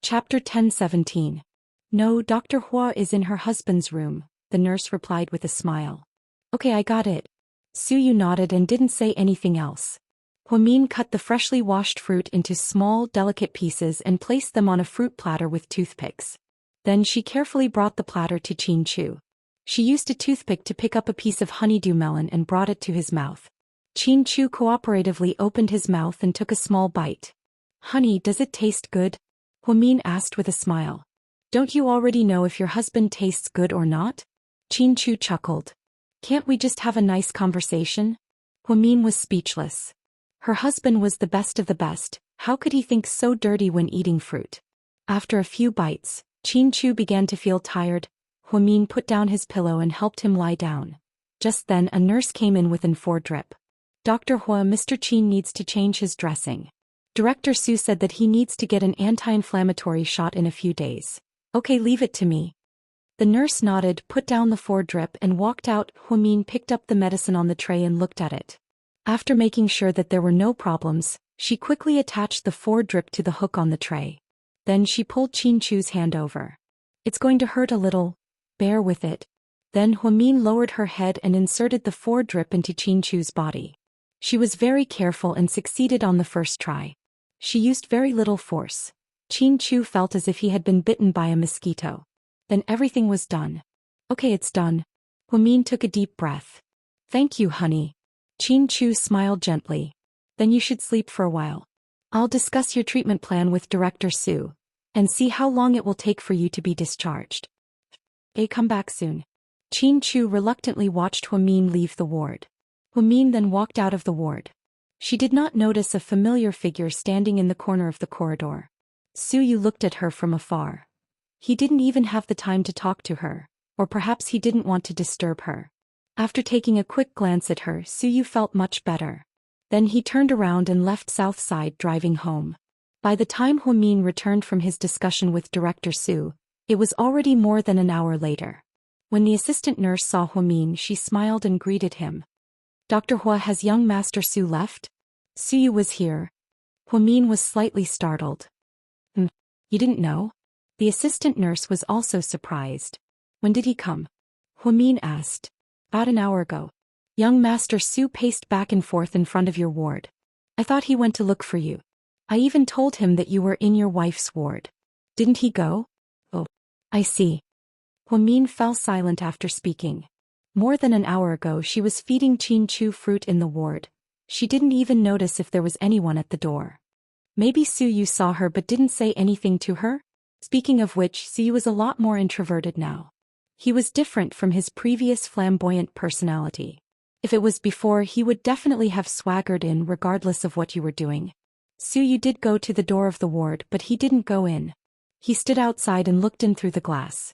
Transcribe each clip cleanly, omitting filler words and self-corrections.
Chapter 10:17. No, Dr. Hua is in her husband's room, the nurse replied with a smile. Okay, I got it. Suyu nodded and didn't say anything else. Huamin cut the freshly washed fruit into small, delicate pieces and placed them on a fruit platter with toothpicks. Then she carefully brought the platter to Qin Chu. She used a toothpick to pick up a piece of honeydew melon and brought it to his mouth. Qin Chu cooperatively opened his mouth and took a small bite. Honey, does it taste good? Huamin asked with a smile. Don't you already know if your husband tastes good or not? Qin Chu chuckled. Can't we just have a nice conversation? Huamin was speechless. Her husband was the best of the best, how could he think so dirty when eating fruit? After a few bites, Qin Chu began to feel tired. Huamin put down his pillow and helped him lie down. Just then a nurse came in with an IV drip. Dr. Hua, Mr. Qin needs to change his dressing. Director Su said that he needs to get an anti-inflammatory shot in a few days. Okay, leave it to me. The nurse nodded, put down the IV drip and walked out. Huamin picked up the medicine on the tray and looked at it. After making sure that there were no problems, she quickly attached the IV drip to the hook on the tray. Then she pulled Qin Chu's hand over. It's going to hurt a little. Bear with it. Then Huamin lowered her head and inserted the IV drip into Qin Chu's body. She was very careful and succeeded on the first try. She used very little force. Qin Chu felt as if he had been bitten by a mosquito. Then everything was done. Okay, it's done. Huamin took a deep breath. Thank you, honey. Qin Chu smiled gently. Then you should sleep for a while. I'll discuss your treatment plan with Director Su and see how long it will take for you to be discharged. Come back soon. Qin Chu reluctantly watched Huamin leave the ward. Huamin then walked out of the ward. She did not notice a familiar figure standing in the corner of the corridor. Suyu looked at her from afar. He didn't even have the time to talk to her, or perhaps he didn't want to disturb her. After taking a quick glance at her, Suyu felt much better. Then he turned around and left South Side driving home. By the time Huamin returned from his discussion with Director Su, it was already more than an hour later. When the assistant nurse saw Huamin, she smiled and greeted him. Dr. Hua, has young Master Su left? Suyu was here. Huamin was slightly startled. You didn't know? The assistant nurse was also surprised. When did he come? Huamin asked. About an hour ago. Young Master Su paced back and forth in front of your ward. I thought he went to look for you. I even told him that you were in your wife's ward. Didn't he go? Oh, I see. Huamin fell silent after speaking. More than an hour ago she was feeding Qin Chu fruit in the ward. She didn't even notice if there was anyone at the door. Maybe Suyu saw her but didn't say anything to her? Speaking of which, Suyu was a lot more introverted now. He was different from his previous flamboyant personality. If it was before, he would definitely have swaggered in regardless of what you were doing. Suyu did go to the door of the ward, but he didn't go in. He stood outside and looked in through the glass.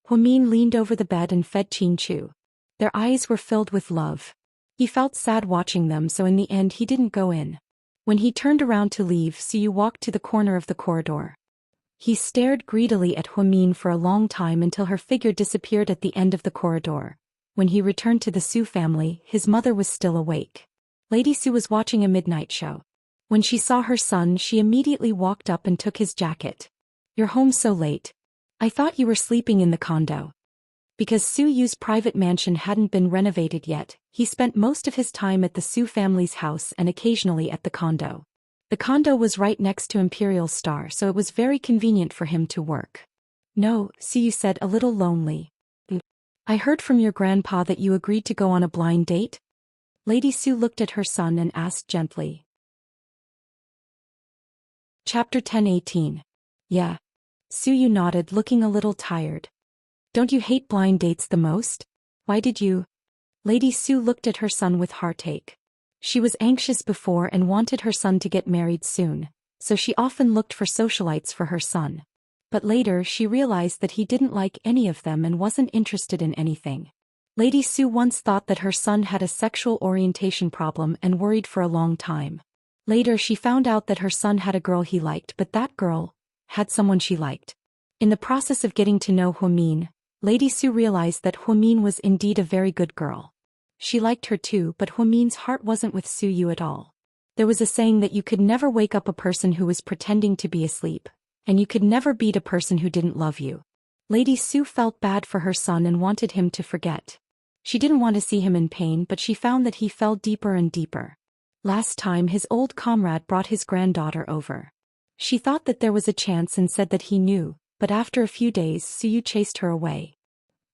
Huamin leaned over the bed and fed Qin Chu. Their eyes were filled with love. He felt sad watching them, so in the end he didn't go in. When he turned around to leave, Suyu walked to the corner of the corridor. He stared greedily at Huamin for a long time until her figure disappeared at the end of the corridor. When he returned to the Su family, his mother was still awake. Lady Su was watching a midnight show. When she saw her son, she immediately walked up and took his jacket. You're home so late. I thought you were sleeping in the condo. Because Suyu's private mansion hadn't been renovated yet, he spent most of his time at the Su family's house and occasionally at the condo. The condo was right next to Imperial Star, so it was very convenient for him to work. No, Suyu said, a little lonely. I heard from your grandpa that you agreed to go on a blind date? Lady Su looked at her son and asked gently. Chapter 10:18. Yeah. Suyu nodded, looking a little tired. Don't you hate blind dates the most? Why did you? Lady Su looked at her son with heartache. She was anxious before and wanted her son to get married soon, so she often looked for socialites for her son. But later she realized that he didn't like any of them and wasn't interested in anything. Lady Su once thought that her son had a sexual orientation problem and worried for a long time. Later she found out that her son had a girl he liked, but that girl had someone she liked. In the process of getting to know Huamin, Lady Su realized that Huamin was indeed a very good girl. She liked her too, but Huamin's heart wasn't with Suyu at all. There was a saying that you could never wake up a person who was pretending to be asleep, and you could never beat a person who didn't love you. Lady Su felt bad for her son and wanted him to forget. She didn't want to see him in pain, but she found that he fell deeper and deeper. Last time his old comrade brought his granddaughter over. She thought that there was a chance and said that he knew, but after a few days Suyu chased her away.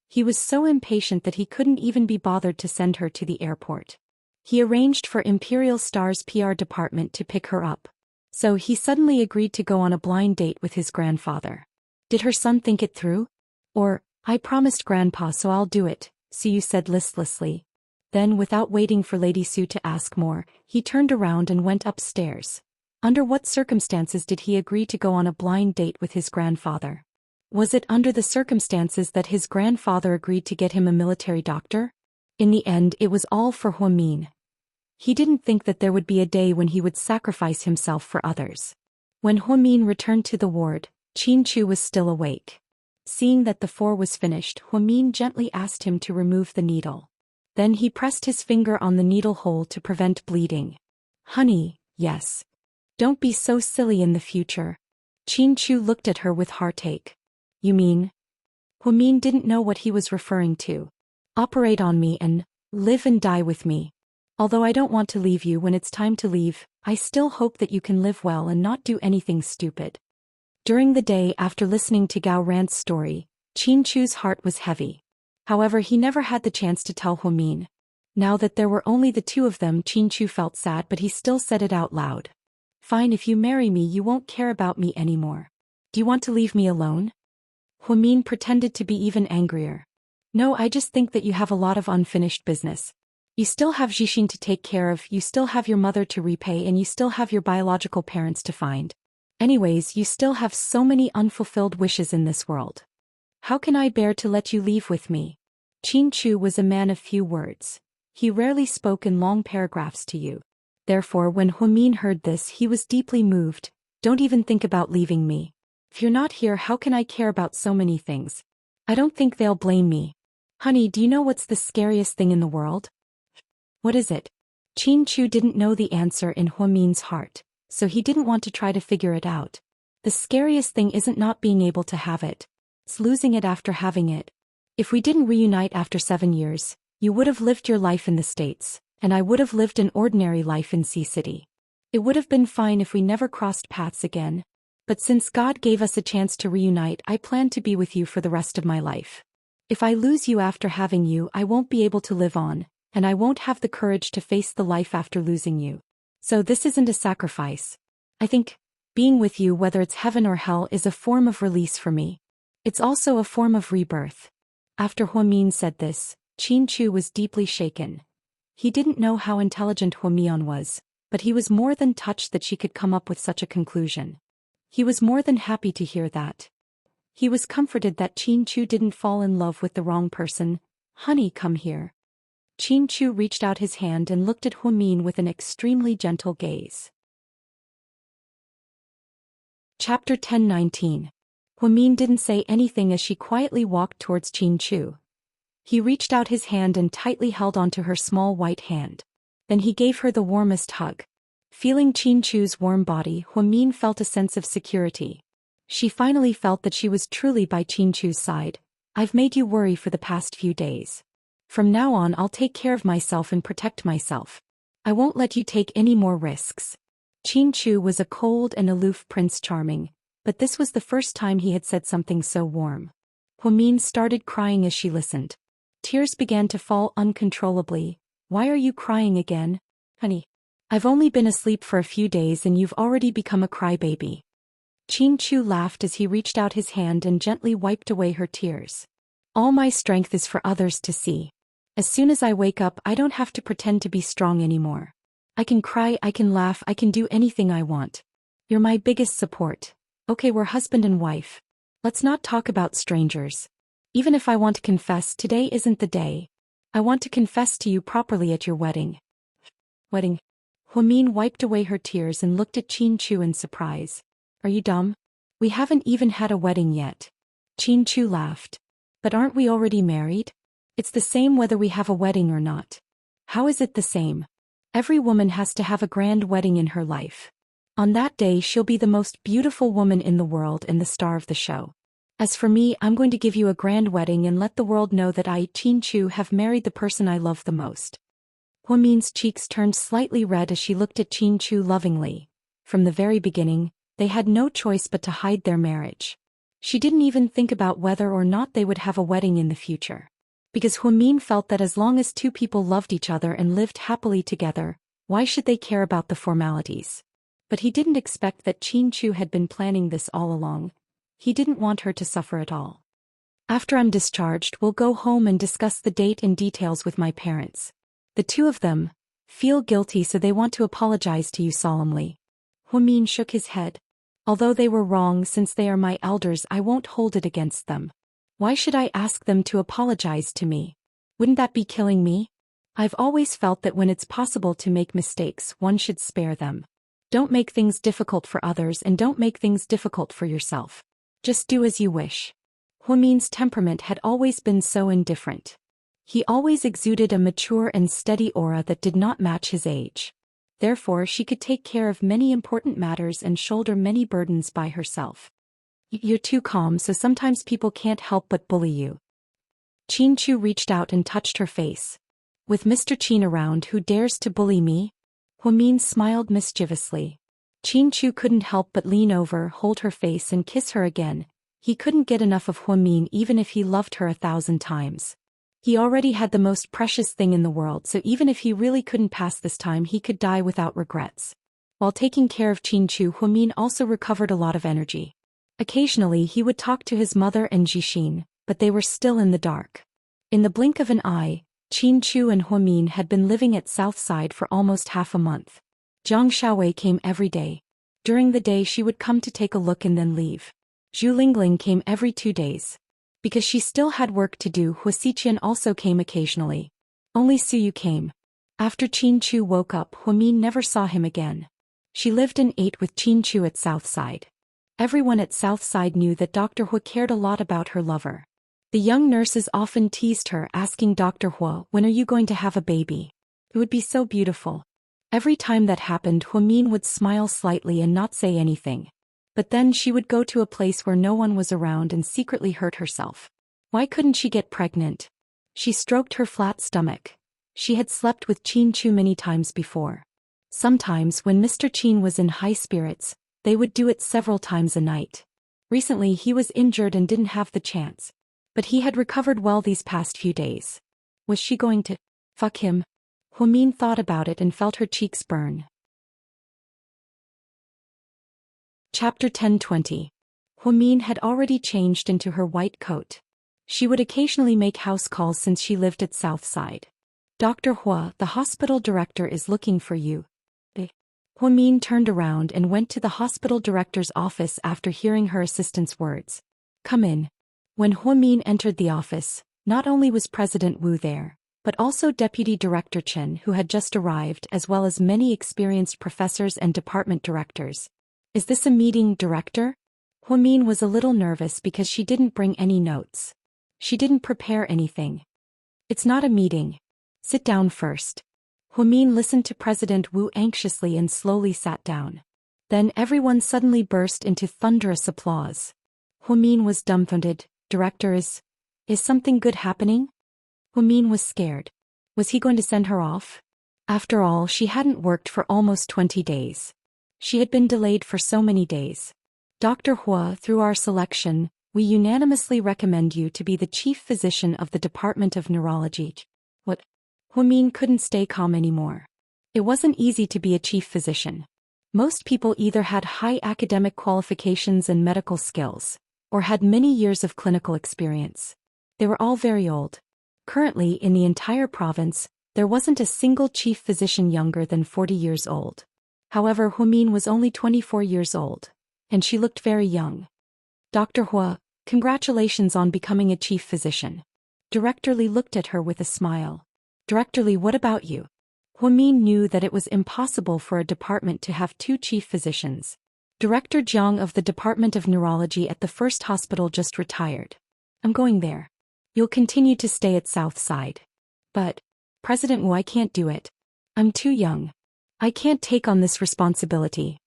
He was so impatient that he couldn't even be bothered to send her to the airport. He arranged for Imperial Star's PR department to pick her up. So he suddenly agreed to go on a blind date with his grandfather. Did her son think it through? Or, I promised Grandpa so I'll do it, Suyu said listlessly. Then without waiting for Lady Su to ask more, he turned around and went upstairs. Under what circumstances did he agree to go on a blind date with his grandfather? Was it under the circumstances that his grandfather agreed to get him a military doctor? In the end it was all for Huamin. He didn't think that there would be a day when he would sacrifice himself for others. When Huamin returned to the ward, Qin Chu was still awake. Seeing that the four was finished, Huamin gently asked him to remove the needle. Then he pressed his finger on the needle hole to prevent bleeding. Honey, yes. Don't be so silly in the future. Qin Chu looked at her with heartache. You mean? Huamin didn't know what he was referring to. Operate on me and live and die with me. Although I don't want to leave you when it's time to leave, I still hope that you can live well and not do anything stupid. During the day after listening to Gao Ran's story, Qin Chu's heart was heavy. However, he never had the chance to tell Huamin. Now that there were only the two of them, Qin Chu felt sad, but he still said it out loud. Fine, if you marry me you won't care about me anymore. Do you want to leave me alone? Huamin pretended to be even angrier. No, I just think that you have a lot of unfinished business. You still have Jixin to take care of, you still have your mother to repay, and you still have your biological parents to find. Anyways, you still have so many unfulfilled wishes in this world. How can I bear to let you leave with me? Qin Chu was a man of few words. He rarely spoke in long paragraphs to you. Therefore, when Huamin heard this, he was deeply moved. Don't even think about leaving me. If you're not here, how can I care about so many things? I don't think they'll blame me. Honey, do you know what's the scariest thing in the world? What is it? Qin Chu didn't know the answer in Huamin's heart, so he didn't want to try to figure it out. The scariest thing isn't not being able to have it. It's losing it after having it. If we didn't reunite after 7 years, you would have lived your life in the States, and I would have lived an ordinary life in Sea City. It would have been fine if we never crossed paths again. But since God gave us a chance to reunite, I plan to be with you for the rest of my life. If I lose you after having you, I won't be able to live on, and I won't have the courage to face the life after losing you. So this isn't a sacrifice. I think being with you, whether it's heaven or hell, is a form of release for me. It's also a form of rebirth. After Huamin said this, Qin Chu was deeply shaken. He didn't know how intelligent Huamian was, but he was more than touched that she could come up with such a conclusion. He was more than happy to hear that. He was comforted that Qin Chu didn't fall in love with the wrong person. Honey, come here. Qin Chu reached out his hand and looked at Huamin with an extremely gentle gaze. Chapter 10:19. Huamin didn't say anything as she quietly walked towards Qin Chu. He reached out his hand and tightly held onto her small white hand. Then he gave her the warmest hug. Feeling Qin Chu's warm body, Huamin felt a sense of security. She finally felt that she was truly by Qin Chu's side. I've made you worry for the past few days. From now on, I'll take care of myself and protect myself. I won't let you take any more risks. Qin Chu was a cold and aloof Prince Charming, but this was the first time he had said something so warm. Huamin started crying as she listened. Tears began to fall uncontrollably. Why are you crying again? Honey, I've only been asleep for a few days and you've already become a crybaby. Qin Chu laughed as he reached out his hand and gently wiped away her tears. All my strength is for others to see. As soon as I wake up, I don't have to pretend to be strong anymore. I can cry, I can laugh, I can do anything I want. You're my biggest support. Okay, we're husband and wife. Let's not talk about strangers. Even if I want to confess, today isn't the day. I want to confess to you properly at your wedding. Wedding? Huamin wiped away her tears and looked at Qin Chu in surprise. Are you dumb? We haven't even had a wedding yet. Qin Chu laughed. But aren't we already married? It's the same whether we have a wedding or not. How is it the same? Every woman has to have a grand wedding in her life. On that day she'll be the most beautiful woman in the world and the star of the show. As for me, I'm going to give you a grand wedding and let the world know that I, Qin Chu, have married the person I love the most." Huamin's cheeks turned slightly red as she looked at Qin Chu lovingly. From the very beginning, they had no choice but to hide their marriage. She didn't even think about whether or not they would have a wedding in the future. Because Huamin felt that as long as two people loved each other and lived happily together, why should they care about the formalities? But he didn't expect that Qin Chu had been planning this all along. He didn't want her to suffer at all. "After I'm discharged, we'll go home and discuss the date and details with my parents. The two of them feel guilty, so they want to apologize to you solemnly." Huamin shook his head. "Although they were wrong, since they are my elders, I won't hold it against them. Why should I ask them to apologize to me? Wouldn't that be killing me? I've always felt that when it's possible to make mistakes, one should spare them. Don't make things difficult for others and don't make things difficult for yourself. Just do as you wish." Huamin's temperament had always been so indifferent. He always exuded a mature and steady aura that did not match his age. Therefore, she could take care of many important matters and shoulder many burdens by herself. "You're too calm, so sometimes people can't help but bully you." Qin Chu reached out and touched her face. "With Mr. Qin around, who dares to bully me?" Huamin smiled mischievously. Qin Chu couldn't help but lean over, hold her face and kiss her again. He couldn't get enough of Huamin even if he loved her 1,000 times. He already had the most precious thing in the world, so even if he really couldn't pass this time, he could die without regrets. While taking care of Qin Chu, Huamin also recovered a lot of energy. Occasionally he would talk to his mother and Jixin, but they were still in the dark. In the blink of an eye, Qin Chu and Huamin had been living at Southside for almost half a month. Zhang Xiaowei came every day. During the day she would come to take a look and then leave. Zhu Lingling came every 2 days. Because she still had work to do, Hua Xiqian also came occasionally. Only Suyu came. After Qin Chu woke up, Huamin never saw him again. She lived and ate with Qin Chu at Southside. Everyone at Southside knew that Dr. Hua cared a lot about her lover. The young nurses often teased her, asking Dr. Hua, "When are you going to have a baby? It would be so beautiful." Every time that happened, Huamin would smile slightly and not say anything. But then she would go to a place where no one was around and secretly hurt herself. Why couldn't she get pregnant? She stroked her flat stomach. She had slept with Qin Chu many times before. Sometimes, when Mr. Qin was in high spirits, they would do it several times a night. Recently he was injured and didn't have the chance. But he had recovered well these past few days. Was she going to fuck him? Huamin thought about it and felt her cheeks burn. Chapter 10:20. Huamin had already changed into her white coat. She would occasionally make house calls since she lived at Southside. "Dr. Hua, the hospital director is looking for you." Huamin turned around and went to the hospital director's office after hearing her assistant's words. "Come in." When Huamin entered the office, not only was President Wu there, but also Deputy Director Chen, who had just arrived, as well as many experienced professors and department directors. "Is this a meeting, Director?" Huamin was a little nervous because she didn't bring any notes. She didn't prepare anything. "It's not a meeting. Sit down first." Huamin listened to President Wu anxiously and slowly sat down. Then everyone suddenly burst into thunderous applause. Huamin was dumbfounded. "Director, is something good happening?" Huamin was scared. Was he going to send her off? After all, she hadn't worked for almost 20 days. She had been delayed for so many days. "Dr. Hua, through our selection, we unanimously recommend you to be the chief physician of the Department of Neurology." What? Huamin couldn't stay calm anymore. It wasn't easy to be a chief physician. Most people either had high academic qualifications and medical skills, or had many years of clinical experience. They were all very old. Currently, in the entire province, there wasn't a single chief physician younger than 40 years old. However, Huamin was only 24 years old, and she looked very young. "Dr. Hua, congratulations on becoming a chief physician." Director Li looked at her with a smile. "Director Li, what about you?" Huamin knew that it was impossible for a department to have 2 chief physicians. Director Jiang of the Department of Neurology at the first hospital just retired. "I'm going there. You'll continue to stay at Southside." "But, President Wu, I can't do it. I'm too young. I can't take on this responsibility."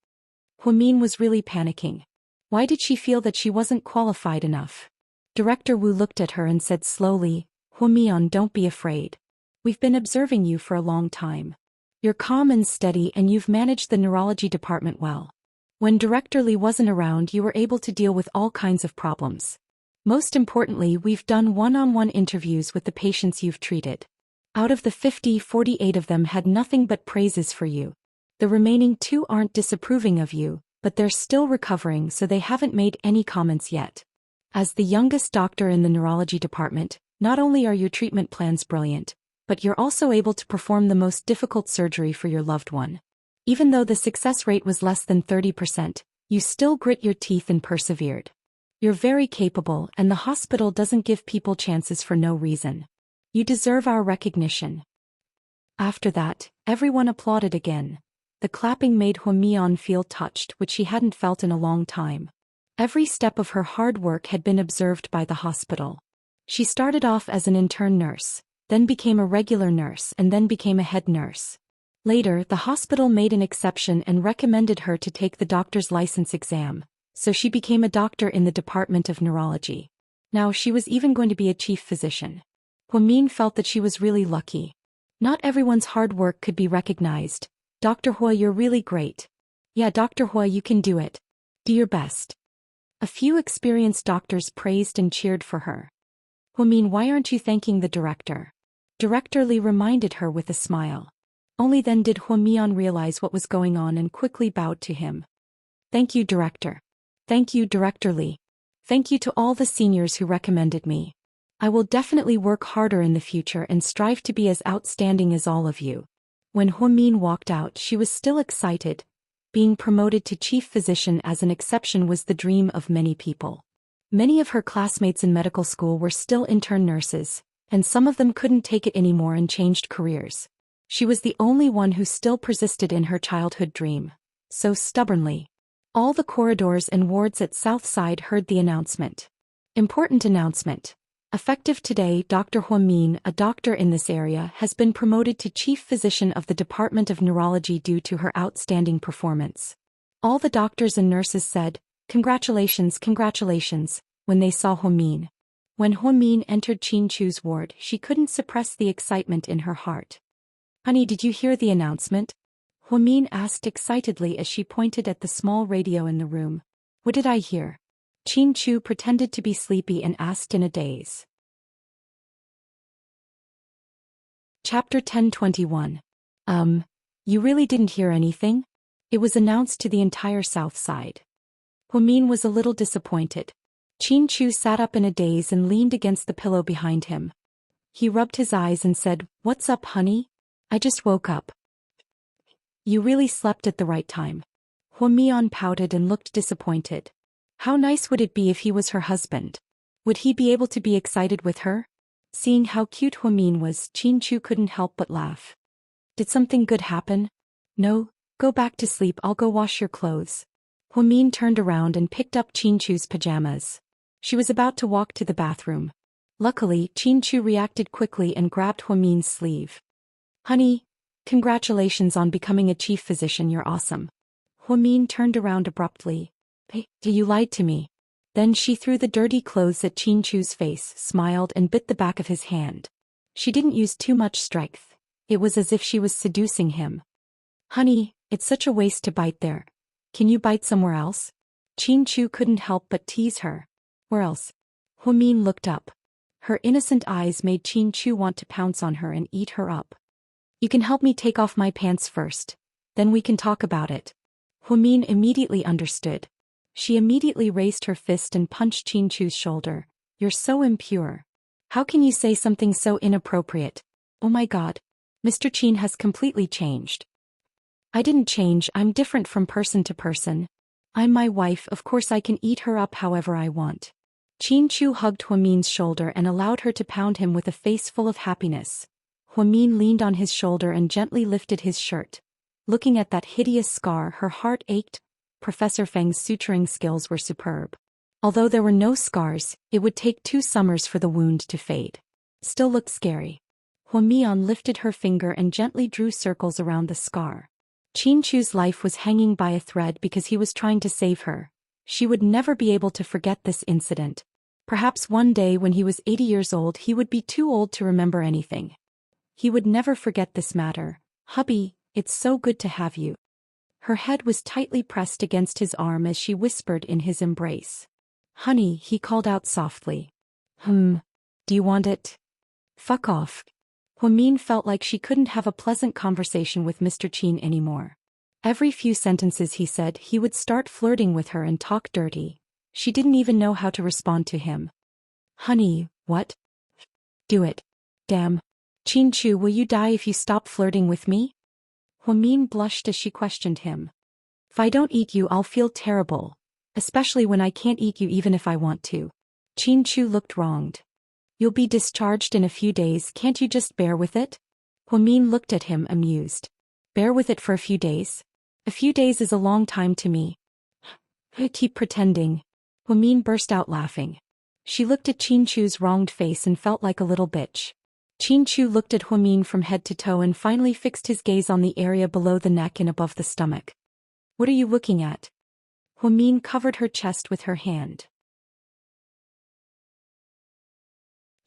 Huamin was really panicking. Why did she feel that she wasn't qualified enough? Director Wu looked at her and said slowly, Huamian, don't be afraid. We've been observing you for a long time. You're calm and steady and you've managed the neurology department well. When Director Li wasn't around, you were able to deal with all kinds of problems. Most importantly, we've done one-on-one interviews with the patients you've treated. Out of the 50, 48 of them had nothing but praises for you. The remaining 2 aren't disapproving of you, but they're still recovering, so they haven't made any comments yet. As the youngest doctor in the neurology department, not only are your treatment plans brilliant, but you're also able to perform the most difficult surgery for your loved one. Even though the success rate was less than 30%, you still grit your teeth and persevered. You're very capable, and the hospital doesn't give people chances for no reason. You deserve our recognition. After that, everyone applauded again. The clapping made Huamian feel touched, which she hadn't felt in a long time. Every step of her hard work had been observed by the hospital. She started off as an intern nurse, then became a regular nurse, and then became a head nurse. Later, the hospital made an exception and recommended her to take the doctor's license exam, so she became a doctor in the Department of Neurology. Now she was even going to be a chief physician. Huamin felt that she was really lucky. Not everyone's hard work could be recognized. Dr. Hua, you're really great. Yeah, Dr. Hua, you can do it. Do your best. A few experienced doctors praised and cheered for her. Huamin, why aren't you thanking the director? Director Li reminded her with a smile. Only then did Huamian realize what was going on and quickly bowed to him. Thank you, Director. Thank you, Director Li. Thank you to all the seniors who recommended me. I will definitely work harder in the future and strive to be as outstanding as all of you. When Huamin walked out, she was still excited. Being promoted to chief physician as an exception was the dream of many people. Many of her classmates in medical school were still intern nurses, and some of them couldn't take it anymore and changed careers. She was the only one who still persisted in her childhood dream, so stubbornly. All the corridors and wards at Southside heard the announcement. Important announcement. Effective today, Dr. Huamin, a doctor in this area, has been promoted to chief physician of the Department of Neurology due to her outstanding performance. All the doctors and nurses said, congratulations, congratulations, when they saw Huamin. When Huamin entered Qin Chu's ward, she couldn't suppress the excitement in her heart. Honey, did you hear the announcement? Huamin asked excitedly as she pointed at the small radio in the room. What did I hear? Qin Chu pretended to be sleepy and asked in a daze. Chapter 1021. You really didn't hear anything? It was announced to the entire South Side. Huamin was a little disappointed. Qin Chu sat up in a daze and leaned against the pillow behind him. He rubbed his eyes and said, "What's up, honey? I just woke up." You really slept at the right time. Huamian pouted and looked disappointed. How nice would it be if he was her husband? Would he be able to be excited with her? Seeing how cute Huamin was, Qin Chu couldn't help but laugh. Did something good happen? No, go back to sleep, I'll go wash your clothes. Huamin turned around and picked up Qin Chu's pajamas. She was about to walk to the bathroom. Luckily, Qin Chu reacted quickly and grabbed Huamin's sleeve. Honey, congratulations on becoming a chief physician, you're awesome. Huamin turned around abruptly. Hey, you lied to me. Then she threw the dirty clothes at Qin Chu's face, smiled and bit the back of his hand. She didn't use too much strength. It was as if she was seducing him. Honey, it's such a waste to bite there. Can you bite somewhere else? Qin Chu couldn't help but tease her. Where else? Huamin looked up. Her innocent eyes made Qin Chu want to pounce on her and eat her up. You can help me take off my pants first. Then we can talk about it. Huamin immediately understood. She immediately raised her fist and punched Qin Chu's shoulder. You're so impure. How can you say something so inappropriate? Oh my God. Mr. Qin has completely changed. I didn't change, I'm different from person to person. I'm my wife, of course I can eat her up however I want. Qin Chu hugged Huamin's shoulder and allowed her to pound him with a face full of happiness. Huamin leaned on his shoulder and gently lifted his shirt. Looking at that hideous scar, her heart ached. Professor Feng's suturing skills were superb. Although there were no scars, it would take 2 summers for the wound to fade. Still looked scary. Huamian lifted her finger and gently drew circles around the scar. Chin Chu's life was hanging by a thread because he was trying to save her. She would never be able to forget this incident. Perhaps one day when he was 80 years old he would be too old to remember anything. He would never forget this matter. "Hubby, it's so good to have you." Her head was tightly pressed against his arm as she whispered in his embrace. "Honey," he called out softly. Do you want it?" "Fuck off." Huamin felt like she couldn't have a pleasant conversation with Mr. Chin anymore. Every few sentences he said he would start flirting with her and talk dirty. She didn't even know how to respond to him. "Honey, what?" "Do it." "Damn. Chin Chu, will you die if you stop flirting with me?" Huamin blushed as she questioned him. "If I don't eat you I'll feel terrible. Especially when I can't eat you even if I want to." Chin Chu looked wronged. "You'll be discharged in a few days, can't you just bear with it?" Huamin looked at him amused. "Bear with it for a few days? A few days is a long time to me." "Keep pretending." Huamin burst out laughing. She looked at Chin Chu's wronged face and felt like a little bitch. Chin Chu looked at Huamin from head to toe and finally fixed his gaze on the area below the neck and above the stomach. "What are you looking at?" Huamin covered her chest with her hand.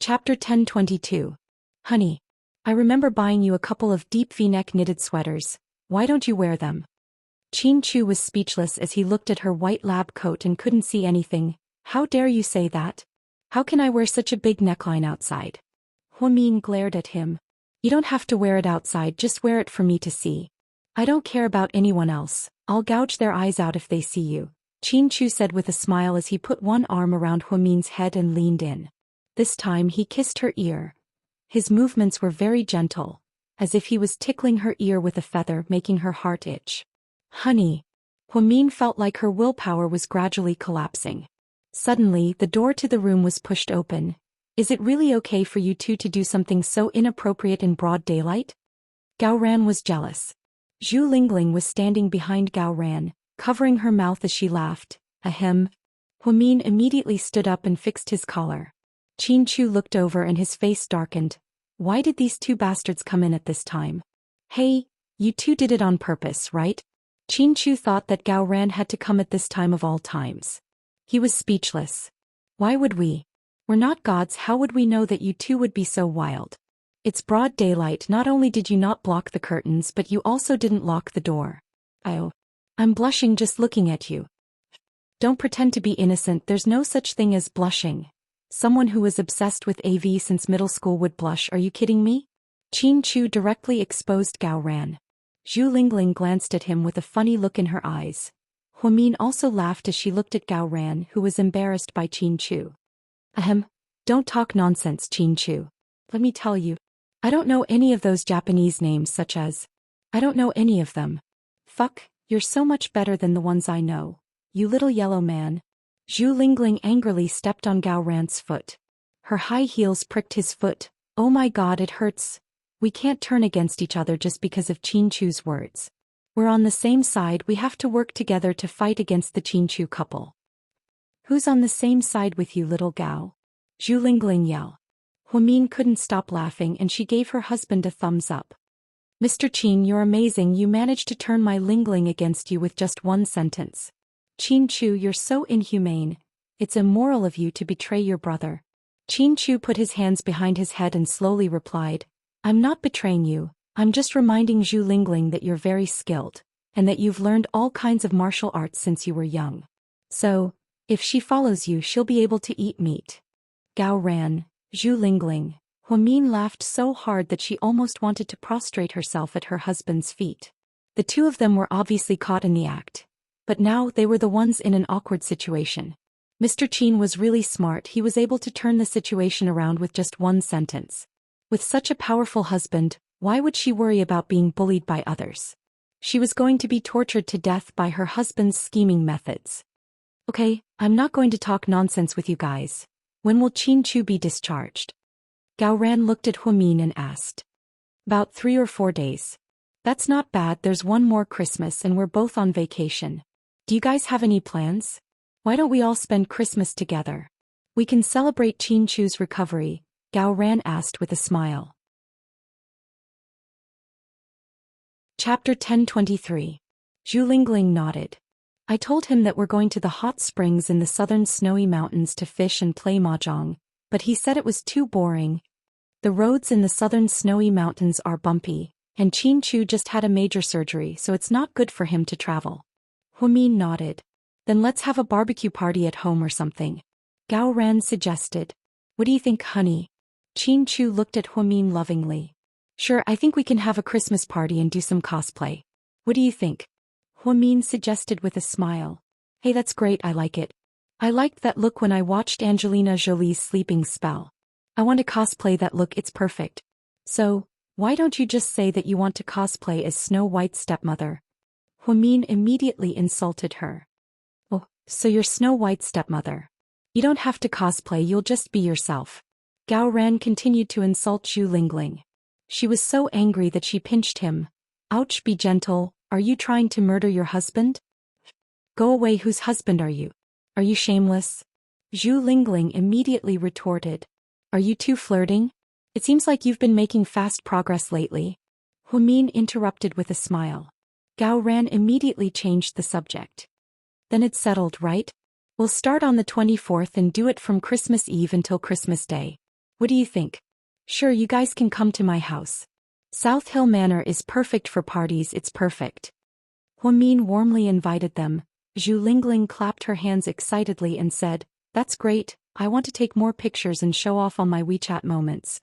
Chapter 10:22. "Honey, I remember buying you a couple of deep V-neck knitted sweaters. Why don't you wear them?" Chin Chu was speechless as he looked at her white lab coat and couldn't see anything. "How dare you say that? How can I wear such a big neckline outside?" Huamin glared at him. "You don't have to wear it outside, just wear it for me to see. I don't care about anyone else, I'll gouge their eyes out if they see you," Chin Chu said with a smile as he put one arm around Huamin's head and leaned in. This time he kissed her ear. His movements were very gentle, as if he was tickling her ear with a feather, making her heart itch. "Honey." Huamin felt like her willpower was gradually collapsing. Suddenly, the door to the room was pushed open. "Is it really okay for you two to do something so inappropriate in broad daylight?" Gao Ran was jealous. Zhu Lingling was standing behind Gao Ran, covering her mouth as she laughed. "Ahem." Huamin immediately stood up and fixed his collar. Chin Chu looked over and his face darkened. Why did these two bastards come in at this time? "Hey, you two did it on purpose, right?" Chin Chu thought that Gao Ran had to come at this time of all times. He was speechless. "Why would we? We're not gods, how would we know that you two would be so wild? It's broad daylight, not only did you not block the curtains but you also didn't lock the door." "Oh. I'm blushing just looking at you." "Don't pretend to be innocent, there's no such thing as blushing. Someone who was obsessed with AV since middle school would blush, are you kidding me?" Chin Chu directly exposed Gao Ran. Zhu Lingling glanced at him with a funny look in her eyes. Huamin also laughed as she looked at Gao Ran, who was embarrassed by Chin Chu. "Ahem. Don't talk nonsense, Chin Chu. Let me tell you. I don't know any of those Japanese names such as. I don't know any of them." "Fuck, you're so much better than the ones I know. You little yellow man." Zhu Lingling angrily stepped on Gao Ran's foot. Her high heels pricked his foot. "Oh my god, it hurts. We can't turn against each other just because of Chin Chu's words. We're on the same side, we have to work together to fight against the Chin Chu couple." "Who's on the same side with you, little Gao?" Zhu Lingling yelled. Huamin couldn't stop laughing and she gave her husband a thumbs up. "Mr. Chin, you're amazing, you managed to turn my Lingling against you with just one sentence. Chin Chu, you're so inhumane. It's immoral of you to betray your brother." Chin Chu put his hands behind his head and slowly replied, "I'm not betraying you, I'm just reminding Zhu Lingling that you're very skilled, and that you've learned all kinds of martial arts since you were young. So, if she follows you she'll be able to eat meat." Gao Ran, Zhu Lingling, Huamin laughed so hard that she almost wanted to prostrate herself at her husband's feet. The two of them were obviously caught in the act. But now they were the ones in an awkward situation. Mr. Chin was really smart, he was able to turn the situation around with just one sentence. With such a powerful husband, why would she worry about being bullied by others? She was going to be tortured to death by her husband's scheming methods. "Okay, I'm not going to talk nonsense with you guys. When will Chin Chu be discharged?" Gao Ran looked at Huamin and asked. "About 3 or 4 days. That's not bad, there's one more Christmas and we're both on vacation. Do you guys have any plans? Why don't we all spend Christmas together? We can celebrate Chin Chu's recovery," Gao Ran asked with a smile. Chapter 1023. Zhu Lingling nodded. I told him that we're going to the hot springs in the southern snowy mountains to fish and play mahjong, but he said it was too boring. The roads in the southern snowy mountains are bumpy, and Qin Chu just had a major surgery, so it's not good for him to travel. Huamin nodded. Then let's have a barbecue party at home or something. Gao Ran suggested. What do you think, honey? Qin Chu looked at Huamin lovingly. Sure, I think we can have a Christmas party and do some cosplay. What do you think? Huamin suggested with a smile. Hey, that's great, I like it. I liked that look when I watched Angelina Jolie's Sleeping Spell. I want to cosplay that look, it's perfect. So, why don't you just say that you want to cosplay as Snow White's stepmother? Huamin immediately insulted her. Oh, so you're Snow White's stepmother. You don't have to cosplay, you'll just be yourself. Gao Ran continued to insult Zhu Lingling. She was so angry that she pinched him. Ouch, be gentle, are you trying to murder your husband? Go away, whose husband are you? Are you shameless? Zhu Lingling immediately retorted. Are you two flirting? It seems like you've been making fast progress lately. Huamin interrupted with a smile. Gao Ran immediately changed the subject. Then it's settled, right? We'll start on the 24th and do it from Christmas Eve until Christmas Day. What do you think? Sure, you guys can come to my house. South Hill Manor is perfect for parties, it's perfect. Huamin warmly invited them. Zhu Lingling clapped her hands excitedly and said, That's great, I want to take more pictures and show off on my WeChat moments.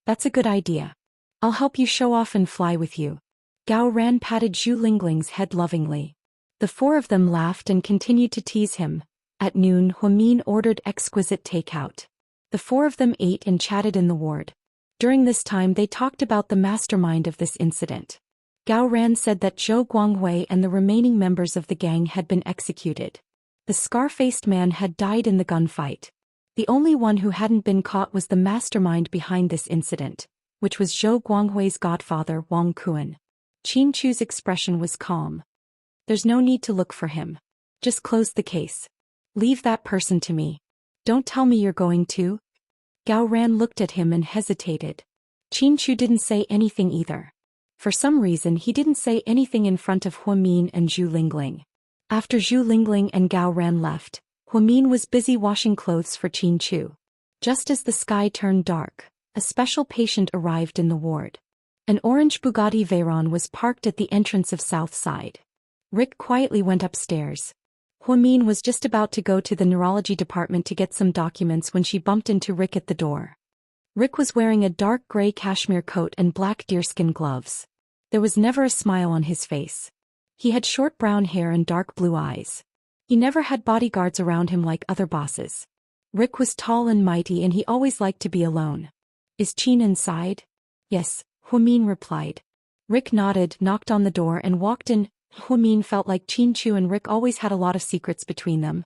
That's a good idea. I'll help you show off and fly with you. Gao Ran patted Zhu Lingling's head lovingly. The four of them laughed and continued to tease him. At noon, Huamin ordered exquisite takeout. The four of them ate and chatted in the ward. During this time they talked about the mastermind of this incident. Gao Ran said that Zhou Guanghui and the remaining members of the gang had been executed. The scar-faced man had died in the gunfight. The only one who hadn't been caught was the mastermind behind this incident, which was Zhou Guanghui's godfather Wang Kuan. Qin Chu's expression was calm. There's no need to look for him. Just close the case. Leave that person to me. Don't tell me you're going to. Gao Ran looked at him and hesitated. Qin Chu didn't say anything either. For some reason he didn't say anything in front of Huamin and Zhu Lingling. After Zhu Lingling and Gao Ran left, Huamin was busy washing clothes for Qin Chu. Just as the sky turned dark, a special patient arrived in the ward. An orange Bugatti Veyron was parked at the entrance of South Side. Rick quietly went upstairs. Huamin was just about to go to the neurology department to get some documents when she bumped into Rick at the door. Rick was wearing a dark gray cashmere coat and black deerskin gloves. There was never a smile on his face. He had short brown hair and dark blue eyes. He never had bodyguards around him like other bosses. Rick was tall and mighty and he always liked to be alone. Is Qin inside? Yes, Huamin replied. Rick nodded, knocked on the door and walked in. Huamin felt like Qin Chu and Rick always had a lot of secrets between them.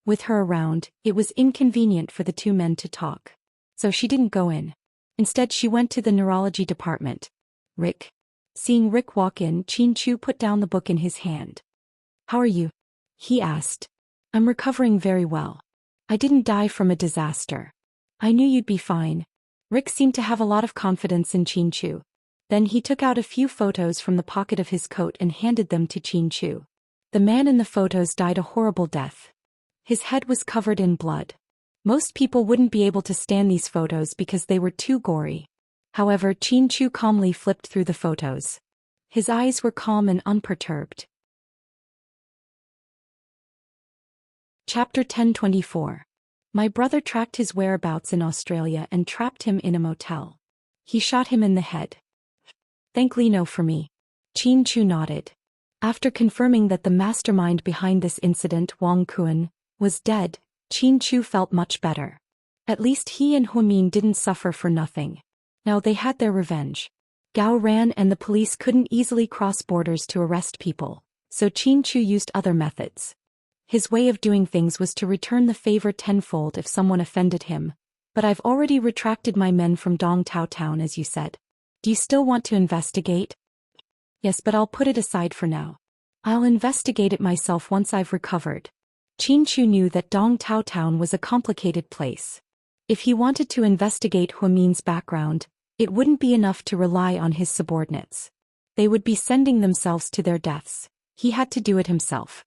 With her around, it was inconvenient for the two men to talk. So she didn't go in. Instead she went to the neurology department. Rick. Seeing Rick walk in, Qin Chu put down the book in his hand. How are you? He asked. I'm recovering very well. I didn't die from a disaster. I knew you'd be fine. Rick seemed to have a lot of confidence in Qin Chu. Then he took out a few photos from the pocket of his coat and handed them to Qin Chu. The man in the photos died a horrible death. His head was covered in blood. Most people wouldn't be able to stand these photos because they were too gory. However, Qin Chu calmly flipped through the photos. His eyes were calm and unperturbed. Chapter 1024. My brother tracked his whereabouts in Australia and trapped him in a motel. He shot him in the head. Thank Lino for me. Qin Chu nodded. After confirming that the mastermind behind this incident, Wang Kuan, was dead, Qin Chu felt much better. At least he and Huamin didn't suffer for nothing. Now they had their revenge. Gao Ran and the police couldn't easily cross borders to arrest people, so Qin Chu used other methods. His way of doing things was to return the favor tenfold if someone offended him. But I've already retracted my men from Dong Tao Town, as you said. Do you still want to investigate? Yes, but I'll put it aside for now. I'll investigate it myself once I've recovered. Qin Chu knew that Dong Tao Town was a complicated place. If he wanted to investigate Huamin's background, it wouldn't be enough to rely on his subordinates. They would be sending themselves to their deaths. He had to do it himself.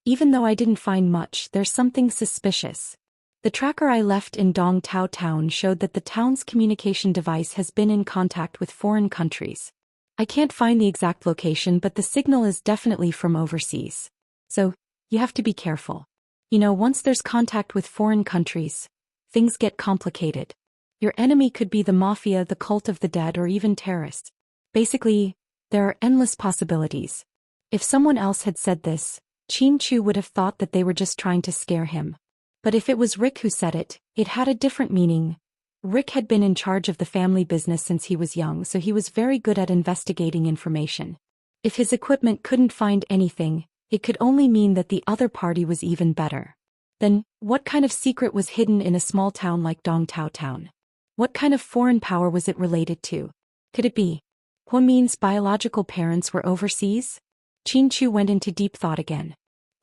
Even though I didn't find much, there's something suspicious. The tracker I left in Dong Tao Town showed that the town's communication device has been in contact with foreign countries. I can't find the exact location, but the signal is definitely from overseas. So, you have to be careful. Once there's contact with foreign countries, things get complicated. Your enemy could be the mafia, the cult of the dead, or even terrorists. Basically, there are endless possibilities. If someone else had said this, Qin Chu would have thought that they were just trying to scare him. But if it was Rick who said it, it had a different meaning. Rick had been in charge of the family business since he was young, so he was very good at investigating information. If his equipment couldn't find anything, it could only mean that the other party was even better. Then, what kind of secret was hidden in a small town like Dong Tao Town? What kind of foreign power was it related to? Could it be Hua Min's biological parents were overseas? Qin Chu went into deep thought again.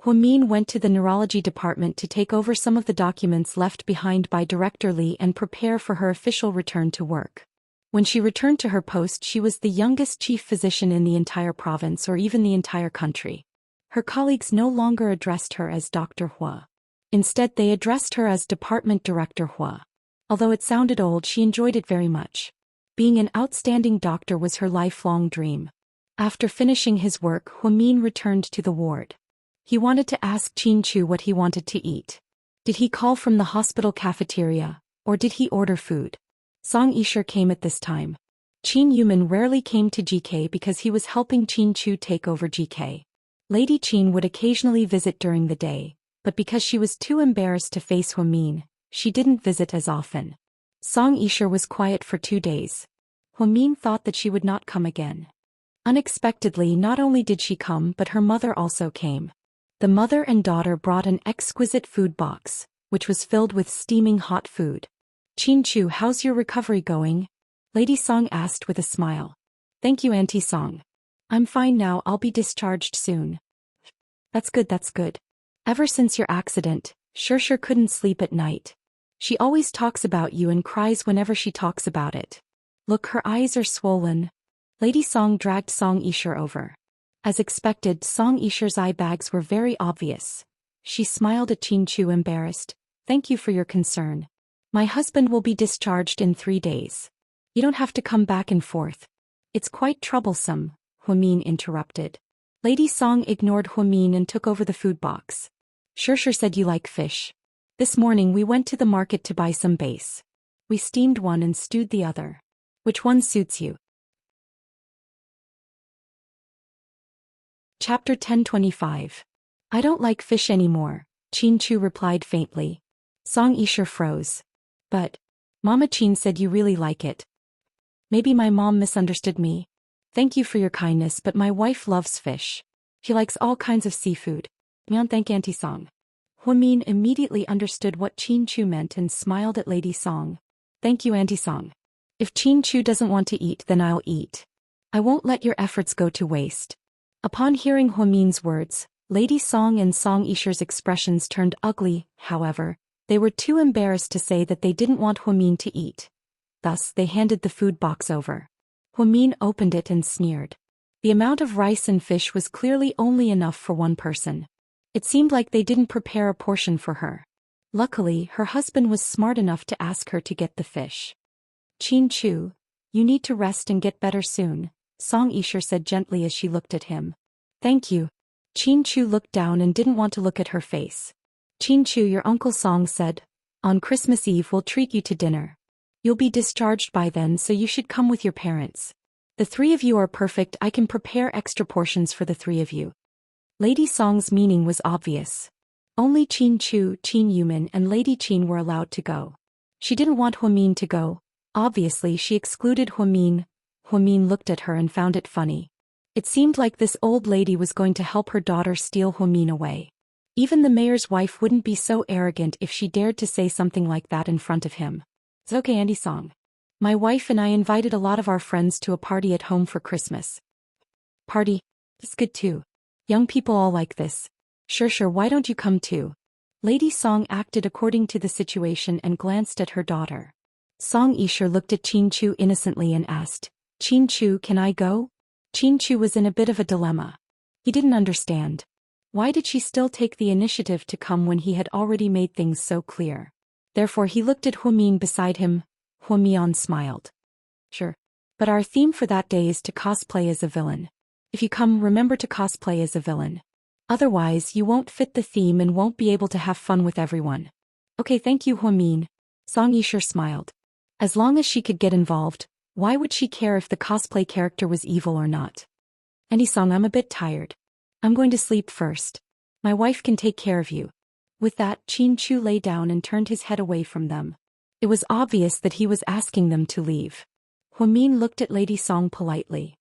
Hua Min went to the neurology department to take over some of the documents left behind by Director Li and prepare for her official return to work. When she returned to her post, she was the youngest chief physician in the entire province or even the entire country. Her colleagues no longer addressed her as Dr. Hua. Instead, they addressed her as Department Director Hua. Although it sounded old, she enjoyed it very much. Being an outstanding doctor was her lifelong dream. After finishing his work, Hua Min returned to the ward. He wanted to ask Qin Chu what he wanted to eat. Did he call from the hospital cafeteria, or did he order food? Song Yisher came at this time. Qin Yuman rarely came to GK because he was helping Qin Chu take over GK. Lady Qin would occasionally visit during the day, but because she was too embarrassed to face Hua Min, she didn't visit as often. Song Yisher was quiet for 2 days. Hua Min thought that she would not come again. Unexpectedly, not only did she come, but her mother also came. The mother and daughter brought an exquisite food box, which was filled with steaming hot food. Qin Chu, how's your recovery going? Lady Song asked with a smile. Thank you, Auntie Song. I'm fine now, I'll be discharged soon. That's good, that's good. Ever since your accident, Sher couldn't sleep at night. She always talks about you and cries whenever she talks about it. Look, her eyes are swollen. Lady Song dragged Song Yisher over. As expected, Song Yisher's eye bags were very obvious. She smiled at Qin Chu, embarrassed. Thank you for your concern. My husband will be discharged in 3 days. You don't have to come back and forth. It's quite troublesome, Hua Min interrupted. Lady Song ignored Hua Min and took over the food box. Sher said you like fish. This morning we went to the market to buy some base. We steamed one and stewed the other. Which one suits you? Chapter 1025. I don't like fish anymore, Qin Chu replied faintly. Song Yisher froze. But Mama Qin said you really like it. Maybe my mom misunderstood me. Thank you for your kindness, but my wife loves fish. She likes all kinds of seafood. Thank Auntie Song. Hua Min immediately understood what Qin Chu meant and smiled at Lady Song. Thank you, Auntie Song. If Qin Chu doesn't want to eat, then I'll eat. I won't let your efforts go to waste. Upon hearing Hua Min's words, Lady Song and Song Yisher's expressions turned ugly. However, they were too embarrassed to say that they didn't want Hua Min to eat. Thus, they handed the food box over. Hua Min opened it and sneered. The amount of rice and fish was clearly only enough for one person. It seemed like they didn't prepare a portion for her. Luckily, her husband was smart enough to ask her to get the fish. Qin Chu, you need to rest and get better soon, Song Yisher said gently as she looked at him. Thank you. Qin Chu looked down and didn't want to look at her face. Qin Chu, your Uncle Song said, on Christmas Eve we'll treat you to dinner. You'll be discharged by then, so you should come with your parents. The 3 of you are perfect, I can prepare extra portions for the 3 of you. Lady Song's meaning was obvious. Only Qin Chu, Qin Yuman and Lady Qin were allowed to go. She didn't want Hua Min to go. Obviously she excluded Hua Min. Hua Min looked at her and found it funny. It seemed like this old lady was going to help her daughter steal Hua Min away. Even the mayor's wife wouldn't be so arrogant if she dared to say something like that in front of him. It's okay, Auntie Song. My wife and I invited a lot of our friends to a party at home for Christmas. Party? It's good too. Young people all like this. Sure, why don't you come too? Lady Song acted according to the situation and glanced at her daughter. Song Yisher looked at Qin Chu innocently and asked, Qin Chu, can I go? Chu was in a bit of a dilemma. He didn't understand. Why did she still take the initiative to come when he had already made things so clear? Therefore he looked at Min beside him. Min smiled. Sure. But our theme for that day is to cosplay as a villain. If you come, remember to cosplay as a villain. Otherwise, you won't fit the theme and won't be able to have fun with everyone. Okay, thank you, Min. Song Yisher smiled. As long as she could get involved, why would she care if the cosplay character was evil or not? Any Song, I'm a bit tired. I'm going to sleep first. My wife can take care of you. With that, Chu lay down and turned his head away from them. It was obvious that he was asking them to leave. Min looked at Lady Song politely.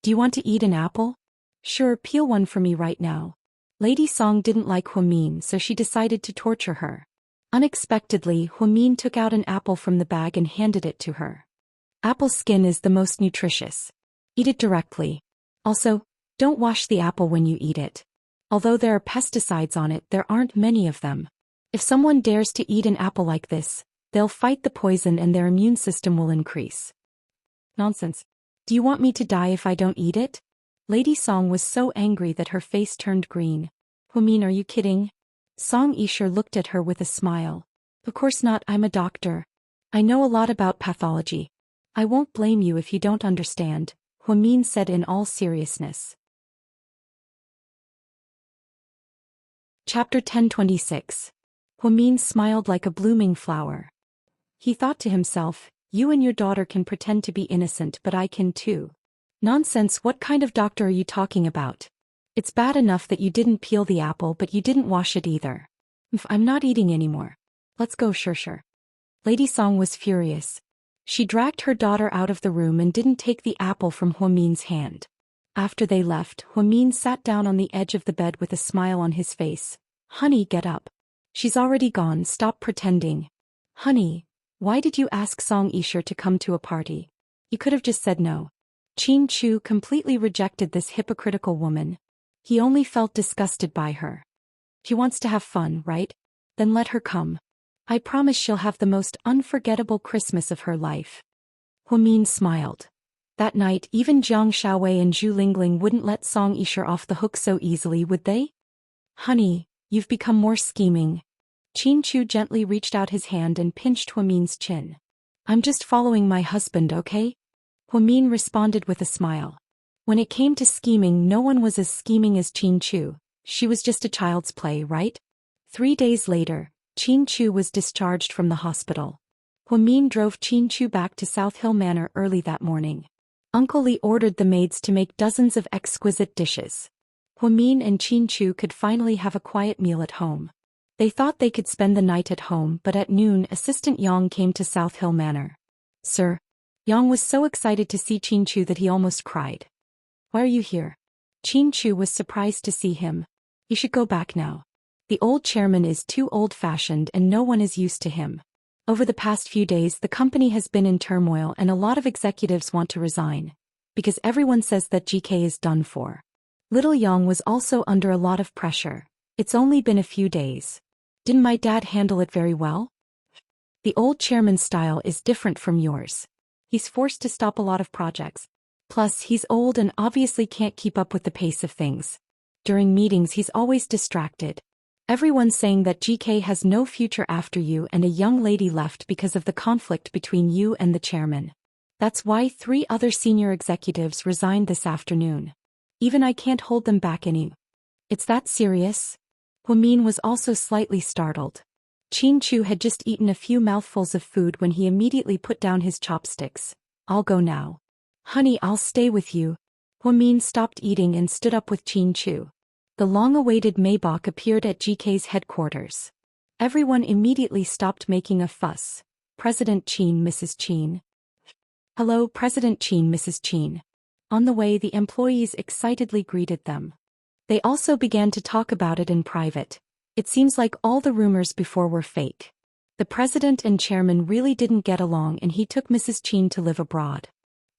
Do you want to eat an apple? Sure, peel one for me right now. Lady Song didn't like Min, so she decided to torture her. Unexpectedly, Min took out an apple from the bag and handed it to her. Apple skin is the most nutritious. Eat it directly. Also, don't wash the apple when you eat it. Although there are pesticides on it, there aren't many of them. If someone dares to eat an apple like this, they'll fight the poison and their immune system will increase. Nonsense. Do you want me to die if I don't eat it? Lady Song was so angry that her face turned green. Min, are you kidding? Song Yisher looked at her with a smile. Of course not, I'm a doctor. I know a lot about pathology. I won't blame you if you don't understand, Min said in all seriousness. Chapter 1026. Min smiled like a blooming flower. He thought to himself, you and your daughter can pretend to be innocent, but I can too. Nonsense, what kind of doctor are you talking about? It's bad enough that you didn't peel the apple, but you didn't wash it either. I'm not eating anymore. Let's go, sure. Lady Song was furious. She dragged her daughter out of the room and didn't take the apple from Min's hand. After they left, Min sat down on the edge of the bed with a smile on his face. Honey, get up. She's already gone, stop pretending. Honey, why did you ask Song Yisher to come to a party? You could have just said no. Chu completely rejected this hypocritical woman. He only felt disgusted by her. She wants to have fun, right? Then let her come. I promise she'll have the most unforgettable Christmas of her life. Min smiled. That night, even Jiang Shaowei and Zhu Lingling wouldn't let Song Yisher off the hook so easily, would they? Honey, you've become more scheming. Chu gently reached out his hand and pinched Min's chin. I'm just following my husband, okay? Min responded with a smile. When it came to scheming, no one was as scheming as Chu. She was just a child's play, right? 3 days later, Chu was discharged from the hospital. Min drove Chu back to South Hill Manor early that morning. Uncle Lee ordered the maids to make dozens of exquisite dishes. Min and Chu could finally have a quiet meal at home. They thought they could spend the night at home, but at noon, Assistant Yang came to South Hill Manor. Sir. Yang was so excited to see Chu that he almost cried. Why are you here? Chu was surprised to see him. You should go back now. The old chairman is too old-fashioned and no one is used to him. Over the past few days, the company has been in turmoil and a lot of executives want to resign. Because everyone says that GK is done for. Little Yang was also under a lot of pressure. It's only been a few days. Didn't my dad handle it very well? The old chairman's style is different from yours. He's forced to stop a lot of projects. Plus, he's old and obviously can't keep up with the pace of things. During meetings, he's always distracted. Everyone's saying that GK has no future after you and a young lady left because of the conflict between you and the chairman. That's why 3 other senior executives resigned this afternoon. Even I can't hold them back any. It's that serious? Min was also slightly startled. Chu had just eaten a few mouthfuls of food when he immediately put down his chopsticks. I'll go now. Honey, I'll stay with you. Min stopped eating and stood up with Chu. The long-awaited Maybach appeared at GK's headquarters. Everyone immediately stopped making a fuss. President Qin, Mrs. Qin. Hello, President Qin, Mrs. Qin. On the way, the employees excitedly greeted them. They also began to talk about it in private. It seems like all the rumors before were fake. The president and chairman really didn't get along and he took Mrs. Qin to live abroad.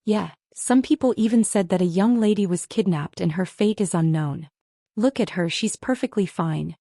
Yeah, some people even said that a young lady was kidnapped and her fate is unknown. Look at her, she's perfectly fine.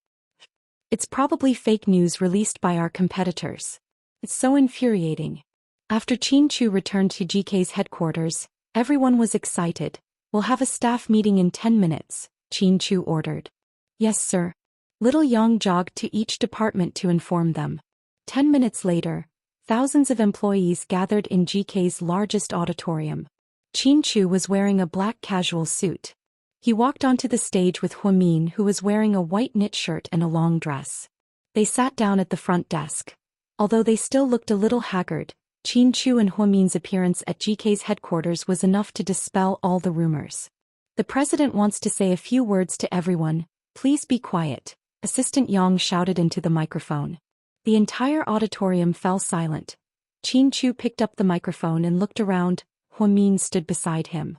It's probably fake news released by our competitors. It's so infuriating. After Chu returned to GK's headquarters, everyone was excited. We'll have a staff meeting in 10 minutes, Qin Chu ordered. Yes, sir. Little Yang jogged to each department to inform them. 10 minutes later, thousands of employees gathered in GK's largest auditorium. Qin Chu was wearing a black casual suit. He walked onto the stage with Huamin, who was wearing a white knit shirt and a long dress. They sat down at the front desk. Although they still looked a little haggard, Qin Chu and Huamin's appearance at GK's headquarters was enough to dispel all the rumors. The president wants to say a few words to everyone. Please be quiet, Assistant Yang shouted into the microphone. The entire auditorium fell silent. Qin Chu picked up the microphone and looked around. Huamin stood beside him.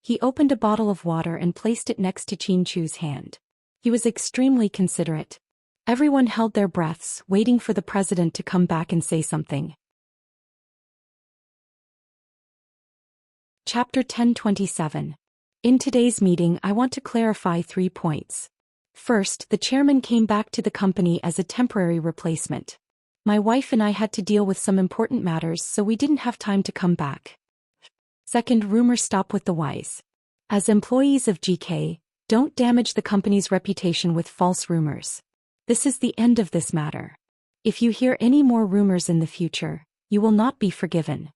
He opened a bottle of water and placed it next to Qin Chu's hand. He was extremely considerate. Everyone held their breaths, waiting for the president to come back and say something. Chapter 1027. In today's meeting, I want to clarify 3 points. First, the chairman came back to the company as a temporary replacement. My wife and I had to deal with some important matters, so we didn't have time to come back. Second, rumors stop with the wise. As employees of GK, don't damage the company's reputation with false rumors. This is the end of this matter. If you hear any more rumors in the future, you will not be forgiven.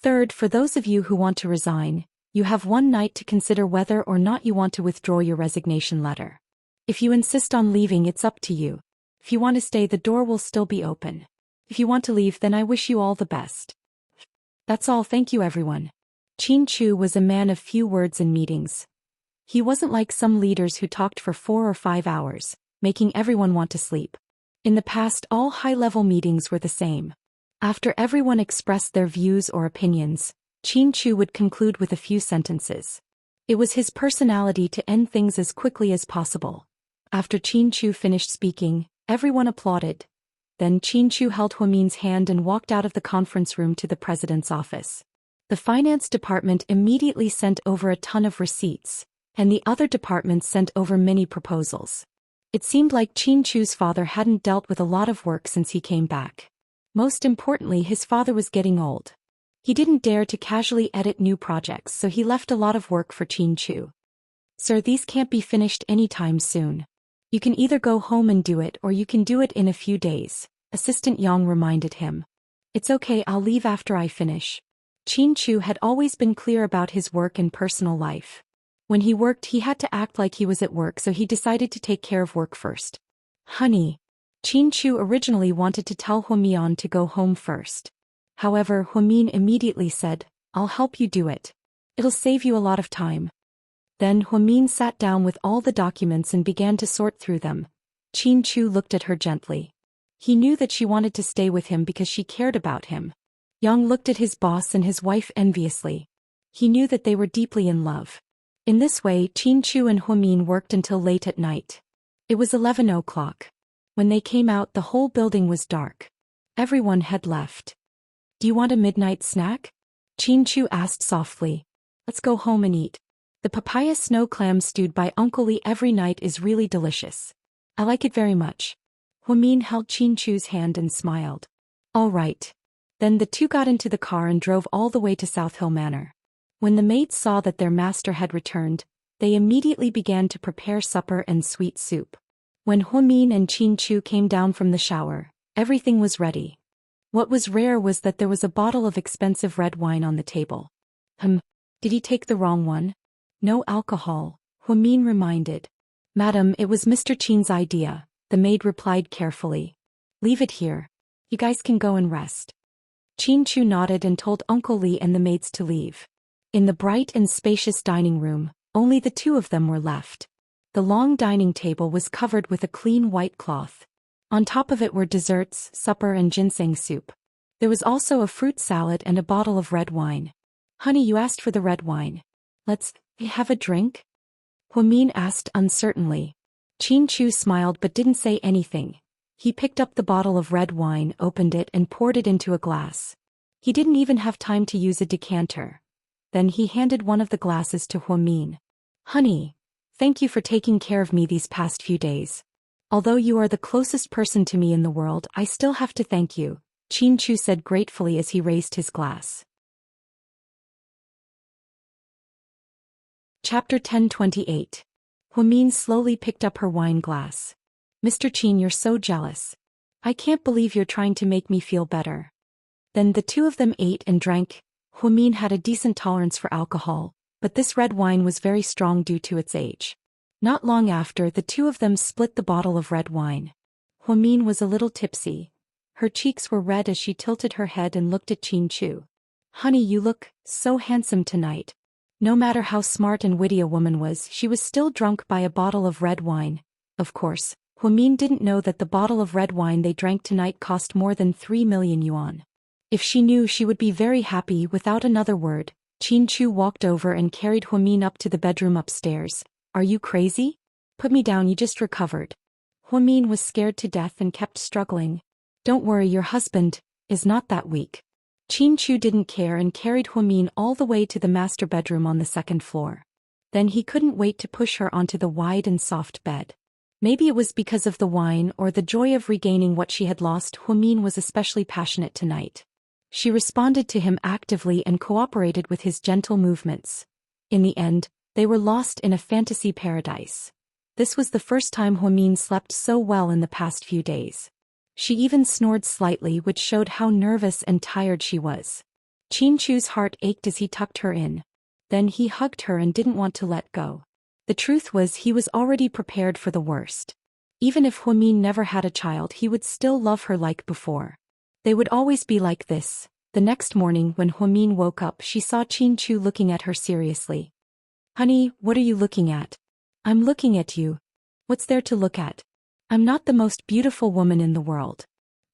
Third, for those of you who want to resign, you have 1 night to consider whether or not you want to withdraw your resignation letter. If you insist on leaving, it's up to you. If you want to stay, the door will still be open. If you want to leave, then I wish you all the best. That's all, thank you everyone. Qin Chu was a man of few words in meetings. He wasn't like some leaders who talked for 4 or 5 hours, making everyone want to sleep. In the past, all high-level meetings were the same. After everyone expressed their views or opinions, Qin Chu would conclude with a few sentences. It was his personality to end things as quickly as possible. After Qin Chu finished speaking, everyone applauded. Then Qin Chu held Huamin's hand and walked out of the conference room to the president's office. The finance department immediately sent over a ton of receipts, and the other departments sent over many proposals. It seemed like Qin Chu's father hadn't dealt with a lot of work since he came back. Most importantly, his father was getting old. He didn't dare to casually edit new projects, so he left a lot of work for Qin Chu. Sir, these can't be finished anytime soon. You can either go home and do it or you can do it in a few days, Assistant Yang reminded him. It's okay, I'll leave after I finish. Qin Chu had always been clear about his work and personal life. When he worked, he had to act like he was at work, so he decided to take care of work first. Honey. Qin Chu originally wanted to tell Huamian to go home first. However, Huamin immediately said, I'll help you do it. It'll save you a lot of time. Then Huamin sat down with all the documents and began to sort through them. Qin Chu looked at her gently. He knew that she wanted to stay with him because she cared about him. Yang looked at his boss and his wife enviously. He knew that they were deeply in love. In this way, Qin Chu and Huamin worked until late at night. It was 11 o'clock. When they came out, the whole building was dark. Everyone had left. Do you want a midnight snack? Qin Chu asked softly. Let's go home and eat. The papaya snow clam stewed by Uncle Lee every night is really delicious. I like it very much. Huamin held Qin Chu's hand and smiled. All right. Then the two got into the car and drove all the way to South Hill Manor. When the maids saw that their master had returned, they immediately began to prepare supper and sweet soup. When Huamin and Qin Chu came down from the shower, everything was ready. What was rare was that there was a bottle of expensive red wine on the table. Did he take the wrong one? No alcohol, Huamin reminded. Madam, it was Mr. Qin's idea, the maid replied carefully. Leave it here. You guys can go and rest. Qin Chu nodded and told Uncle Lee and the maids to leave. In the bright and spacious dining room, only the two of them were left. The long dining table was covered with a clean white cloth. On top of it were desserts, supper and ginseng soup. There was also a fruit salad and a bottle of red wine. Honey, you asked for the red wine. Let's have a drink? Huamin asked uncertainly. Qin Chu smiled but didn't say anything. He picked up the bottle of red wine, opened it and poured it into a glass. He didn't even have time to use a decanter. Then he handed one of the glasses to Huamin. Honey, thank you for taking care of me these past few days. Although you are the closest person to me in the world, I still have to thank you, Qin Chu said gratefully as he raised his glass. Chapter 1028. Huamin slowly picked up her wine glass. Mr. Qin, you're so jealous. I can't believe you're trying to make me feel better. Then the two of them ate and drank. Huamin had a decent tolerance for alcohol, but this red wine was very strong due to its age. Not long after, the two of them split the bottle of red wine. Huamin was a little tipsy. Her cheeks were red as she tilted her head and looked at Qin Chu. Honey, you look so handsome tonight. No matter how smart and witty a woman was, she was still drunk by a bottle of red wine. Of course, Huamin didn't know that the bottle of red wine they drank tonight cost more than 3 million yuan. If she knew, she would be very happy. Without another word, Qin Chu walked over and carried Huamin up to the bedroom upstairs. Are you crazy? Put me down, you just recovered. Huamin was scared to death and kept struggling. Don't worry, your husband is not that weak. Qin Chu didn't care and carried Huamin all the way to the master bedroom on the second floor. Then he couldn't wait to push her onto the wide and soft bed. Maybe it was because of the wine or the joy of regaining what she had lost. Huamin was especially passionate tonight. She responded to him actively and cooperated with his gentle movements. In the end, they were lost in a fantasy paradise. This was the first time Huamin slept so well in the past few days. She even snored slightly, which showed how nervous and tired she was. Qin Chu's heart ached as he tucked her in. Then he hugged her and didn't want to let go. The truth was, he was already prepared for the worst. Even if Huamin never had a child, he would still love her like before. They would always be like this. The next morning when Huamin woke up, she saw Qin Chu looking at her seriously. Honey, what are you looking at? I'm looking at you. What's there to look at? I'm not the most beautiful woman in the world.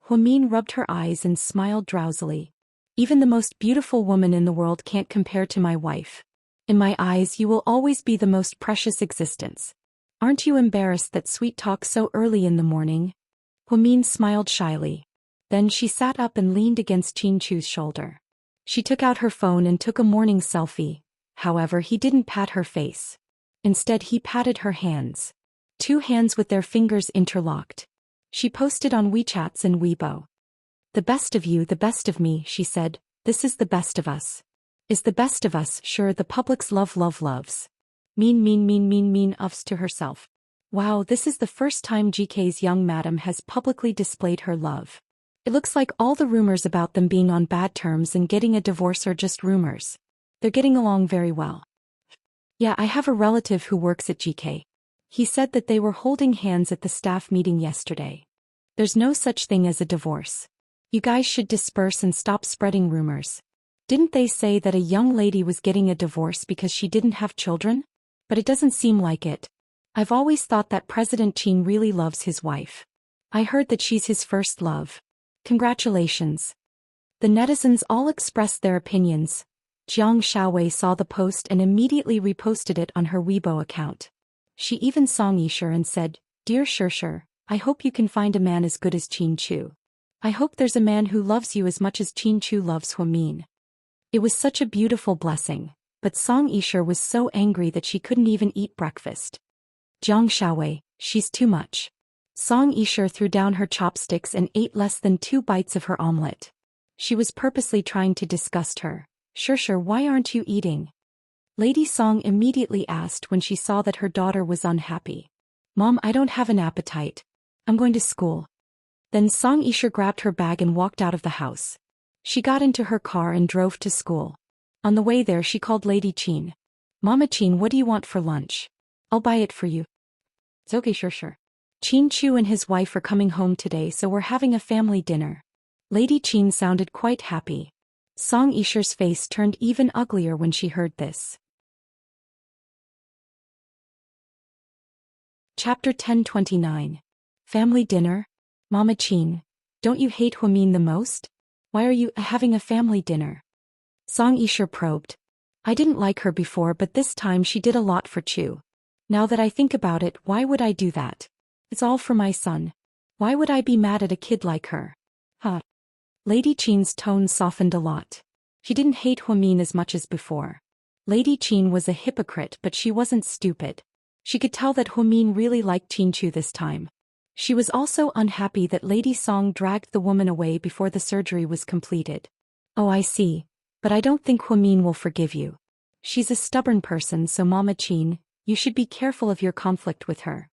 Huamin rubbed her eyes and smiled drowsily. Even the most beautiful woman in the world can't compare to my wife. In my eyes, you will always be the most precious existence. Aren't you embarrassed that sweet talk so early in the morning? Huamin smiled shyly. Then she sat up and leaned against Qin Chu's shoulder. She took out her phone and took a morning selfie. However, he didn't pat her face. Instead, he patted her hands. Two hands with their fingers interlocked. She posted on WeChats and Weibo. The best of you, the best of me, she said. This is the best of us. Is the best of us, sure, the public's loves. Mean ups to herself. Wow, this is the first time GK's young madam has publicly displayed her love. It looks like all the rumors about them being on bad terms and getting a divorce are just rumors. They're getting along very well. Yeah, I have a relative who works at GK. He said that they were holding hands at the staff meeting yesterday. There's no such thing as a divorce. You guys should disperse and stop spreading rumors. Didn't they say that a young lady was getting a divorce because she didn't have children? But it doesn't seem like it. I've always thought that President Qin really loves his wife. I heard that she's his first love. Congratulations. The netizens all expressed their opinions. Jiang Xiaowei saw the post and immediately reposted it on her Weibo account. She even sang Yisher and said, Dear Shir, I hope you can find a man as good as Qin Chu. I hope there's a man who loves you as much as Qin Chu loves Huamin. It was such a beautiful blessing, but Song Yisher was so angry that she couldn't even eat breakfast. Jiang Xiaowei, she's too much. Song Yisher threw down her chopsticks and ate less than 2 bites of her omelette. She was purposely trying to disgust her. Shir, why aren't you eating? Lady Song immediately asked when she saw that her daughter was unhappy. Mom, I don't have an appetite. I'm going to school. Then Song Yisher grabbed her bag and walked out of the house. She got into her car and drove to school. On the way there, she called Lady Qin. Mama Qin, what do you want for lunch? I'll buy it for you. It's okay, Shir. Qin Chu and his wife are coming home today, so we're having a family dinner. Lady Qin sounded quite happy. Song Yisher's face turned even uglier when she heard this. Chapter 1029. Family dinner? Mama Qin, don't you hate Huamin the most? Why are you having a family dinner? Song Yisher probed. I didn't like her before, but this time she did a lot for Chu. Now that I think about it, why would I do that? It's all for my son. Why would I be mad at a kid like her? Huh. Lady Qin's tone softened a lot. She didn't hate Huamin as much as before. Lady Qin was a hypocrite, but she wasn't stupid. She could tell that Huamin really liked Qin Chu this time. She was also unhappy that Lady Song dragged the woman away before the surgery was completed. Oh, I see. But I don't think Huamin will forgive you. She's a stubborn person, so Mama Chin, you should be careful of your conflict with her.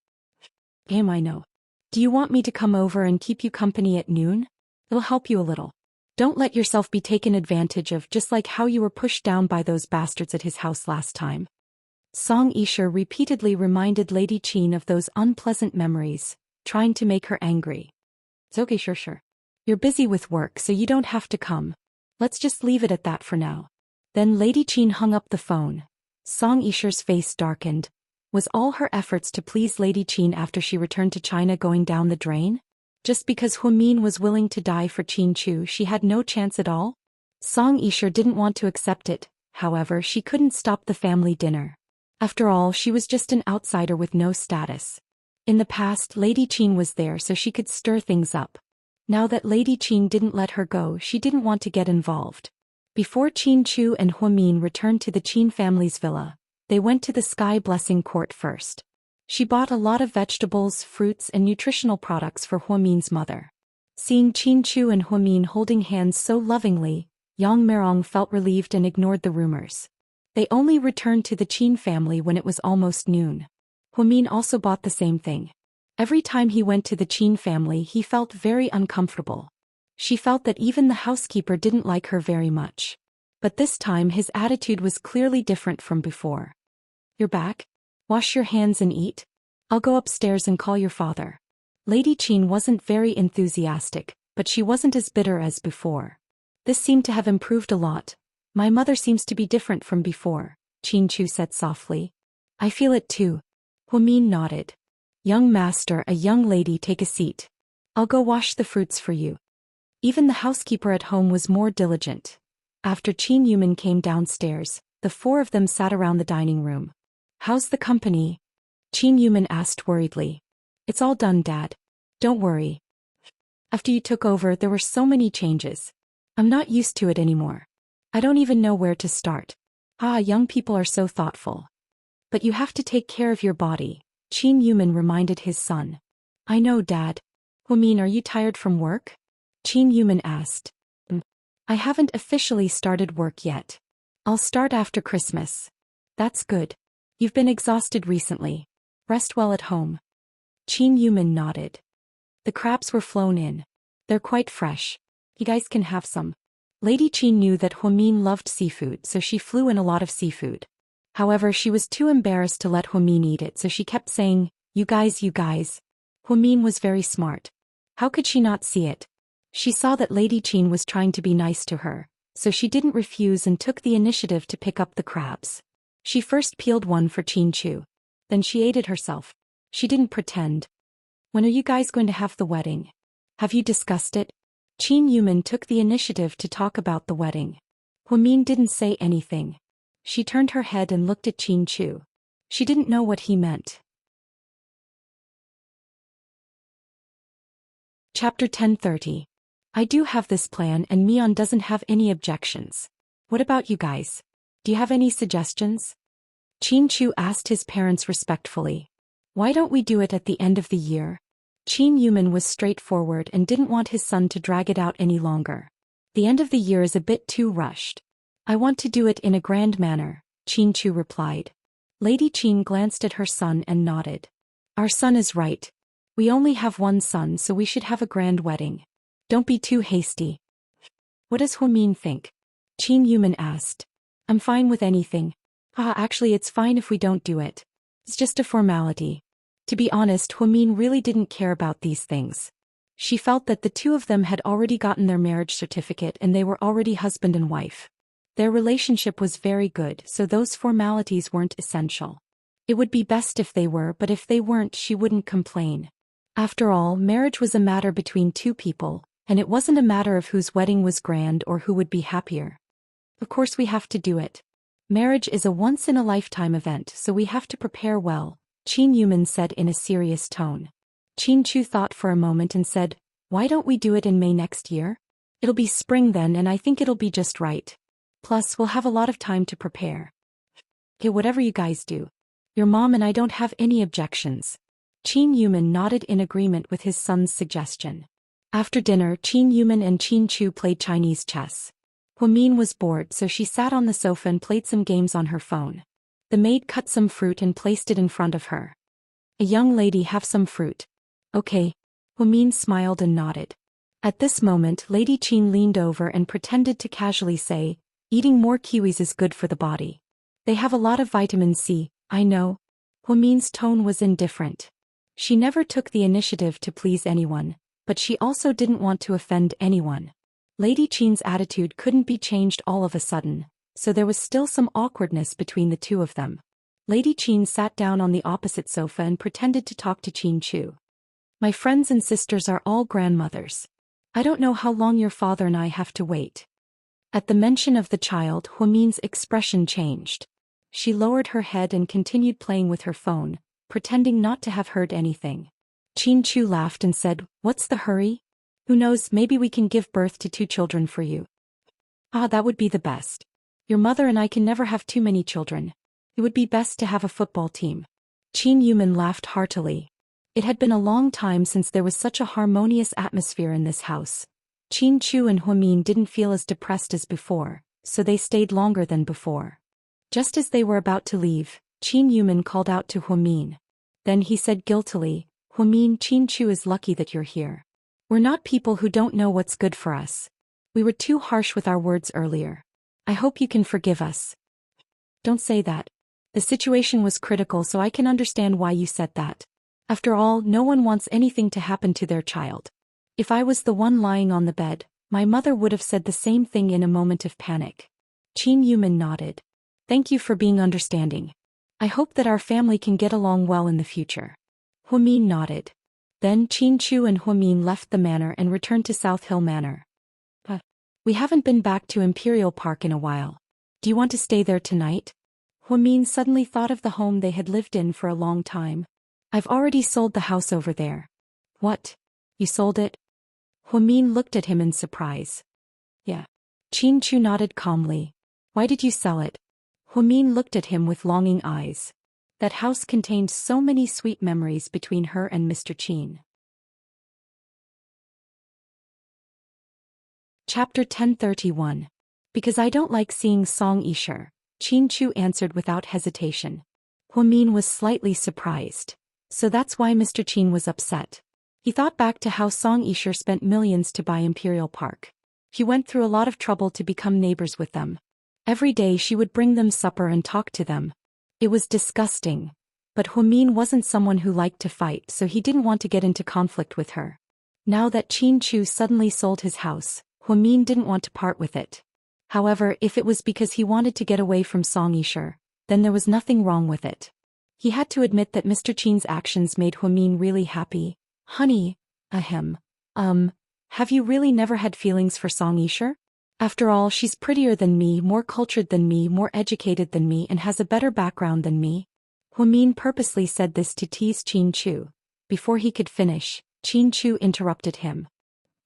I know. Do you want me to come over and keep you company at noon? It'll help you a little. Don't let yourself be taken advantage of, just like how you were pushed down by those bastards at his house last time. Song Yisha repeatedly reminded Lady Chin of those unpleasant memories, trying to make her angry. It's okay, sure. You're busy with work, so you don't have to come. Let's just leave it at that for now. Then Lady Chin hung up the phone. Song Yisha's face darkened. Was all her efforts to please Lady Chin after she returned to China going down the drain? Just because Huamin was willing to die for Qin Chu, she had no chance at all? Song Yisha didn't want to accept it, however she couldn't stop the family dinner. After all, she was just an outsider with no status. In the past, Lady Chin was there so she could stir things up. Now that Lady Chin didn't let her go, she didn't want to get involved. Before Qin Chu and Huamin returned to the Qin family's villa, they went to the Sky Blessing Court first. She bought a lot of vegetables, fruits, and nutritional products for Huamin's mother. Seeing Qin Chu and Huamin holding hands so lovingly, Yang Merong felt relieved and ignored the rumors. They only returned to the Qin family when it was almost noon. Huamin also bought the same thing. Every time he went to the Qin family, he felt very uncomfortable. She felt that even the housekeeper didn't like her very much. But this time his attitude was clearly different from before. You're back? Wash your hands and eat? I'll go upstairs and call your father. Lady Chin wasn't very enthusiastic, but she wasn't as bitter as before. This seemed to have improved a lot. My mother seems to be different from before, Qin Chu said softly. I feel it too. Huamin nodded. Young master, a young lady, take a seat. I'll go wash the fruits for you. Even the housekeeper at home was more diligent. After Qin Yumin came downstairs, the four of them sat around the dining room. How's the company? Qin Yumin asked worriedly. It's all done, Dad. Don't worry. After you took over, there were so many changes. I'm not used to it anymore. I don't even know where to start. Young people are so thoughtful. But you have to take care of your body, Qin Yumin reminded his son. I know, Dad. Huamin, are you tired from work? Qin Yumin asked. I haven't officially started work yet. I'll start after Christmas. That's good. You've been exhausted recently. Rest well at home. Qin Yumin nodded. The crabs were flown in. They're quite fresh. You guys can have some. Lady Qin knew that Huamin loved seafood, so she flew in a lot of seafood. However, she was too embarrassed to let Huamin eat it, so she kept saying, You guys. Huamin was very smart. How could she not see it? She saw that Lady Qin was trying to be nice to her, so she didn't refuse and took the initiative to pick up the crabs. She first peeled one for Qin Chu. Then she ate it herself. She didn't pretend. When are you guys going to have the wedding? Have you discussed it? Qin Yumin took the initiative to talk about the wedding. Huamin didn't say anything. She turned her head and looked at Qin Chu. She didn't know what he meant. Chapter 1030. I do have this plan and Mion doesn't have any objections. What about you guys? Do you have any suggestions? Qin Chu asked his parents respectfully. Why don't we do it at the end of the year? Qin Yumin was straightforward and didn't want his son to drag it out any longer. The end of the year is a bit too rushed. I want to do it in a grand manner, Qin Chu replied. Lady Qin glanced at her son and nodded. Our son is right. We only have one son, so we should have a grand wedding. Don't be too hasty. What does Huamin think? Qin Yumin asked. I'm fine with anything. Actually it's fine if we don't do it. It's just a formality. To be honest, Huamin really didn't care about these things. She felt that the two of them had already gotten their marriage certificate and they were already husband and wife. Their relationship was very good, so those formalities weren't essential. It would be best if they were, but if they weren't, she wouldn't complain. After all, marriage was a matter between two people, and it wasn't a matter of whose wedding was grand or who would be happier. Of course we have to do it. Marriage is a once-in-a-lifetime event, so we have to prepare well, Qin Yumin said in a serious tone. Qin Chu thought for a moment and said, Why don't we do it in May next year? It'll be spring then and I think it'll be just right. Plus, we'll have a lot of time to prepare. Okay, whatever you guys do. Your mom and I don't have any objections. Qin Yumin nodded in agreement with his son's suggestion. After dinner, Qin Yumin and Qin Chu played Chinese chess. Huamin was bored, so she sat on the sofa and played some games on her phone. The maid cut some fruit and placed it in front of her. A young lady, have some fruit. Okay. Huamin smiled and nodded. At this moment, Lady Qin leaned over and pretended to casually say, eating more kiwis is good for the body. They have a lot of vitamin C, I know. Huamin's tone was indifferent. She never took the initiative to please anyone, but she also didn't want to offend anyone. Lady Qin's attitude couldn't be changed all of a sudden, so there was still some awkwardness between the two of them. Lady Qin sat down on the opposite sofa and pretended to talk to Qin Chu. My friends and sisters are all grandmothers. I don't know how long your father and I have to wait. At the mention of the child, Huamin's expression changed. She lowered her head and continued playing with her phone, pretending not to have heard anything. Qin Chu laughed and said, "What's the hurry? Who knows, maybe we can give birth to 2 children for you." "Ah, that would be the best. Your mother and I can never have too many children. It would be best to have a football team." Qin Yuman laughed heartily. It had been a long time since there was such a harmonious atmosphere in this house. Qin Chu and Huamin didn't feel as depressed as before, so they stayed longer than before. Just as they were about to leave, Qin Yuman called out to Huamin. Then he said guiltily, "Huamin, Qin Chu is lucky that you're here. We're not people who don't know what's good for us. We were too harsh with our words earlier. I hope you can forgive us." "Don't say that. The situation was critical, so I can understand why you said that. After all, no one wants anything to happen to their child. If I was the one lying on the bed, my mother would have said the same thing in a moment of panic." Qin Yuman nodded. "Thank you for being understanding. I hope that our family can get along well in the future." Huamin nodded. Then Qin Chu and Huamin left the manor and returned to South Hill Manor. We haven't been back to Imperial Park in a while. Do you want to stay there tonight?" Huamin suddenly thought of the home they had lived in for a long time. "I've already sold the house over there." "What? You sold it?" Huamin looked at him in surprise. "Yeah." Qin Chu nodded calmly. "Why did you sell it?" Huamin looked at him with longing eyes. That house contained so many sweet memories between her and Mr. Qin. Chapter 1031. Because I don't like seeing Song Yisher, Qin Chu answered without hesitation. Huamin was slightly surprised. So that's why Mr. Qin was upset. He thought back to how Song Yisher spent millions to buy Imperial Park. He went through a lot of trouble to become neighbors with them. Every day she would bring them supper and talk to them. It was disgusting. But Huamin wasn't someone who liked to fight, so he didn't want to get into conflict with her. Now that Qin Chu suddenly sold his house, Huamin didn't want to part with it. However, if it was because he wanted to get away from Song Yisher, then there was nothing wrong with it. He had to admit that Mr. Qin's actions made Huamin really happy. "Honey, have you really never had feelings for Song Yisher? After all, she's prettier than me, more cultured than me, more educated than me, and has a better background than me." Huamin purposely said this to tease Qin Chu. Before he could finish, Qin Chu interrupted him.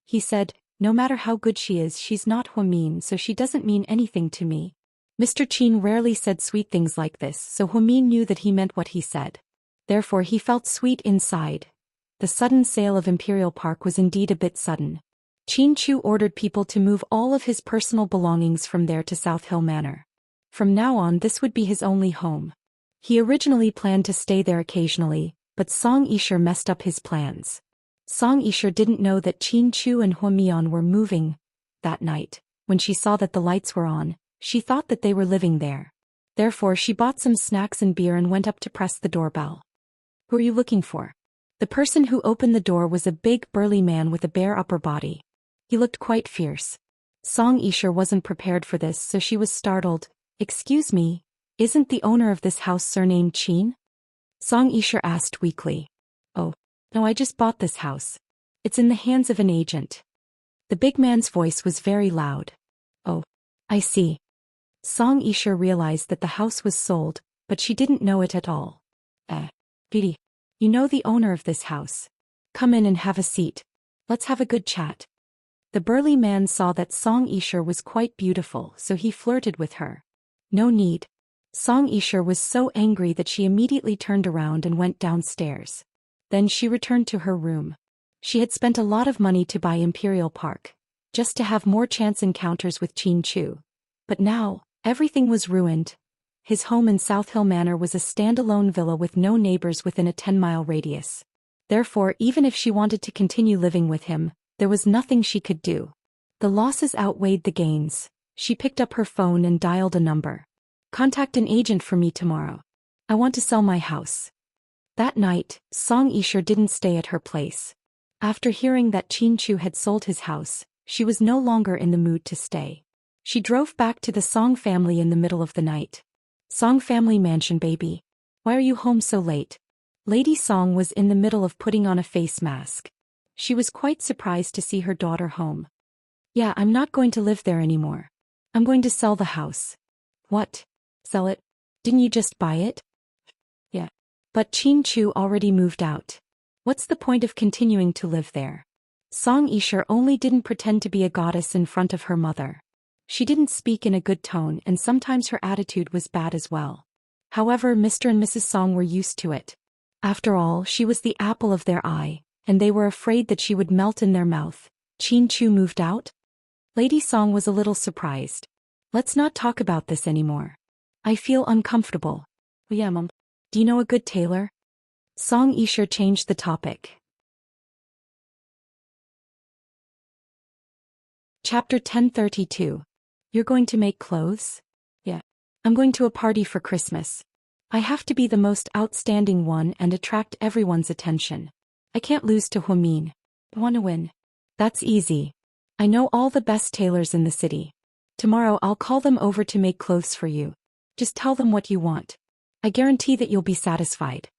He said, "No matter how good she is, she's not Huamin, so she doesn't mean anything to me." Mr. Qin rarely said sweet things like this, so Huamin knew that he meant what he said. Therefore he felt sweet inside. The sudden sale of Imperial Park was indeed a bit sudden. Qin Chu ordered people to move all of his personal belongings from there to South Hill Manor. From now on, this would be his only home. He originally planned to stay there occasionally, but Song Yisher messed up his plans. Song Yisher didn't know that Qin Chu and Huamian were moving. That night, when she saw that the lights were on, she thought that they were living there. Therefore she bought some snacks and beer and went up to press the doorbell. "Who are you looking for?" The person who opened the door was a big burly man with a bare upper body. He looked quite fierce. Song Yisher wasn't prepared for this, so she was startled. "Excuse me, isn't the owner of this house surnamed Qin?" Song Yisher asked weakly. "Oh, no, I just bought this house. It's in the hands of an agent." The big man's voice was very loud. "Oh, I see." Song Yisher realized that the house was sold, but she didn't know it at all. Vidi, you know the owner of this house. Come in and have a seat. Let's have a good chat." The burly man saw that Song Yisher was quite beautiful, so he flirted with her. "No need." Song Yisher was so angry that she immediately turned around and went downstairs. Then she returned to her room. She had spent a lot of money to buy Imperial Park. just to have more chance encounters with Chin Chu. But now, everything was ruined. His home in South Hill Manor was a standalone villa with no neighbors within a 10-mile radius. Therefore, even if she wanted to continue living with him, there was nothing she could do. The losses outweighed the gains. She picked up her phone and dialed a number. "Contact an agent for me tomorrow. I want to sell my house." That night, Song Yisher didn't stay at her place. After hearing that Chin Chu had sold his house, she was no longer in the mood to stay. She drove back to the Song family in the middle of the night. "Song family mansion, baby. Why are you home so late?" Lady Song was in the middle of putting on a face mask. She was quite surprised to see her daughter home. "Yeah, I'm not going to live there anymore. I'm going to sell the house." "What? Sell it? Didn't you just buy it?" "Yeah. But Chin Chu already moved out. What's the point of continuing to live there?" Song Yisher only didn't pretend to be a goddess in front of her mother. She didn't speak in a good tone, and sometimes her attitude was bad as well. However, Mr. and Mrs. Song were used to it. After all, she was the apple of their eye, and they were afraid that she would melt in their mouth. Chin Chu moved out? Lady Song was a little surprised. "Let's not talk about this anymore. I feel uncomfortable." "Yeah, Mom. Do you know a good tailor?" Song Yisher changed the topic. Chapter 1032. "You're going to make clothes?" "Yeah. I'm going to a party for Christmas. I have to be the most outstanding one and attract everyone's attention. I can't lose to Huamin. I want to win." "That's easy. I know all the best tailors in the city. Tomorrow I'll call them over to make clothes for you. Just tell them what you want. I guarantee that you'll be satisfied."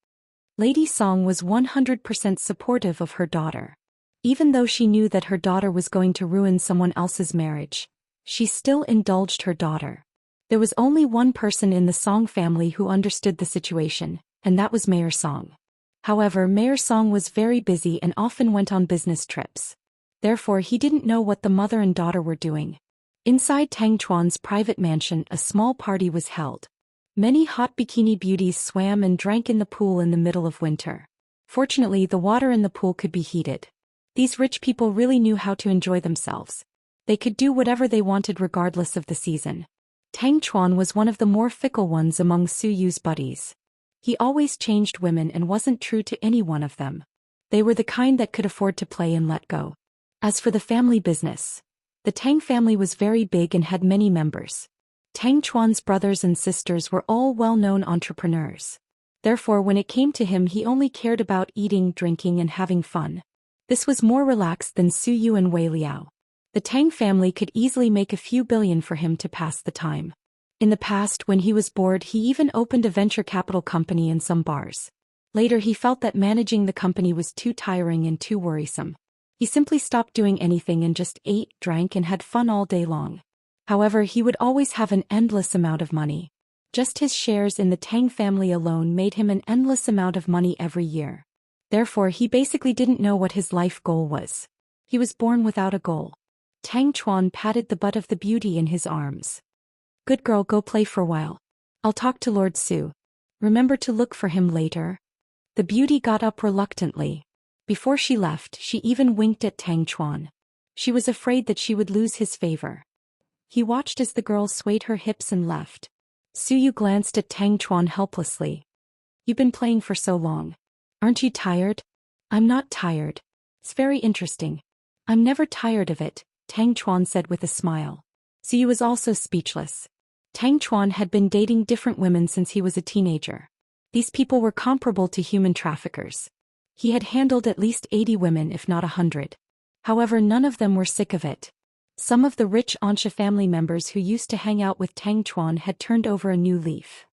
Lady Song was 100% supportive of her daughter. Even though she knew that her daughter was going to ruin someone else's marriage, she still indulged her daughter. There was only one person in the Song family who understood the situation, and that was Mayor Song. However, Mayor Song was very busy and often went on business trips. Therefore, he didn't know what the mother and daughter were doing. Inside Tang Chuan's private mansion, a small party was held. Many hot bikini beauties swam and drank in the pool in the middle of winter. Fortunately, the water in the pool could be heated. These rich people really knew how to enjoy themselves. They could do whatever they wanted regardless of the season. Tang Chuan was one of the more fickle ones among Su Yu's buddies. He always changed women and wasn't true to any one of them. They were the kind that could afford to play and let go. As for the family business, the Tang family was very big and had many members. Tang Chuan's brothers and sisters were all well-known entrepreneurs. Therefore, when it came to him, he only cared about eating, drinking, and having fun. This was more relaxed than Su Yu and Wei Liao. The Tang family could easily make a few billion for him to pass the time. In the past, when he was bored, he even opened a venture capital company in some bars. Later, he felt that managing the company was too tiring and too worrisome. He simply stopped doing anything and just ate, drank, and had fun all day long. However, he would always have an endless amount of money. Just his shares in the Tang family alone made him an endless amount of money every year. Therefore, he basically didn't know what his life goal was. He was born without a goal. Tang Chuan patted the butt of the beauty in his arms. "Good girl, go play for a while. I'll talk to Lord Su. Remember to look for him later." The beauty got up reluctantly. Before she left, she even winked at Tang Chuan. She was afraid that she would lose his favor. He watched as the girl swayed her hips and left. Su Yu glanced at Tang Chuan helplessly. "You've been playing for so long. Aren't you tired?" "I'm not tired. It's very interesting. I'm never tired of it," Tang Chuan said with a smile. Su Yu was also speechless. Tang Chuan had been dating different women since he was a teenager. These people were comparable to human traffickers. He had handled at least 80 women, if not 100. However, none of them were sick of it. Some of the rich Ansha family members who used to hang out with Tang Chuan had turned over a new leaf.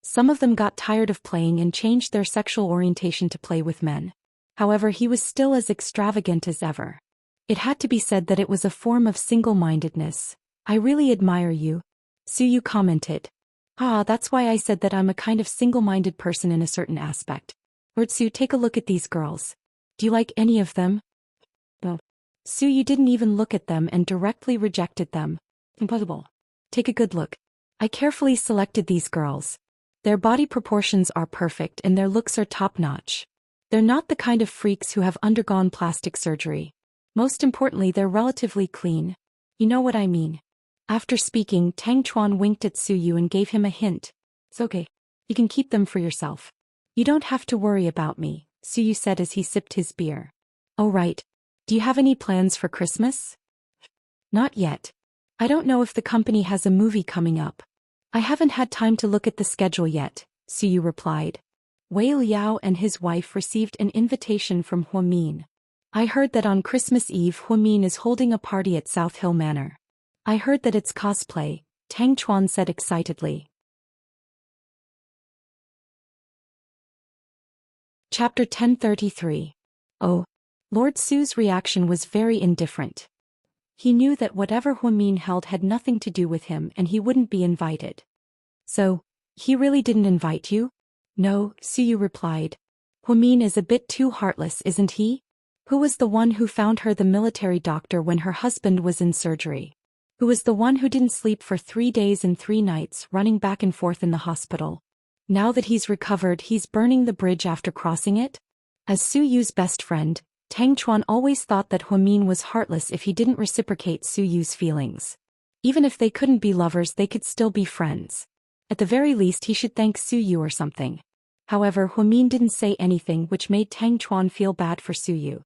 Some of them got tired of playing and changed their sexual orientation to play with men. However, he was still as extravagant as ever. It had to be said that it was a form of single-mindedness. "I really admire you," Su Yu commented. "Ah, that's why I said that I'm a kind of single-minded person in a certain aspect. Lord Su, take a look at these girls. Do you like any of them?" "No." Su Yu didn't even look at them and directly rejected them. "Impossible. Take a good look. I carefully selected these girls. Their body proportions are perfect and their looks are top-notch. They're not the kind of freaks who have undergone plastic surgery. Most importantly, they're relatively clean. You know what I mean. After speaking, Tang Chuan winked at Suyu and gave him a hint. It's okay. You can keep them for yourself. You don't have to worry about me, Suyu said as he sipped his beer. Oh right. Do you have any plans for Christmas? Not yet. I don't know if the company has a movie coming up. I haven't had time to look at the schedule yet, Suyu replied. Wei Liao and his wife received an invitation from Huamin. I heard that on Christmas Eve Huamin is holding a party at South Hill Manor. I heard that it's cosplay, Tang Chuan said excitedly. Chapter 1033. Oh. Lord Su's reaction was very indifferent. He knew that whatever Huamin held had nothing to do with him and he wouldn't be invited. So, he really didn't invite you? No, Suyu replied. Huamin is a bit too heartless, isn't he? Who was the one who found her the military doctor when her husband was in surgery? Who was the one who didn't sleep for 3 days and 3 nights running back and forth in the hospital? Now that he's recovered, he's burning the bridge after crossing it? As Suyu's best friend, Tang Chuan always thought that Huamin was heartless if he didn't reciprocate Suyu's feelings. Even if they couldn't be lovers, they could still be friends. At the very least, he should thank Suyu or something. However, Huamin didn't say anything, which made Tang Chuan feel bad for Suyu.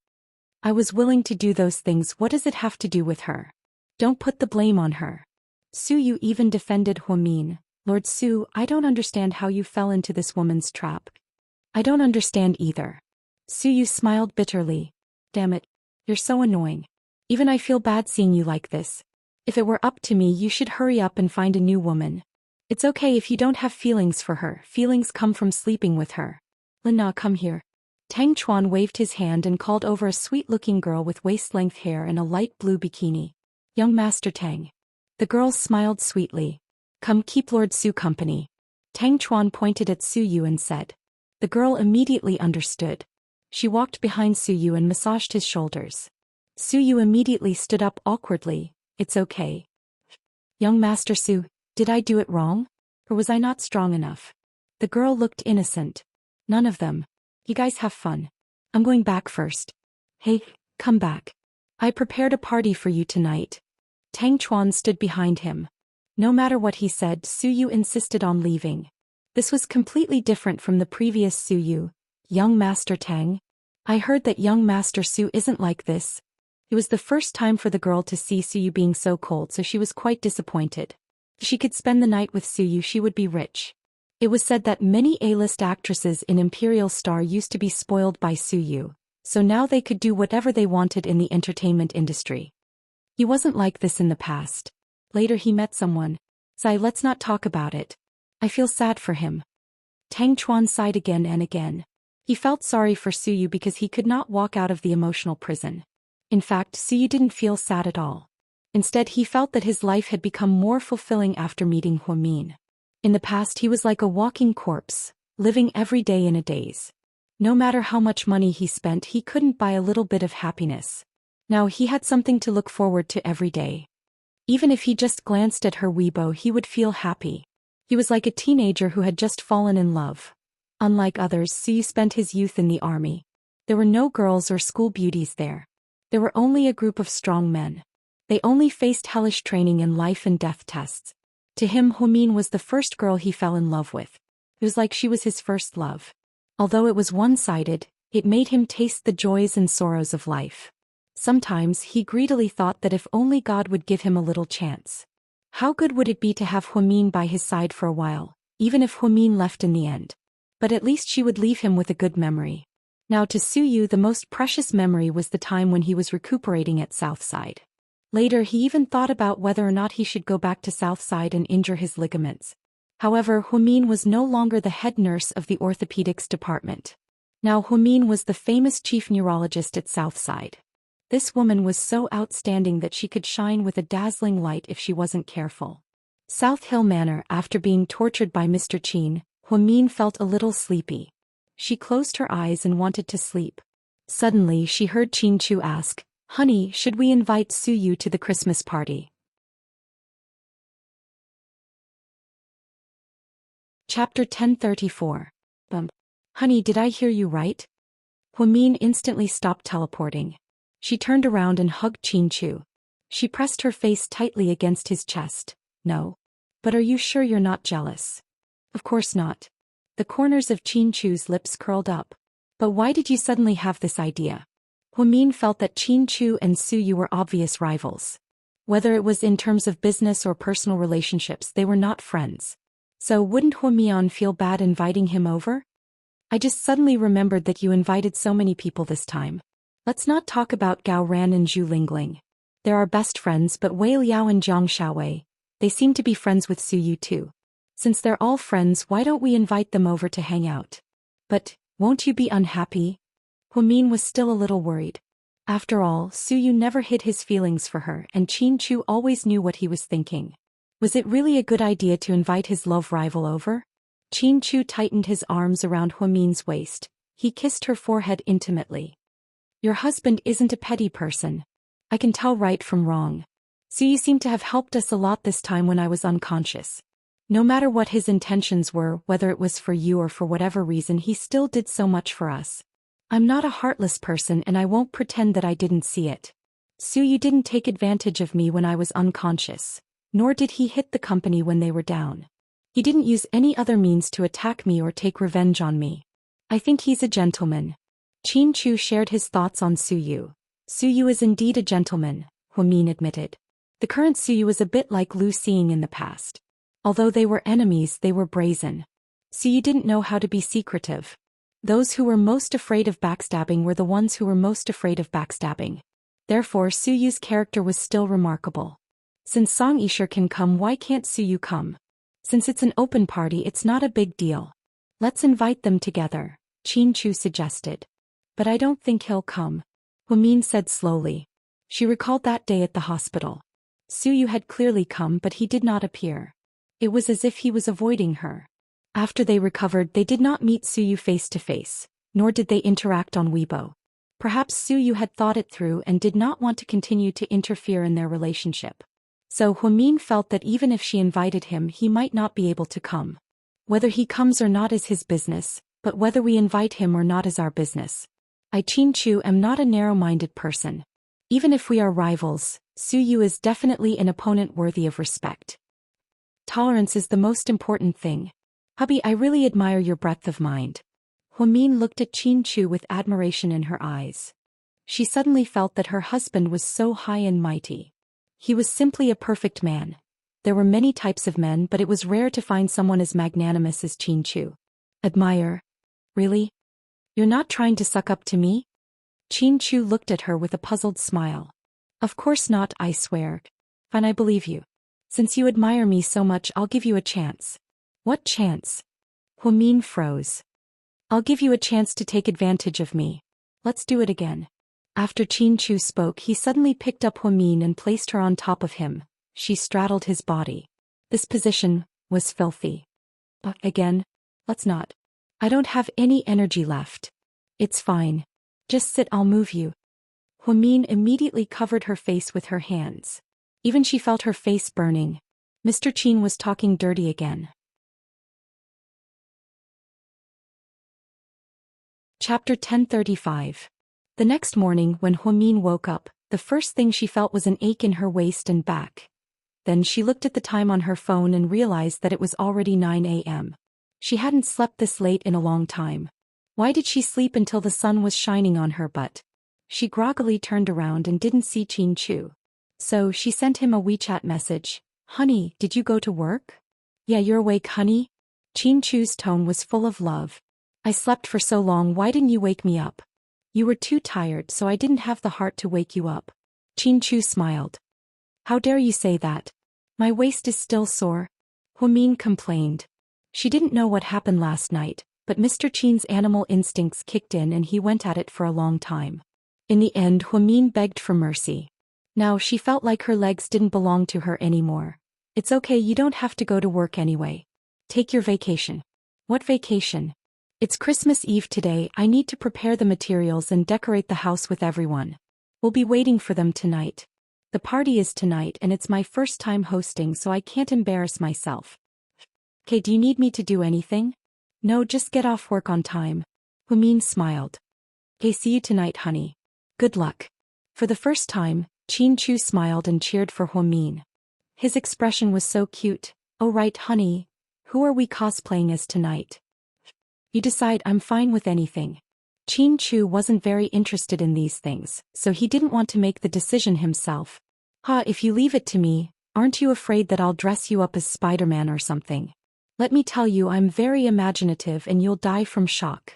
I was willing to do those things. What does it have to do with her? Don't put the blame on her. Suyu even defended Huamin. Lord Su, I don't understand how you fell into this woman's trap. I don't understand either. Suyu smiled bitterly. Damn it. You're so annoying. Even I feel bad seeing you like this. If it were up to me, you should hurry up and find a new woman. It's okay if you don't have feelings for her. Feelings come from sleeping with her. Lina, come here. Tang Chuan waved his hand and called over a sweet-looking girl with waist-length hair and a light blue bikini. Young Master Tang. The girl smiled sweetly. Come keep Lord Su company. Tang Chuan pointed at Suyu and said. The girl immediately understood. She walked behind Suyu and massaged his shoulders. Suyu immediately stood up awkwardly. It's okay. Young Master Su, did I do it wrong? Or was I not strong enough? The girl looked innocent. None of them. You guys have fun. I'm going back first. Hey, come back. I prepared a party for you tonight. Tang Chuan stood behind him. No matter what he said, Suyu insisted on leaving. This was completely different from the previous Suyu. Young Master Tang? I heard that young Master Su isn't like this. It was the first time for the girl to see Suyu being so cold, so she was quite disappointed. If she could spend the night with Suyu, she would be rich. It was said that many A-list actresses in Imperial Star used to be spoiled by Suyu, so now they could do whatever they wanted in the entertainment industry. He wasn't like this in the past. Later he met someone. Sai, let's not talk about it. I feel sad for him. Tang Chuan sighed again and again. He felt sorry for Suyu because he could not walk out of the emotional prison. In fact, Suyu didn't feel sad at all. Instead, he felt that his life had become more fulfilling after meeting Huamin. In the past, he was like a walking corpse, living every day in a daze. No matter how much money he spent, he couldn't buy a little bit of happiness. Now he had something to look forward to every day. Even if he just glanced at her Weibo, he would feel happy. He was like a teenager who had just fallen in love. Unlike others, Suyu spent his youth in the army. There were no girls or school beauties there. There were only a group of strong men. They only faced hellish training and life and death tests. To him, Huamin was the first girl he fell in love with. It was like she was his first love. Although it was one-sided, it made him taste the joys and sorrows of life. Sometimes he greedily thought that if only God would give him a little chance. How good would it be to have Huamin by his side for a while, even if Huamin left in the end? But at least she would leave him with a good memory. Now to Suyu, the most precious memory was the time when he was recuperating at Southside. Later he even thought about whether or not he should go back to Southside and injure his ligaments. However, Huamin was no longer the head nurse of the orthopedics department. Now Huamin was the famous chief neurologist at Southside. This woman was so outstanding that she could shine with a dazzling light if she wasn't careful. South Hill Manor. After being tortured by Mr. Chin, Huamin felt a little sleepy. She closed her eyes and wanted to sleep. Suddenly she heard Chin Chu ask, "Honey, should we invite Suyu to the Christmas party?" Chapter 1034. Honey, did I hear you right? Huamin instantly stopped teleporting. She turned around and hugged Chin-Chu. She pressed her face tightly against his chest. No. But are you sure you're not jealous? Of course not. The corners of Chin-Chu's lips curled up. But why did you suddenly have this idea? Hwa-min felt that Chin-Chu and Su-yu were obvious rivals. Whether it was in terms of business or personal relationships, they were not friends. So wouldn't Hwa-min feel bad inviting him over? I just suddenly remembered that you invited so many people this time. Let's not talk about Gao Ran and Zhu Lingling. They're our best friends, but Wei Liao and Jiang Xiaowei, they seem to be friends with Su-yu too. Since they're all friends, why don't we invite them over to hang out? But, won't you be unhappy? Hwa-min was still a little worried. After all, Su-yu never hid his feelings for her, and Chin-Chu always knew what he was thinking. Was it really a good idea to invite his love rival over? Chin-Chu tightened his arms around Hwa-min's waist. He kissed her forehead intimately. Your husband isn't a petty person. I can tell right from wrong. Su-yu seemed to have helped us a lot this time when I was unconscious. No matter what his intentions were, whether it was for you or for whatever reason, he still did so much for us. I'm not a heartless person and I won't pretend that I didn't see it. Su-yu didn't take advantage of me when I was unconscious, nor did he hit the company when they were down. He didn't use any other means to attack me or take revenge on me. I think he's a gentleman. Chin-Chu shared his thoughts on Su-yu. Su-yu is indeed a gentleman, Hwa-min admitted. The current Su-yu is a bit like Lu Xing in the past. Although they were enemies, they were brazen. Su-yu didn't know how to be secretive. Those who were most afraid of backstabbing were the ones who were most afraid of backstabbing. Therefore, Su-yu's character was still remarkable. Since Song Yisher can come, why can't Su-yu come? Since it's an open party, it's not a big deal. Let's invite them together, Chin-Chu suggested. But I don't think he'll come, Hwa-min said slowly. She recalled that day at the hospital. Su-yu had clearly come, but he did not appear. It was as if he was avoiding her. After they recovered, they did not meet Su-yu face to face, nor did they interact on Weibo. Perhaps Su-yu had thought it through and did not want to continue to interfere in their relationship. So Hwa-min felt that even if she invited him, he might not be able to come. Whether he comes or not is his business, but whether we invite him or not is our business. I, Chin-Chu, am not a narrow-minded person. Even if we are rivals, Su-yu is definitely an opponent worthy of respect. Tolerance is the most important thing. Hubby, I really admire your breadth of mind. Hwa-min looked at Chin-Chu with admiration in her eyes. She suddenly felt that her husband was so high and mighty. He was simply a perfect man. There were many types of men, but it was rare to find someone as magnanimous as Chin-Chu. Admire? Really? You're not trying to suck up to me? Chin-Chu looked at her with a puzzled smile. Of course not, I swear. Fine, I believe you. Since you admire me so much, I'll give you a chance. What chance? Hwa-min froze. I'll give you a chance to take advantage of me. Let's do it again. After Chin-Chu spoke, he suddenly picked up Hwa-min and placed her on top of him. She straddled his body. This position was filthy. Again? Let's not. I don't have any energy left. It's fine. Just sit, I'll move you. Hwa-min immediately covered her face with her hands. Even she felt her face burning. Mr. Chin was talking dirty again. Chapter 1035. The next morning, when Hwa-min woke up, the first thing she felt was an ache in her waist and back. Then she looked at the time on her phone and realized that it was already 9 a.m. She hadn't slept this late in a long time. Why did she sleep until the sun was shining on her butt? She groggily turned around and didn't see Chin-Chu. So she sent him a WeChat message. Honey, did you go to work? Yeah, you're awake, honey? Chin-Chu's tone was full of love. I slept for so long, why didn't you wake me up? You were too tired, so I didn't have the heart to wake you up. Chin-Chu smiled. How dare you say that? My waist is still sore. Hwa-min complained. She didn't know what happened last night, but Mr. Chin's animal instincts kicked in and he went at it for a long time. In the end, Hwa-min begged for mercy. Now she felt like her legs didn't belong to her anymore. It's okay, you don't have to go to work anyway. Take your vacation. What vacation? It's Christmas Eve today, I need to prepare the materials and decorate the house with everyone. We'll be waiting for them tonight. The party is tonight and it's my first time hosting, so I can't embarrass myself. Okay, do you need me to do anything? No, just get off work on time. Hwa-min smiled. Okay, see you tonight, honey. Good luck. For the first time, Chin Chu smiled and cheered for Huamin. His expression was so cute. Oh right, honey. Who are we cosplaying as tonight? You decide. I'm fine with anything. Chin Chu wasn't very interested in these things, so he didn't want to make the decision himself. If you leave it to me, aren't you afraid that I'll dress you up as Spider-Man or something? Let me tell you, I'm very imaginative and you'll die from shock.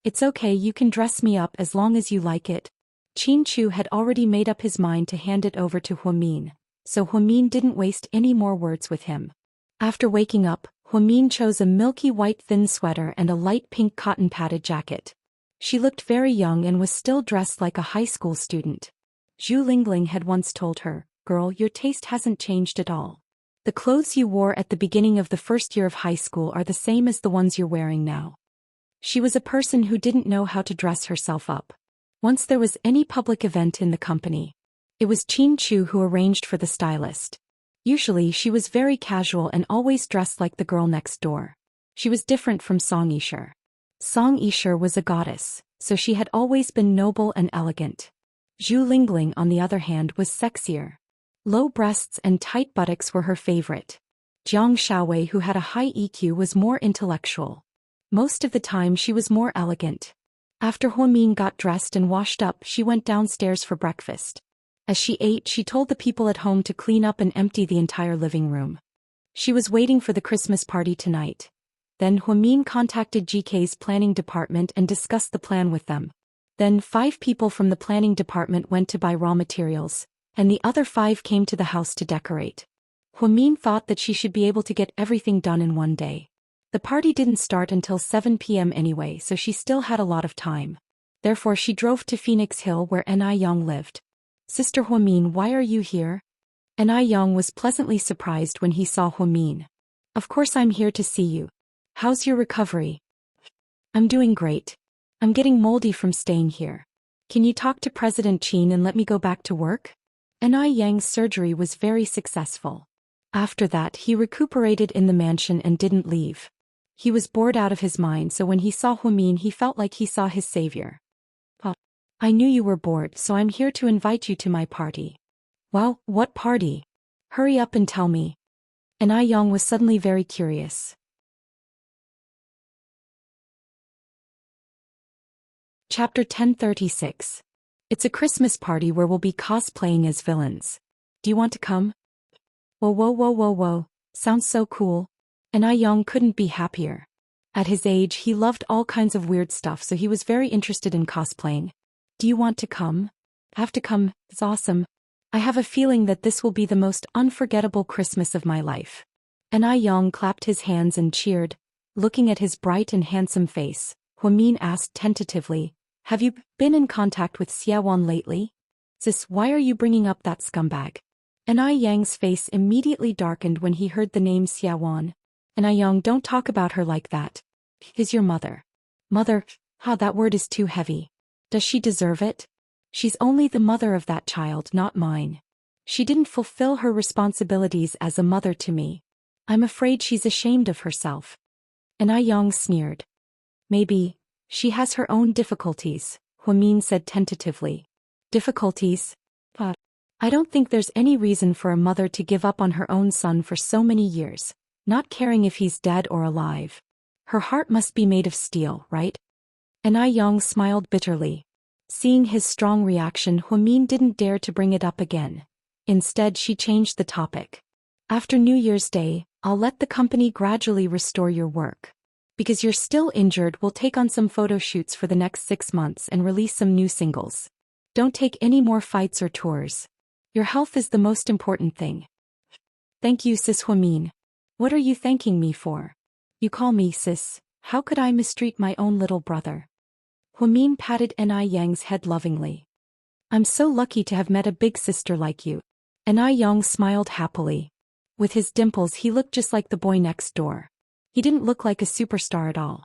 It's okay, you can dress me up as long as you like it. Chin Chu had already made up his mind to hand it over to Huamin, so Huamin didn't waste any more words with him. After waking up, Huamin chose a milky white thin sweater and a light pink cotton padded jacket. She looked very young and was still dressed like a high school student. Zhu Lingling had once told her, "Girl, your taste hasn't changed at all. The clothes you wore at the beginning of the first year of high school are the same as the ones you're wearing now." She was a person who didn't know how to dress herself up. Once there was any public event in the company, it was Chin Chu who arranged for the stylist. Usually she was very casual and always dressed like the girl next door. She was different from Song Yisher. Song Yisher was a goddess, so she had always been noble and elegant. Zhu Lingling, on the other hand, was sexier. Low breasts and tight buttocks were her favorite. Jiang Xiaowei, who had a high EQ, was more intellectual. Most of the time she was more elegant. After Huamin got dressed and washed up, she went downstairs for breakfast. As she ate, she told the people at home to clean up and empty the entire living room. She was waiting for the Christmas party tonight. Then Huamin contacted GK's planning department and discussed the plan with them. Then 5 people from the planning department went to buy raw materials, and the other 5 came to the house to decorate. Huamin thought that she should be able to get everything done in one day. The party didn't start until 7 p.m. anyway, so she still had a lot of time. Therefore she drove to Phoenix Hill where Ni Yang lived. "Sister Huamin, why are you here?" Ni Yang was pleasantly surprised when he saw Huamin. "Of course I'm here to see you. How's your recovery?" "I'm doing great. I'm getting moldy from staying here. Can you talk to President Qin and let me go back to work?" Ni Yang's surgery was very successful. After that he recuperated in the mansion and didn't leave. He was bored out of his mind, so when he saw Huamin he felt like he saw his savior. "I knew you were bored, so I'm here to invite you to my party." "Wow, what party? Hurry up and tell me." Ni Yang was suddenly very curious. Chapter 1036. It's a Christmas party where we'll be cosplaying as villains. Do you want to come? Whoa whoa whoa whoa whoa, sounds so cool. Ni Yang couldn't be happier. At his age he loved all kinds of weird stuff, so he was very interested in cosplaying. "Do you want to come?" "Have to come, it's awesome. I have a feeling that this will be the most unforgettable Christmas of my life." Ni Yang clapped his hands and cheered. Looking at his bright and handsome face, Huamin asked tentatively, "Have you been in contact with Xiaowan lately?" "Sis, why are you bringing up that scumbag?" Ni Yang's face immediately darkened when he heard the name Xiaowan. "Ni Yang, don't talk about her like that. Is your mother." "Mother? That word is too heavy. Does she deserve it? She's only the mother of that child, not mine. She didn't fulfill her responsibilities as a mother to me. I'm afraid she's ashamed of herself." Ni Yang sneered. "Maybe she has her own difficulties," Huamin said tentatively. "Difficulties? I don't think there's any reason for a mother to give up on her own son for so many years, not caring if he's dead or alive. Her heart must be made of steel, right?" Ni Yang smiled bitterly. Seeing his strong reaction, Huamin didn't dare to bring it up again. Instead she changed the topic. "After New Year's Day, I'll let the company gradually restore your work. Because you're still injured, we'll take on some photo shoots for the next 6 months and release some new singles. Don't take any more fights or tours. Your health is the most important thing." "Thank you, Sis Huamin. What are you thanking me for? You call me sis, how could I mistreat my own little brother?" Huamin patted Ni Yang's head lovingly. "I'm so lucky to have met a big sister like you." Ni Yang smiled happily. With his dimples he looked just like the boy next door. He didn't look like a superstar at all.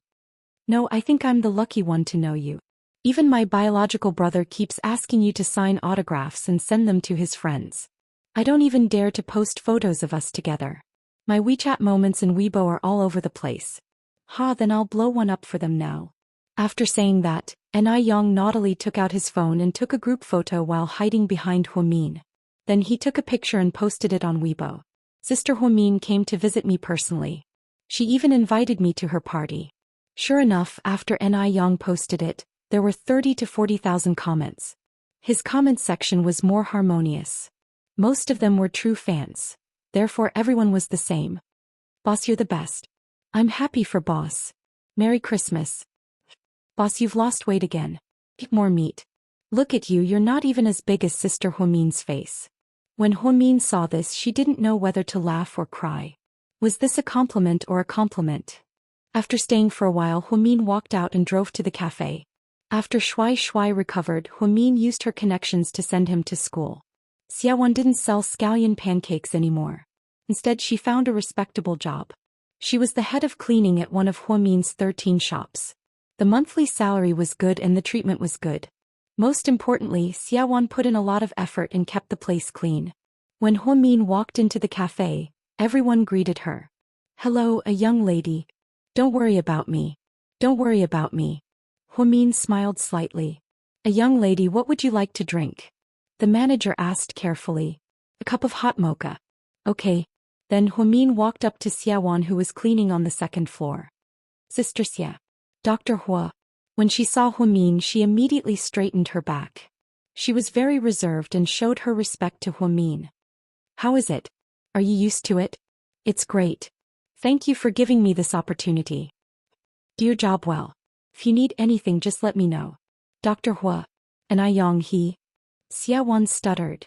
"No, I think I'm the lucky one to know you. Even my biological brother keeps asking you to sign autographs and send them to his friends. I don't even dare to post photos of us together. My WeChat moments and Weibo are all over the place. Then I'll blow one up for them now." After saying that, Yang naughtily took out his phone and took a group photo while hiding behind Huamin. Then he took a picture and posted it on Weibo. Sister Huamin came to visit me personally. She even invited me to her party. Sure enough, after Yang posted it, there were 30 to 40,000 comments. His comment section was more harmonious. Most of them were true fans. Therefore everyone was the same. Boss, you're the best. I'm happy for boss. Merry Christmas. Boss, you've lost weight again. Eat more meat. Look at you, you're not even as big as Sister Huamin's face. When Huamin saw this, she didn't know whether to laugh or cry. Was this a compliment or a compliment? After staying for a while, Huamin walked out and drove to the cafe. After Shui Shui recovered, Huamin used her connections to send him to school. Xiaowan didn't sell scallion pancakes anymore. Instead, she found a respectable job. She was the head of cleaning at one of Huamin's 13 shops. The monthly salary was good and the treatment was good. Most importantly, Xiaowan put in a lot of effort and kept the place clean. When Huamin walked into the cafe, everyone greeted her. Hello, a young lady. Don't worry about me. Don't worry about me. Huamin smiled slightly. A young lady, what would you like to drink? The manager asked carefully. A cup of hot mocha. Okay. Then Huamin walked up to Xiaowan, who was cleaning on the second floor. Sister Xia. Dr. Hua. When she saw Huamin, she immediately straightened her back. She was very reserved and showed her respect to Huamin. How is it? Are you used to it? It's great. Thank you for giving me this opportunity. Do your job well. If you need anything, just let me know. Dr. Hua. And Yang he. Xiaowan stuttered.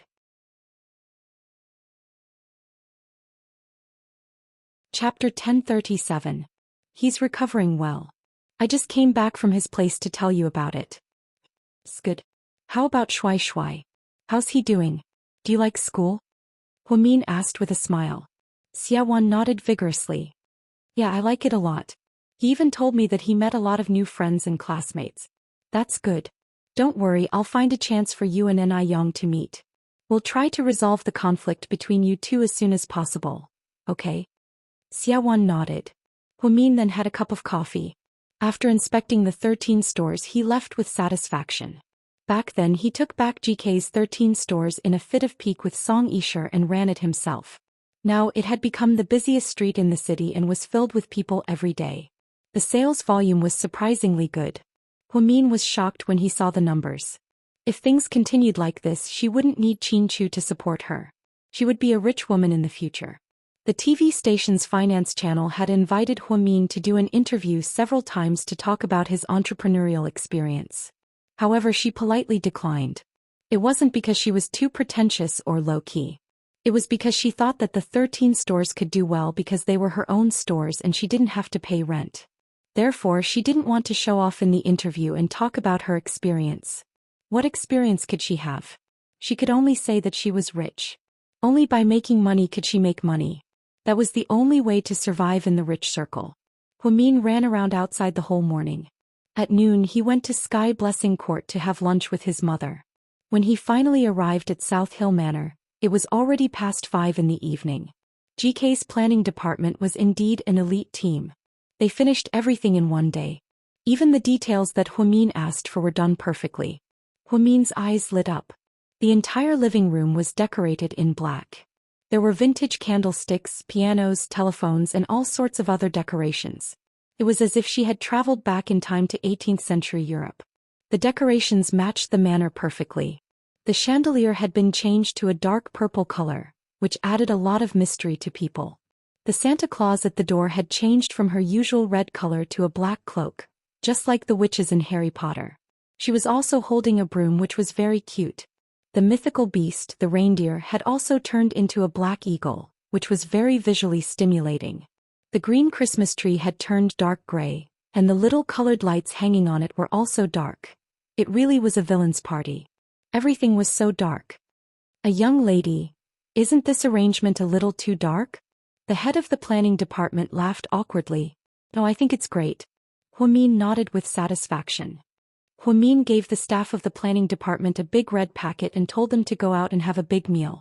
Chapter 1037. He's recovering well. I just came back from his place to tell you about it. It's good. How about Shui Shui? How's he doing? Do you like school? Huamin asked with a smile. Xiaowan nodded vigorously. Yeah, I like it a lot. He even told me that he met a lot of new friends and classmates. That's good. Don't worry, I'll find a chance for you and Yang to meet. We'll try to resolve the conflict between you two as soon as possible. Okay? Xiaowan nodded. Huamin then had a cup of coffee. After inspecting the 13 stores, he left with satisfaction. Back then he took back GK's 13 stores in a fit of pique with Song Yisher and ran it himself. Now it had become the busiest street in the city and was filled with people every day. The sales volume was surprisingly good. Huamin was shocked when he saw the numbers. If things continued like this, she wouldn't need Qin Chu to support her. She would be a rich woman in the future. The TV station's finance channel had invited Huamin to do an interview several times to talk about his entrepreneurial experience. However, she politely declined. It wasn't because she was too pretentious or low-key. It was because she thought that the 13 stores could do well because they were her own stores and she didn't have to pay rent. Therefore, she didn't want to show off in the interview and talk about her experience. What experience could she have? She could only say that she was rich. Only by making money could she make money. That was the only way to survive in the rich circle. Huamin ran around outside the whole morning. At noon he went to Sky Blessing Court to have lunch with his mother. When he finally arrived at South Hill Manor, it was already past 5 in the evening. GK's planning department was indeed an elite team. They finished everything in one day. Even the details that Huamin asked for were done perfectly. Huamin's eyes lit up. The entire living room was decorated in black. There were vintage candlesticks, pianos, telephones, and all sorts of other decorations. It was as if she had traveled back in time to 18th century Europe. The decorations matched the manor perfectly. The chandelier had been changed to a dark purple color, which added a lot of mystery to people. The Santa Claus at the door had changed from her usual red color to a black cloak, just like the witches in Harry Potter. She was also holding a broom, which was very cute. The mythical beast, the reindeer, had also turned into a black eagle, which was very visually stimulating. The green Christmas tree had turned dark gray, and the little colored lights hanging on it were also dark. It really was a villain's party. Everything was so dark. A young lady. Isn't this arrangement a little too dark? The head of the planning department laughed awkwardly. No, I think it's great. Huamin nodded with satisfaction. Huamin gave the staff of the planning department a big red packet and told them to go out and have a big meal.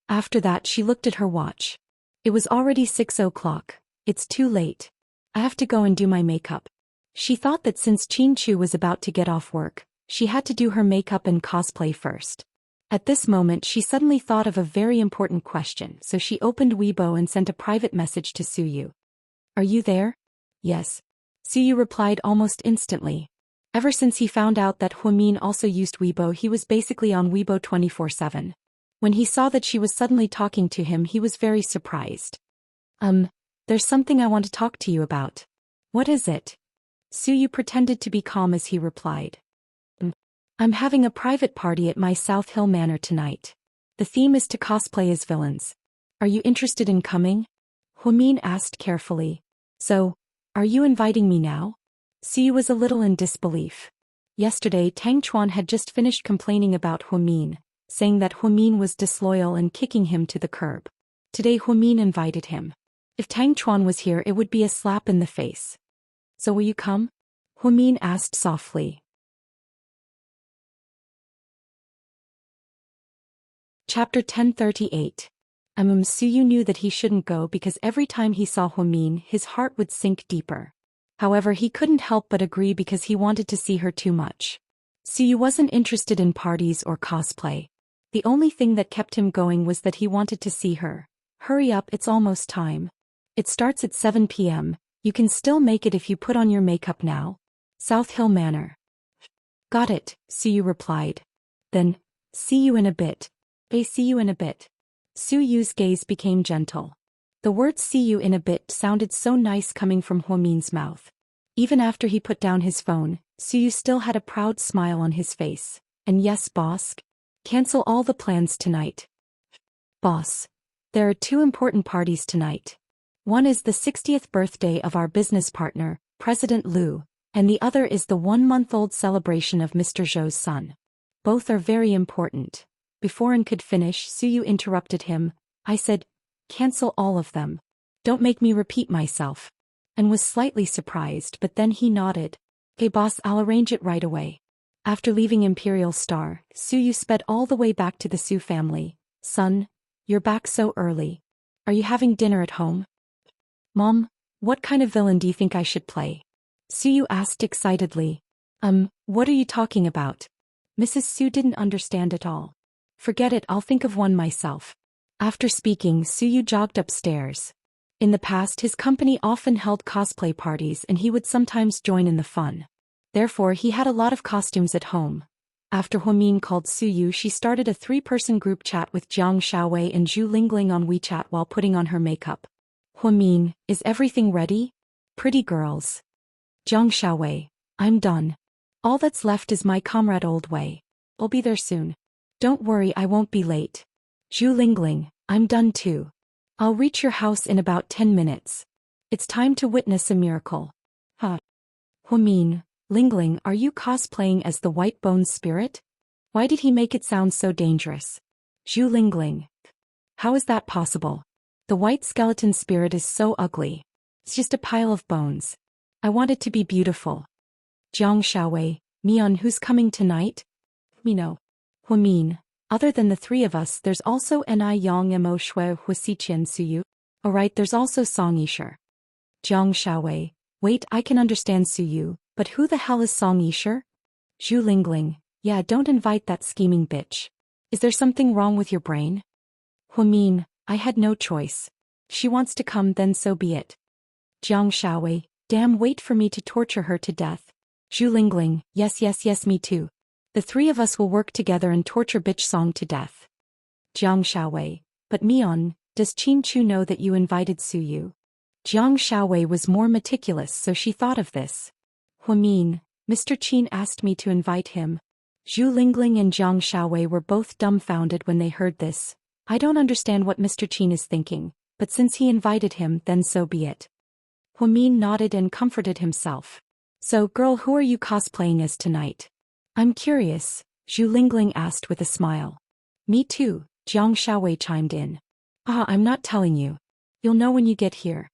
After that she looked at her watch. It was already 6 o'clock. It's too late. I have to go and do my makeup. She thought that since Chin Chu was about to get off work, she had to do her makeup and cosplay first. At this moment she suddenly thought of a very important question, so she opened Weibo and sent a private message to Suyu. Are you there? Yes. Suyu replied almost instantly. Ever since he found out that Huamin also used Weibo, he was basically on Weibo 24/7. When he saw that she was suddenly talking to him, he was very surprised. There's something I want to talk to you about. What is it? Suyu pretended to be calm as he replied. I'm having a private party at my South Hill Manor tonight. The theme is to cosplay as villains. Are you interested in coming? Huamin asked carefully. So, are you inviting me now? Suyu was a little in disbelief. Yesterday Tang Chuan had just finished complaining about Huamin, saying that Huamin was disloyal and kicking him to the curb. Today Huamin invited him. If Tang Chuan was here, it would be a slap in the face. So will you come? Huamin asked softly. Chapter 1038. Suyu knew that he shouldn't go because every time he saw Huamin, his heart would sink deeper. However, he couldn't help but agree because he wanted to see her too much. Suyu wasn't interested in parties or cosplay. The only thing that kept him going was that he wanted to see her. Hurry up, it's almost time. It starts at 7 p.m. You can still make it if you put on your makeup now. South Hill Manor. Got it, Suyu replied. Then, see you in a bit. See you in a bit. Suyu's gaze became gentle. The word see you in a bit sounded so nice coming from Huamin's mouth. Even after he put down his phone, Suyu still had a proud smile on his face. And yes, boss. Cancel all the plans tonight. Boss. There are 2 important parties tonight. One is the 60th birthday of our business partner, President Liu, and the other is the 1-month-old celebration of Mr. Zhou's son. Both are very important. Before An could finish, Suyu interrupted him. I said, cancel all of them. Don't make me repeat myself. And was slightly surprised, but then he nodded. Okay boss, I'll arrange it right away. After leaving Imperial Star, Suyu sped all the way back to the Su family. Son, you're back so early. Are you having dinner at home? Mom, what kind of villain do you think I should play? Suyu asked excitedly. What are you talking about? Mrs. Su didn't understand at all. Forget it, I'll think of one myself. After speaking, Suyu jogged upstairs. In the past, his company often held cosplay parties and he would sometimes join in the fun. Therefore, he had a lot of costumes at home. After Huamin called Suyu, she started a 3-person group chat with Jiang Xiaowei and Zhu Lingling on WeChat while putting on her makeup. Huamin, is everything ready? Pretty girls. Jiang Xiaowei, I'm done. All that's left is my comrade Old Wei. I'll be there soon. Don't worry, I won't be late. Zhu Lingling, I'm done too. I'll reach your house in about 10 minutes. It's time to witness a miracle. Huamin, Lingling, are you cosplaying as the White Bones spirit? Why did he make it sound so dangerous? Zhu Lingling. How is that possible? The white skeleton spirit is so ugly. It's just a pile of bones. I want it to be beautiful. Jiang Xiaowei, Mian, who's coming tonight? No. Huamin, other than the 3 of us, there's also Ni Yang Mo Shui Huasiqian Suyu. Alright, there's also Song Yisher. Jiang Xiaowei, wait, I can understand Suyu, but who the hell is Song Yisher? Zhu Lingling, yeah, don't invite that scheming bitch. Is there something wrong with your brain? Huamin, I had no choice. If she wants to come, then so be it. Jiang Xiaowei, damn, wait for me to torture her to death. Zhu Lingling, yes, me too. The 3 of us will work together and torture bitch Song to death. Jiang Xiaowei, but Mian, does Qin Chu know that you invited Suyu? Jiang Xiaowei was more meticulous, so she thought of this. Huamin, Mr. Qin asked me to invite him. Zhu Lingling and Jiang Xiaowei were both dumbfounded when they heard this. I don't understand what Mr. Qin is thinking, but since he invited him, then so be it. Huamin nodded and comforted himself. So, girl, who are you cosplaying as tonight? I'm curious, Zhu Lingling asked with a smile. Me too, Jiang Xiaowei chimed in. I'm not telling you. You'll know when you get here.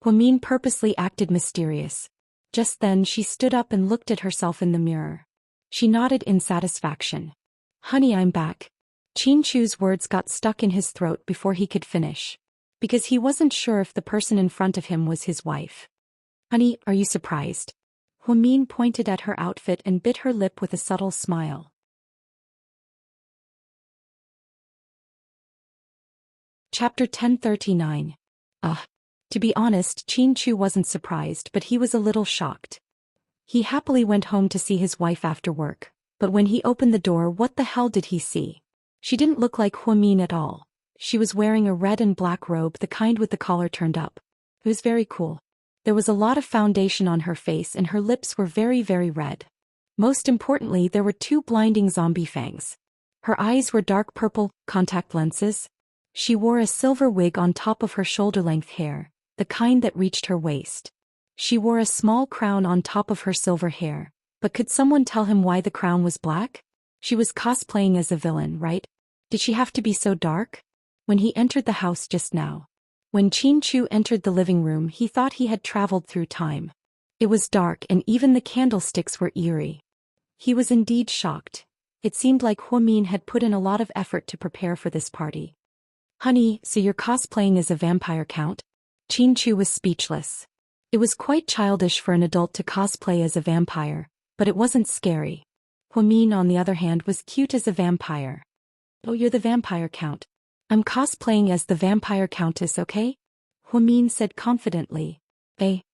Huamin purposely acted mysterious. Just then she stood up and looked at herself in the mirror. She nodded in satisfaction. Honey, I'm back. Qin Chu's words got stuck in his throat before he could finish. Because he wasn't sure if the person in front of him was his wife. Honey, are you surprised? Huamin pointed at her outfit and bit her lip with a subtle smile. Chapter 1039. To be honest, Qin Chu wasn't surprised, but he was a little shocked. He happily went home to see his wife after work, but when he opened the door, what the hell did he see? She didn't look like Huamin at all. She was wearing a red and black robe, the kind with the collar turned up. It was very cool. There was a lot of foundation on her face and her lips were very, very red. Most importantly, there were 2 blinding zombie fangs. Her eyes were dark purple, contact lenses. She wore a silver wig on top of her shoulder-length hair, the kind that reached her waist. She wore a small crown on top of her silver hair, but could someone tell him why the crown was black? She was cosplaying as a villain, right? Did she have to be so dark? When he entered the house just now. When Qin Chu entered the living room, he thought he had traveled through time. It was dark and even the candlesticks were eerie. He was indeed shocked. It seemed like Huamin had put in a lot of effort to prepare for this party. Honey, so you're cosplaying as a vampire count? Qin Chu was speechless. It was quite childish for an adult to cosplay as a vampire, but it wasn't scary. Huamin, on the other hand, was cute as a vampire. Oh, you're the vampire count. I'm cosplaying as the vampire countess, okay? Huamin said confidently.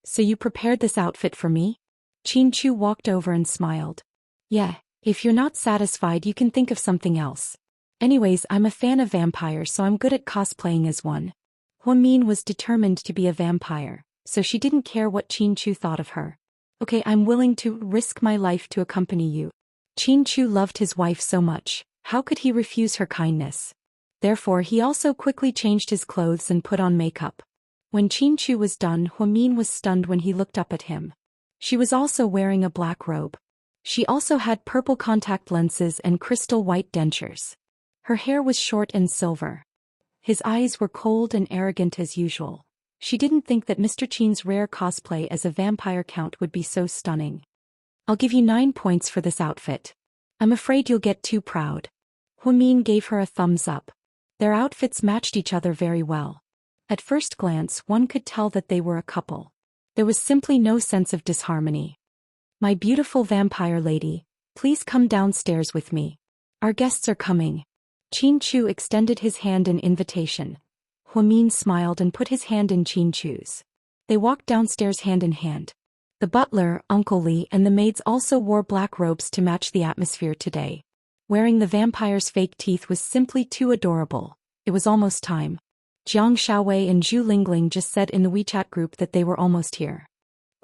So you prepared this outfit for me? Qin Chu walked over and smiled. Yeah, if you're not satisfied you can think of something else. Anyways, I'm a fan of vampires, so I'm good at cosplaying as one. Huamin was determined to be a vampire, so she didn't care what Qin Chu thought of her. Okay, I'm willing to risk my life to accompany you. Qin Chu loved his wife so much, how could he refuse her kindness? Therefore he also quickly changed his clothes and put on makeup. When Qin Chu was done, Huamin was stunned when he looked up at him. She was also wearing a black robe. She also had purple contact lenses and crystal white dentures. Her hair was short and silver. His eyes were cold and arrogant as usual. She didn't think that Mr. Qin's rare cosplay as a vampire count would be so stunning. I'll give you 9 points for this outfit. I'm afraid you'll get too proud. Huamin gave her a thumbs up. Their outfits matched each other very well. At first glance, one could tell that they were a couple. There was simply no sense of disharmony. My beautiful vampire lady, please come downstairs with me. Our guests are coming. Qin Chu extended his hand in invitation. Huamin smiled and put his hand in Qin Chu's. They walked downstairs hand in hand. The butler, Uncle Li, and the maids also wore black robes to match the atmosphere today. Wearing the vampire's fake teeth was simply too adorable. It was almost time. Jiang Xiaowei and Zhu Lingling just said in the WeChat group that they were almost here.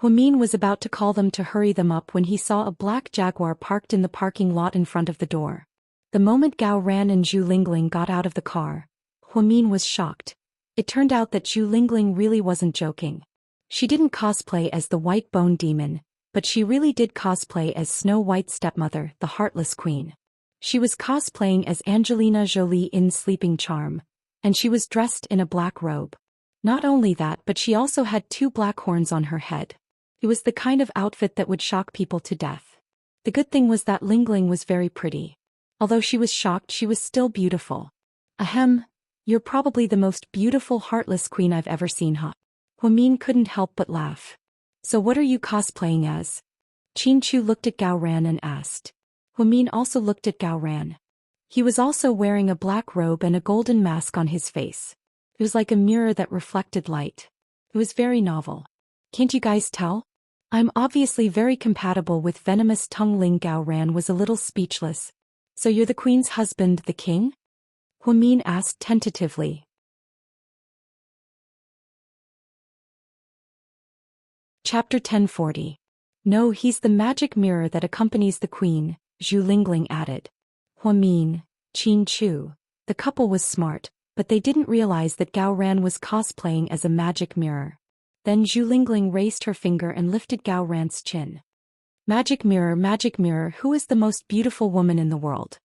Huamin was about to call them to hurry them up when he saw a black Jaguar parked in the parking lot in front of the door. The moment Gao Ran and Zhu Lingling got out of the car, Huamin was shocked. It turned out that Zhu Lingling really wasn't joking. She didn't cosplay as the White Bone Demon, but she really did cosplay as Snow White's stepmother, the Heartless Queen. She was cosplaying as Angelina Jolie in Sleeping Charm, and she was dressed in a black robe. Not only that, but she also had 2 black horns on her head. It was the kind of outfit that would shock people to death. The good thing was that Lingling was very pretty. Although she was shocked, she was still beautiful. Ahem, you're probably the most beautiful Heartless Queen I've ever seen, huh? Huamin couldn't help but laugh. So what are you cosplaying as? Qin Chu looked at Gao Ran and asked. Huamin also looked at Gao Ran. He was also wearing a black robe and a golden mask on his face. It was like a mirror that reflected light. It was very novel. Can't you guys tell? I'm obviously very compatible with venomous tongue. Ling. Gao Ran was a little speechless. So you're the queen's husband, the king? Huamin asked tentatively. Chapter 1040. No, he's the magic mirror that accompanies the queen, Zhu Lingling added. Huamin, Qin Chu. The couple was smart, but they didn't realize that Gao Ran was cosplaying as a magic mirror. Then Zhu Lingling raised her finger and lifted Gao Ran's chin. Magic mirror, who is the most beautiful woman in the world?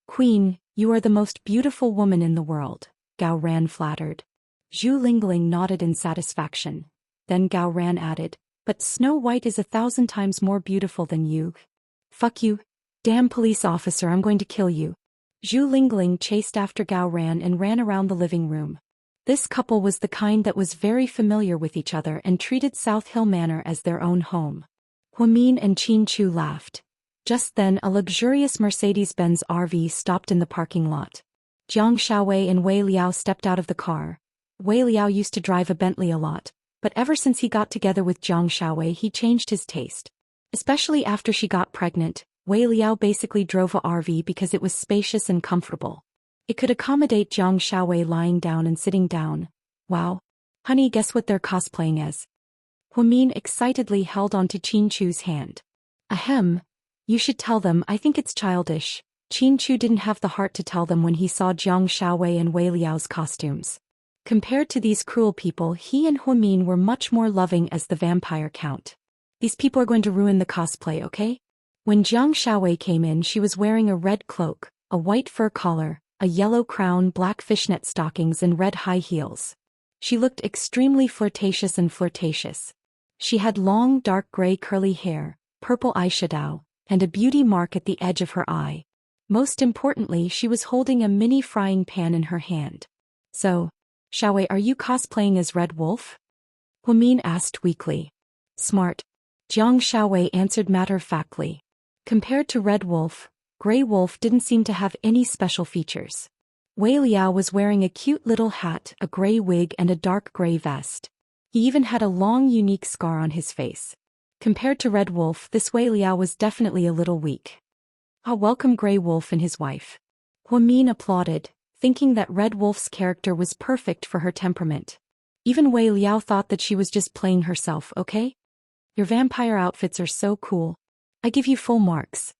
Queen, you are the most beautiful woman in the world, Gao Ran flattered. Zhu Lingling nodded in satisfaction. Then Gao Ran added, but Snow White is 1,000 times more beautiful than you. Fuck you. Damn police officer, I'm going to kill you. Zhu Lingling chased after Gao Ran and ran around the living room. This couple was the kind that was very familiar with each other and treated South Hill Manor as their own home. Huamin and Qin Chu laughed. Just then a luxurious Mercedes-Benz RV stopped in the parking lot. Jiang Xiaowei and Wei Liao stepped out of the car. Wei Liao used to drive a Bentley a lot, but ever since he got together with Jiang Xiaowei he changed his taste. Especially after she got pregnant, Wei Liao basically drove a RV because it was spacious and comfortable. It could accommodate Jiang Xiaowei lying down and sitting down. Wow. Honey, guess what they're cosplaying as? Huamin excitedly held onto Qin Chu's hand. Ahem. You should tell them, I think it's childish. Qin Chu didn't have the heart to tell them when he saw Jiang Xiaowei and Wei Liao's costumes. Compared to these cruel people, he and Huamin were much more loving as the vampire count. These people are going to ruin the cosplay, okay? When Jiang Xiaowei came in, she was wearing a red cloak, a white fur collar, a yellow crown, black fishnet stockings and red high heels. She looked extremely flirtatious. She had long dark gray curly hair, purple eyeshadow, and a beauty mark at the edge of her eye. Most importantly, she was holding a mini frying pan in her hand. So, Xiaowei, are you cosplaying as Red Wolf? Huamin asked weakly. Smart. Jiang Xiaowei answered matter-of-factly. Compared to Red Wolf, Grey Wolf didn't seem to have any special features. Wei Liao was wearing a cute little hat, a gray wig and a dark gray vest. He even had a long unique scar on his face. Compared to Red Wolf, this Wei Liao was definitely a little weak. Welcome Grey Wolf and his wife. Huamin applauded, thinking that Red Wolf's character was perfect for her temperament. Even Wei Liao thought that she was just playing herself, okay? Your vampire outfits are so cool. I give you full marks.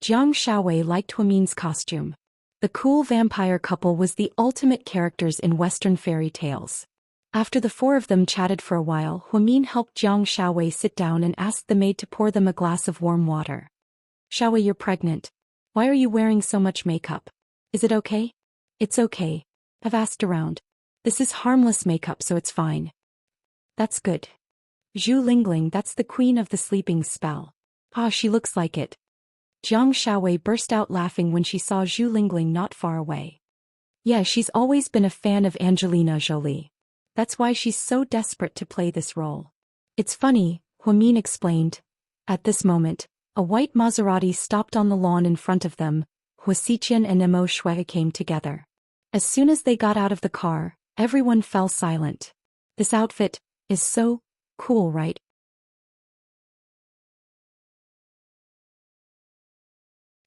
Jiang Xiaowei liked Huamin's costume. The cool vampire couple was the ultimate characters in Western fairy tales. After the four of them chatted for a while, Huamin helped Jiang Xiaowei sit down and asked the maid to pour them a glass of warm water. Xiaowei, you're pregnant. Why are you wearing so much makeup? Is it okay? It's okay. I've asked around. This is harmless makeup, so it's fine. That's good. Zhu Lingling, that's the queen of the sleeping spell. She looks like it. Jiang Xiaowei burst out laughing when she saw Zhu Lingling not far away. Yeah, she's always been a fan of Angelina Jolie. That's why she's so desperate to play this role. It's funny, Huamin explained. At this moment, a white Maserati stopped on the lawn in front of them. Hua Xiqian and Mo Shui came together. As soon as they got out of the car, everyone fell silent. This outfit is so cool, right?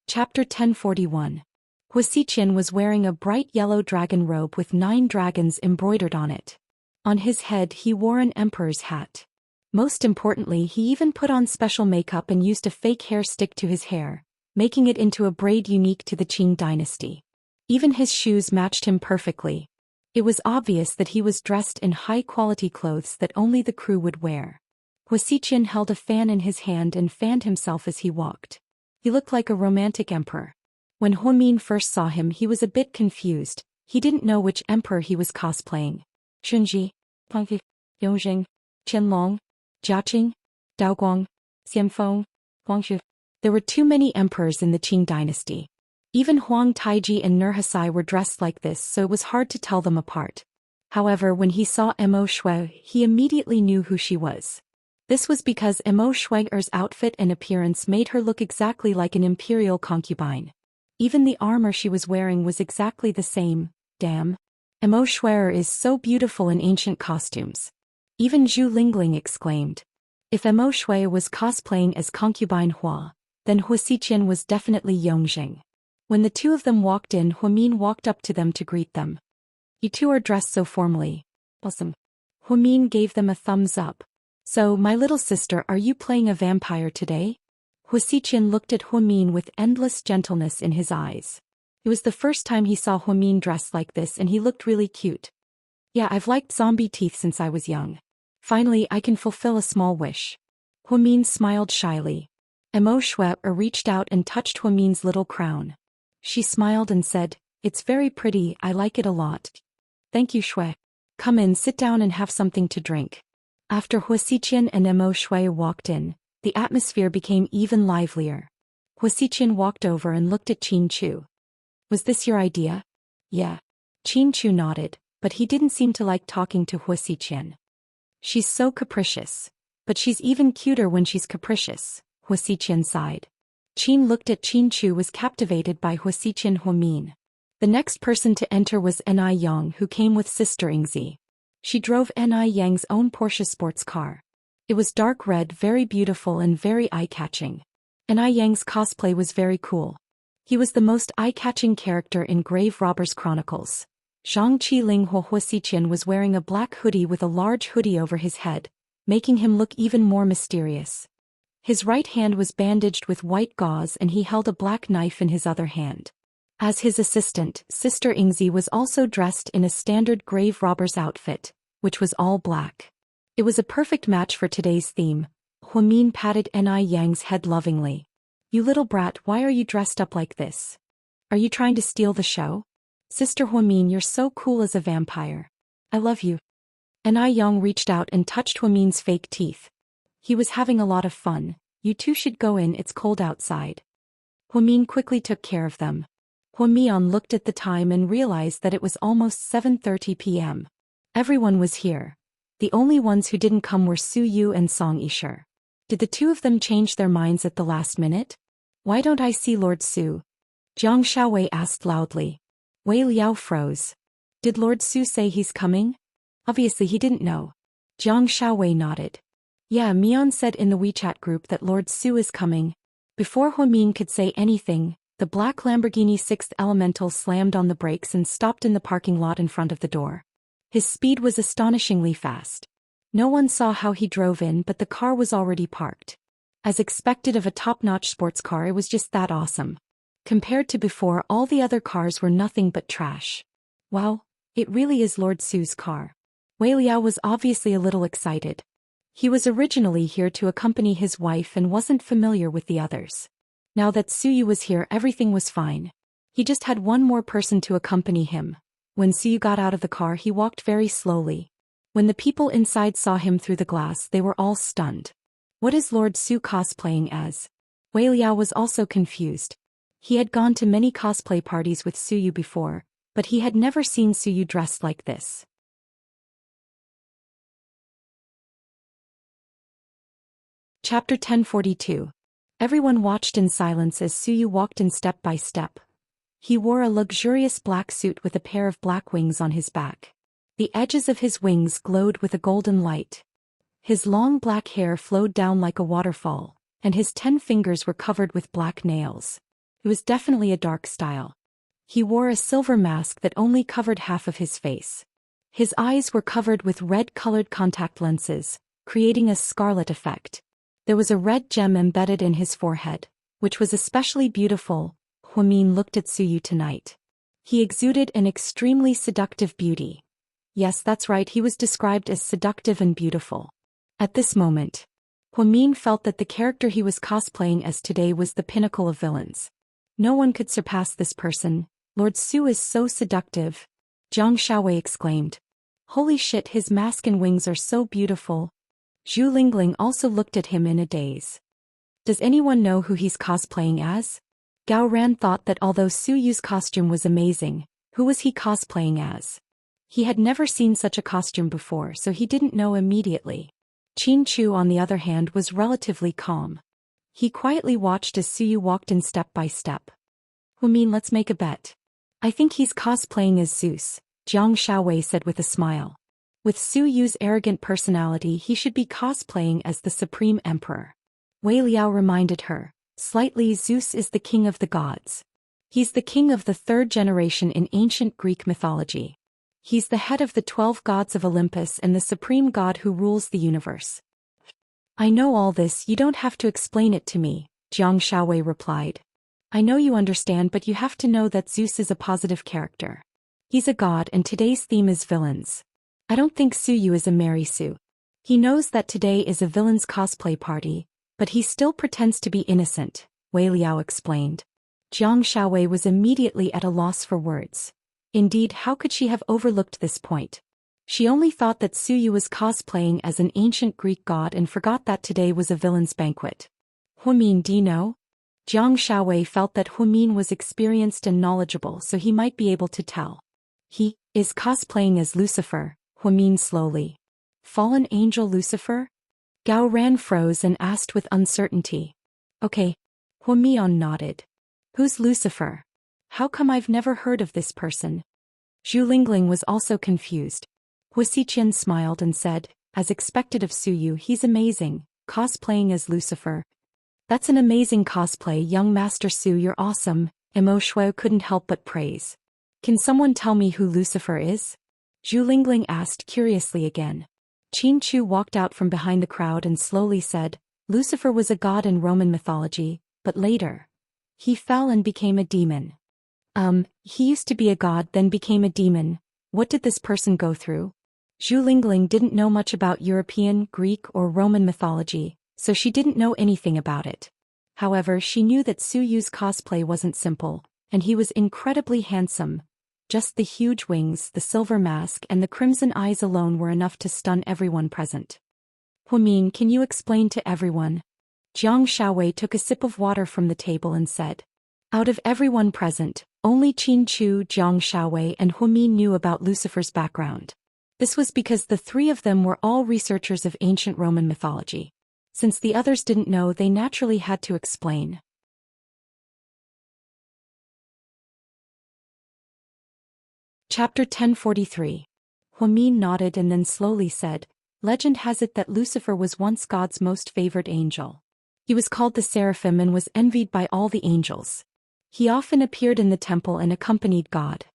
Chapter 1041. Hua Xiqian was wearing a bright yellow dragon robe with 9 dragons embroidered on it. On his head he wore an emperor's hat. Most importantly, he even put on special makeup and used a fake hair stick to his hair, making it into a braid unique to the Qing dynasty. Even his shoes matched him perfectly. It was obvious that he was dressed in high-quality clothes that only the crew would wear. Hua Xiqian held a fan in his hand and fanned himself as he walked. He looked like a romantic emperor. When Huamin first saw him, he was a bit confused. He didn't know which emperor he was cosplaying. Shunji, Pengfi, Yongjing, Qianlong, Jiaqing, Daoguang, Xianfeng, Huangshu. There were too many emperors in the Qing dynasty. Even Huang Taiji and Nurhasai were dressed like this, so it was hard to tell them apart. However, when he saw Mo Shui, he immediately knew who she was. This was because Mo Shui's outfit and appearance made her look exactly like an imperial concubine. Even the armor she was wearing was exactly the same. Damn. Mo Shui is so beautiful in ancient costumes. Even Zhu Lingling exclaimed. If Mo Shui was cosplaying as concubine Hua, then Hua Xiqian was definitely Yongjing. When the two of them walked in, Huamin walked up to them to greet them. You two are dressed so formally. Awesome. Huamin gave them a thumbs up. So, my little sister, are you playing a vampire today? Hua Xiqian looked at Huamin with endless gentleness in his eyes. It was the first time he saw Huamin dressed like this and he looked really cute. Yeah, I've liked zombie teeth since I was young. Finally, I can fulfill a small wish. Huamin smiled shyly. Mo Shui reached out and touched Huamin's little crown. She smiled and said, It's very pretty, I like it a lot. Thank you, Shui. Come in, sit down and have something to drink. After Hua Xiqian and Mo Shui walked in, the atmosphere became even livelier. Hua Xiqian walked over and looked at Qin Chu. Was this your idea? Yeah. Qin Chu nodded, but he didn't seem to like talking to Hua Xiqian. She's so capricious. But she's even cuter when she's capricious. Huasiqian sighed. Qin looked at Qin Chu was captivated by Huasiqian Huamin. The next person to enter was Ni Yang, who came with Sister Ingzi. She drove Ni Yang's own Porsche sports car. It was dark red, very beautiful and very eye-catching. Ni Yang's cosplay was very cool. He was the most eye-catching character in Grave Robbers Chronicles. Zhang Qiling Huasiqian was wearing a black hoodie with a large hoodie over his head, making him look even more mysterious. His right hand was bandaged with white gauze and he held a black knife in his other hand. As his assistant, Sister Ingzi was also dressed in a standard grave robber's outfit, which was all black. It was a perfect match for today's theme. Huamin patted Ni Yang's head lovingly. "You little brat, why are you dressed up like this? Are you trying to steal the show? Sister Huamin, you're so cool as a vampire. I love you." Ni Yang reached out and touched Huamin's fake teeth. He was having a lot of fun. "You two should go in, it's cold outside." Huamin quickly took care of them. Huamian looked at the time and realized that it was almost 7:30 p.m. Everyone was here. The only ones who didn't come were Su Yu and Song Yisher. Did the two of them change their minds at the last minute? "Why don't I see Lord Su?" Jiang Shaowei asked loudly. Wei Liao froze. "Did Lord Su say he's coming?" Obviously he didn't know. Jiang Shaowei nodded. "Yeah, Mian said in the WeChat group that Lord Su is coming." Before Huamin could say anything, the black Lamborghini 6th Elemental slammed on the brakes and stopped in the parking lot in front of the door. His speed was astonishingly fast. No one saw how he drove in, but the car was already parked. As expected of a top-notch sports car, it was just that awesome. Compared to before, all the other cars were nothing but trash. Wow, it really is Lord Su's car. Wei Liao was obviously a little excited. He was originally here to accompany his wife and wasn't familiar with the others. Now that Suyu was here, everything was fine. He just had one more person to accompany him. When Suyu got out of the car, he walked very slowly. When the people inside saw him through the glass, they were all stunned. What is Lord Su cosplaying as? Wei Liao was also confused. He had gone to many cosplay parties with Suyu before, but he had never seen Suyu dressed like this. Chapter 1042. Everyone watched in silence as Suyu walked in step by step. He wore a luxurious black suit with a pair of black wings on his back. The edges of his wings glowed with a golden light. His long black hair flowed down like a waterfall, and his 10 fingers were covered with black nails. It was definitely a dark style. He wore a silver mask that only covered half of his face. His eyes were covered with red-colored contact lenses, creating a scarlet effect. There was a red gem embedded in his forehead, which was especially beautiful. Huamin looked at Suyu tonight. He exuded an extremely seductive beauty. Yes, that's right, he was described as seductive and beautiful. At this moment, Huamin felt that the character he was cosplaying as today was the pinnacle of villains. No one could surpass this person. Lord Su is so seductive. Jiang Shaowei exclaimed. Holy shit, his mask and wings are so beautiful. Zhu Lingling also looked at him in a daze. Does anyone know who he's cosplaying as? Gao Ran thought that although Su Yu's costume was amazing, who was he cosplaying as? He had never seen such a costume before, so he didn't know immediately. Qin Chu, on the other hand, was relatively calm. He quietly watched as Suyu walked in step by step. Huamin, let's make a bet. I think he's cosplaying as Zeus, Jiang Shaowei said with a smile. With Su Yu's arrogant personality, he should be cosplaying as the Supreme Emperor. Wei Liao reminded her, slightly, Zeus is the king of the gods. He's the king of the 3rd generation in ancient Greek mythology. He's the head of the 12 gods of Olympus and the supreme god who rules the universe. I know all this, you don't have to explain it to me, Jiang Shaowei replied. I know you understand, but you have to know that Zeus is a positive character. He's a god and today's theme is villains. I don't think Suyu is a Mary Sue. He knows that today is a villain's cosplay party, but he still pretends to be innocent, Wei Liao explained. Jiang Shaowei was immediately at a loss for words. Indeed, how could she have overlooked this point? She only thought that Suyu was cosplaying as an ancient Greek god and forgot that today was a villain's banquet. Huamin, do you know? Jiang Shaowei felt that Huamin was experienced and knowledgeable, so he might be able to tell. He is cosplaying as Lucifer, Huamin slowly. Fallen angel Lucifer? Gao Ran froze and asked with uncertainty. Okay. Hua Mian nodded. Who's Lucifer? How come I've never heard of this person? Zhu Lingling was also confused. Hua Xiqian smiled and said, as expected of Su Yu, he's amazing, cosplaying as Lucifer. That's an amazing cosplay, young Master Su, you're awesome, Mo Shuo couldn't help but praise. Can someone tell me who Lucifer is? Zhu Lingling asked curiously again. Qin Chu walked out from behind the crowd and slowly said, Lucifer was a god in Roman mythology, but later, he fell and became a demon. He used to be a god then became a demon. What did this person go through? Zhu Lingling didn't know much about European, Greek or Roman mythology, so she didn't know anything about it. However, she knew that Su Yu's cosplay wasn't simple, and he was incredibly handsome. Just the huge wings, the silver mask and the crimson eyes alone were enough to stun everyone present. Hua Min, can you explain to everyone? Jiang Shaowei took a sip of water from the table and said. Out of everyone present, only Qin Chu, Jiang Shaowei and Hua Min knew about Lucifer's background. This was because the three of them were all researchers of ancient Roman mythology. Since the others didn't know, they naturally had to explain. Chapter 1043. Hua Min nodded and then slowly said, Legend has it that Lucifer was once God's most favored angel. He was called the Seraphim and was envied by all the angels. He often appeared in the temple and accompanied God.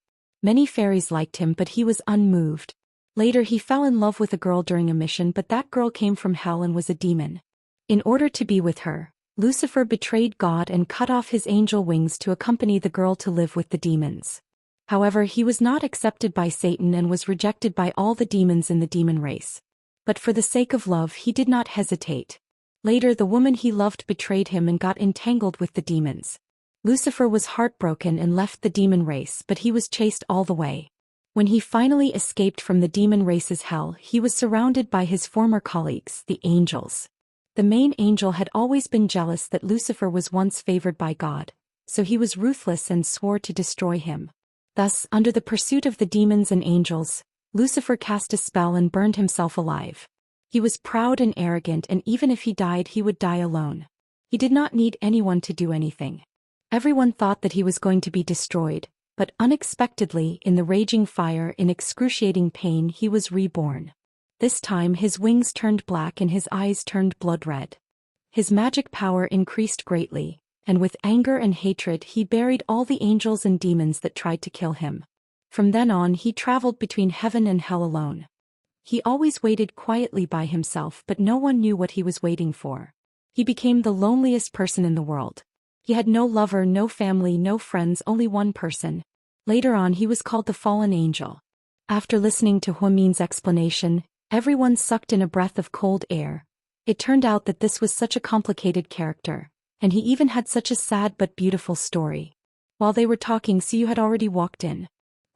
Many fairies liked him, but he was unmoved. Later he fell in love with a girl during a mission, but that girl came from hell and was a demon. In order to be with her, Lucifer betrayed God and cut off his angel wings to accompany the girl to live with the demons. However, he was not accepted by Satan and was rejected by all the demons in the demon race. But for the sake of love he did not hesitate. Later the woman he loved betrayed him and got entangled with the demons. Lucifer was heartbroken and left the demon race, but he was chased all the way. When he finally escaped from the demon race's hell, he was surrounded by his former colleagues, the angels. The main angel had always been jealous that Lucifer was once favored by God, so he was ruthless and swore to destroy him. Thus, under the pursuit of the demons and angels, Lucifer cast a spell and burned himself alive. He was proud and arrogant, and even if he died, he would die alone. He did not need anyone to do anything. Everyone thought that he was going to be destroyed, but unexpectedly, in the raging fire, in excruciating pain, he was reborn. This time his wings turned black and his eyes turned blood red. His magic power increased greatly, and with anger and hatred he buried all the angels and demons that tried to kill him. From then on he traveled between heaven and hell alone. He always waited quietly by himself, but no one knew what he was waiting for. He became the loneliest person in the world. He had no lover, no family, no friends, only one person. Later on he was called the Fallen Angel. After listening to Hua Min's explanation, everyone sucked in a breath of cold air. It turned out that this was such a complicated character, and he even had such a sad but beautiful story. While they were talking, Siyu had already walked in.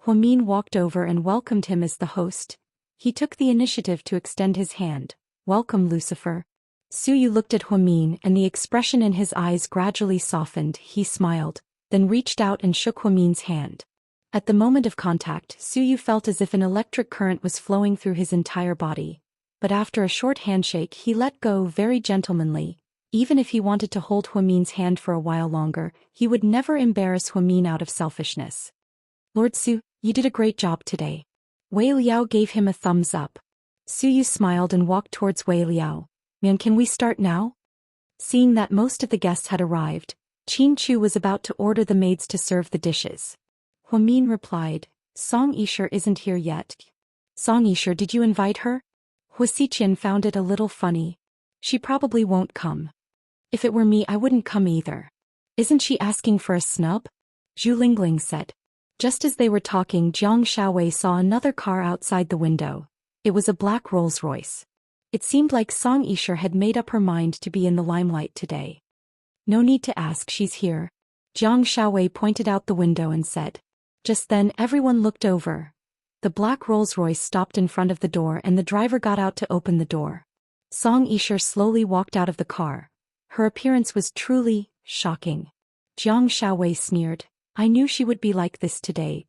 Hua Min walked over and welcomed him as the host. He took the initiative to extend his hand. Welcome, Lucifer. Suyu looked at Hua Min and the expression in his eyes gradually softened. He smiled, then reached out and shook Hua Min's hand. At the moment of contact, Suyu felt as if an electric current was flowing through his entire body. But after a short handshake he let go very gentlemanly. Even if he wanted to hold Hua Min's hand for a while longer, he would never embarrass Hua Min out of selfishness. Lord Su, you did a great job today. Wei Liao gave him a thumbs up. Suyu smiled and walked towards Wei Liao. Man, can we start now? Seeing that most of the guests had arrived, Qin Chu was about to order the maids to serve the dishes. Hua Min replied, Song Yisher isn't here yet. Song Yisher, did you invite her? Hua Xiqian found it a little funny. She probably won't come. If it were me, I wouldn't come either. Isn't she asking for a snub? Zhu Lingling said. Just as they were talking, Jiang Shaowei saw another car outside the window. It was a black Rolls-Royce. It seemed like Song Yisher had made up her mind to be in the limelight today. No need to ask, she's here. Jiang Shaowei pointed out the window and said. Just then everyone looked over. The black Rolls-Royce stopped in front of the door and the driver got out to open the door. Song Yisher slowly walked out of the car. Her appearance was truly shocking. Jiang Shaowei sneered. I knew she would be like this today.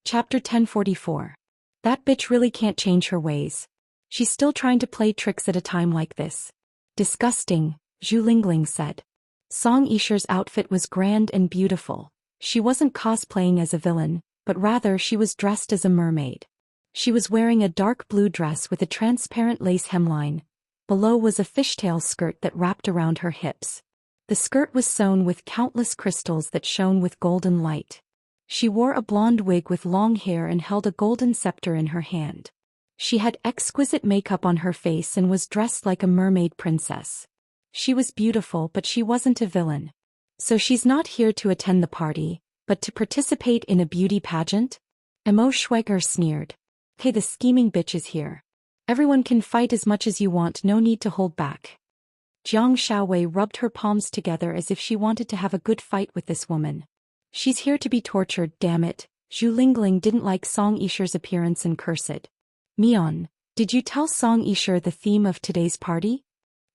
Chapter 1044. That bitch really can't change her ways. She's still trying to play tricks at a time like this. Disgusting, Zhu Lingling said. Song Yisher's outfit was grand and beautiful. She wasn't cosplaying as a villain, but rather she was dressed as a mermaid. She was wearing a dark blue dress with a transparent lace hemline. Below was a fishtail skirt that wrapped around her hips. The skirt was sewn with countless crystals that shone with golden light. She wore a blonde wig with long hair and held a golden scepter in her hand. She had exquisite makeup on her face and was dressed like a mermaid princess. She was beautiful, but she wasn't a villain. So she's not here to attend the party, but to participate in a beauty pageant? Emo Schweger sneered. Hey, the scheming bitch is here. Everyone can fight as much as you want, no need to hold back. Jiang Shaowei rubbed her palms together as if she wanted to have a good fight with this woman. She's here to be tortured, damn it. Zhu Lingling didn't like Song Yisher's appearance and cursed. Mian, did you tell Song Yisher the theme of today's party?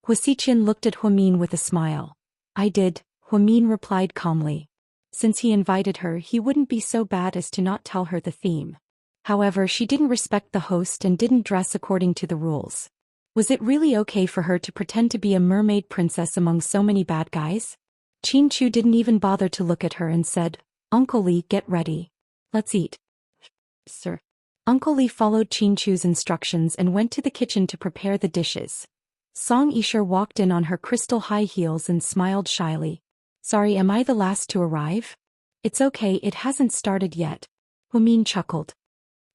Hua Xiqian looked at Huamin with a smile. I did, Huamin replied calmly. Since he invited her, he wouldn't be so bad as to not tell her the theme. However, she didn't respect the host and didn't dress according to the rules. Was it really okay for her to pretend to be a mermaid princess among so many bad guys? Qin Chu didn't even bother to look at her and said, Uncle Li, get ready. Let's eat. Sir. Uncle Li followed Qin Chu's instructions and went to the kitchen to prepare the dishes. Song Yisher walked in on her crystal high heels and smiled shyly. Sorry, am I the last to arrive? It's okay, it hasn't started yet. Huamin chuckled.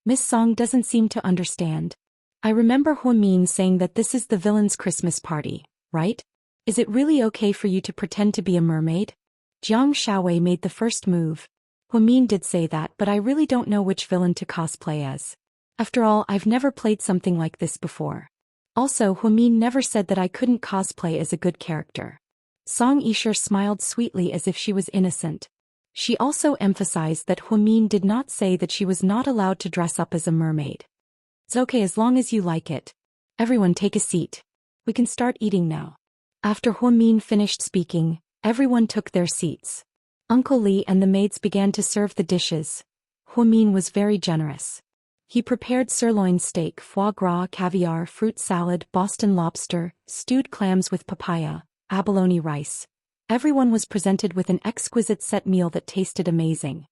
Miss Song doesn't seem to understand. I remember Huamin saying that this is the villain's Christmas party, right? Is it really okay for you to pretend to be a mermaid? Jiang Shaowei made the first move. Huamin did say that, but I really don't know which villain to cosplay as. After all, I've never played something like this before. Also, Huamin never said that I couldn't cosplay as a good character. Song Yisher smiled sweetly as if she was innocent. She also emphasized that Huamin did not say that she was not allowed to dress up as a mermaid. It's okay as long as you like it. Everyone take a seat. We can start eating now. After Huamin finished speaking, everyone took their seats. Uncle Li and the maids began to serve the dishes. Huamin was very generous. He prepared sirloin steak, foie gras, caviar, fruit salad, Boston lobster, stewed clams with papaya, abalone rice. Everyone was presented with an exquisite set meal that tasted amazing.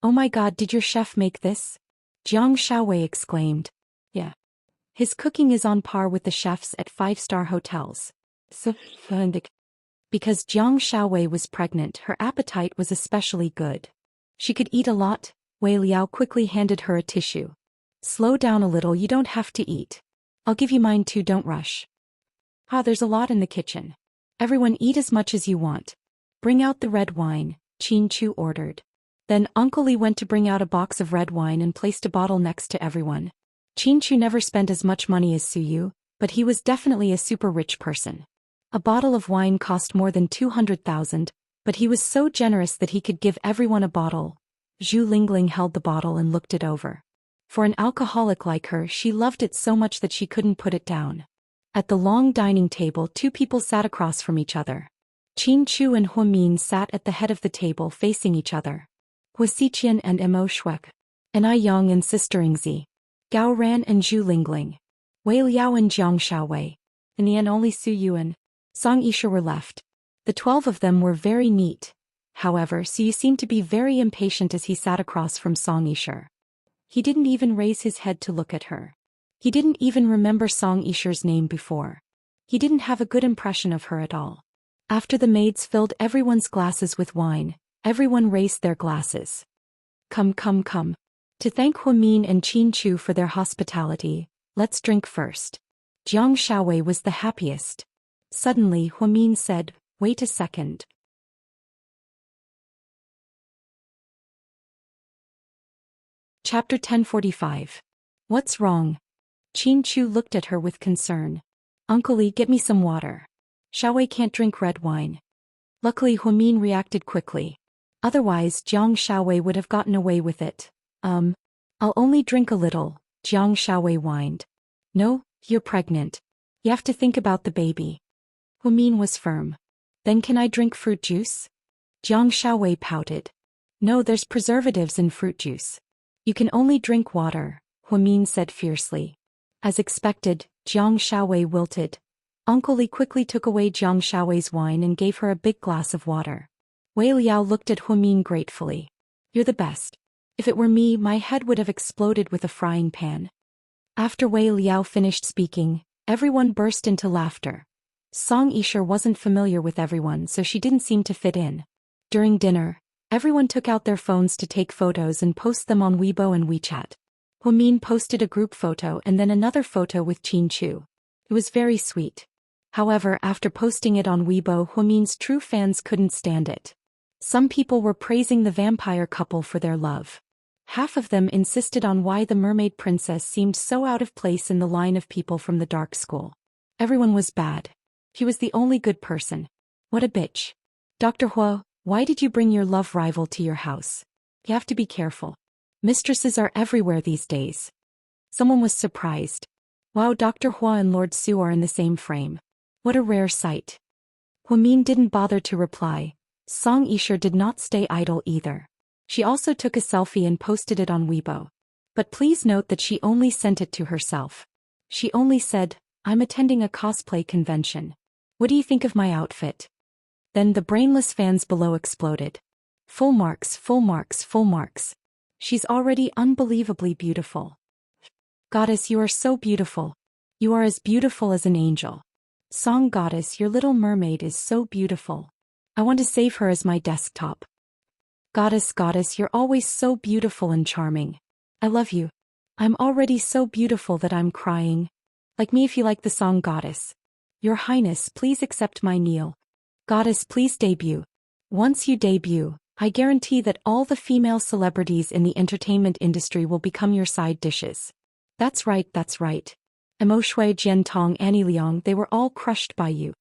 Oh my god, did your chef make this? Jiang Shaowei exclaimed. Yeah. His cooking is on par with the chefs at 5-star hotels. Because Jiang Shaowei was pregnant, her appetite was especially good. She could eat a lot. Wei Liao quickly handed her a tissue. Slow down a little, you don't have to eat. I'll give you mine too, don't rush. There's a lot in the kitchen. Everyone eat as much as you want. Bring out the red wine, Qin Chu ordered. Then Uncle Li went to bring out a box of red wine and placed a bottle next to everyone. Qin Chu never spent as much money as Suyu, but he was definitely a super rich person. A bottle of wine cost more than 200,000, but he was so generous that he could give everyone a bottle. Zhu Lingling held the bottle and looked it over. For an alcoholic like her, she loved it so much that she couldn't put it down. At the long dining table, two people sat across from each other. Qin Chu and Huamin sat at the head of the table facing each other. Hua Xiqian and Emo Shuek. And I Yang and Sister Ingzi. Gao Ran and Zhu Lingling. Wei Liao and Jiang Shaowei. In the end, only Su Yu and Song Yisher were left. The 12 of them were very neat. However, Su Yu seemed to be very impatient as he sat across from Song Yisher. He didn't even raise his head to look at her. He didn't even remember Song Yisher's name before. He didn't have a good impression of her at all. After the maids filled everyone's glasses with wine, everyone raised their glasses. Come. To thank Huamin and Qin Chu for their hospitality, let's drink first. Jiang Shaowei was the happiest. Suddenly Huamin said, wait a second. Chapter 1045. What's wrong? Qin Chu looked at her with concern. Uncle Li, get me some water. Shaowei can't drink red wine. Luckily Huamin reacted quickly. Otherwise Jiang Shaowei would have gotten away with it. I'll only drink a little, Jiang Shaowei whined. No, you're pregnant. You have to think about the baby. Huamin was firm. Then can I drink fruit juice? Jiang Shaowei pouted. No, there's preservatives in fruit juice. You can only drink water, Huamin said fiercely. As expected, Jiang Shaowei wilted. Uncle Li quickly took away Jiang Shaowei's wine and gave her a big glass of water. Wei Liao looked at Huamin gratefully. You're the best. If it were me, my head would have exploded with a frying pan. After Wei Liao finished speaking, everyone burst into laughter. Song Yisher wasn't familiar with everyone, so she didn't seem to fit in. During dinner, everyone took out their phones to take photos and post them on Weibo and WeChat. Huamin posted a group photo and then another photo with Qin Chu. It was very sweet. However, after posting it on Weibo, Huamin's true fans couldn't stand it. Some people were praising the vampire couple for their love. Half of them insisted on why the mermaid princess seemed so out of place in the line of people from the dark school. Everyone was bad. He was the only good person. What a bitch. Dr. Hua, why did you bring your love rival to your house? You have to be careful. Mistresses are everywhere these days. Someone was surprised. Wow, Dr. Hua and Lord Su are in the same frame. What a rare sight. Huamin didn't bother to reply. Song Yisher did not stay idle either. She also took a selfie and posted it on Weibo. But please note that she only sent it to herself. She only said, I'm attending a cosplay convention. What do you think of my outfit? Then the brainless fans below exploded. Full marks, full marks, full marks. She's already unbelievably beautiful. Goddess, you are so beautiful. You are as beautiful as an angel. Song Goddess, your little mermaid is so beautiful. I want to save her as my desktop. Goddess, Goddess, you're always so beautiful and charming. I love you. I'm already so beautiful that I'm crying. Like me if you like the song Goddess. Your Highness, please accept my kneel. Goddess, please debut. Once you debut, I guarantee that all the female celebrities in the entertainment industry will become your side dishes. That's right, that's right. Mo Shui, Jian Tong, Annie Liang, they were all crushed by you.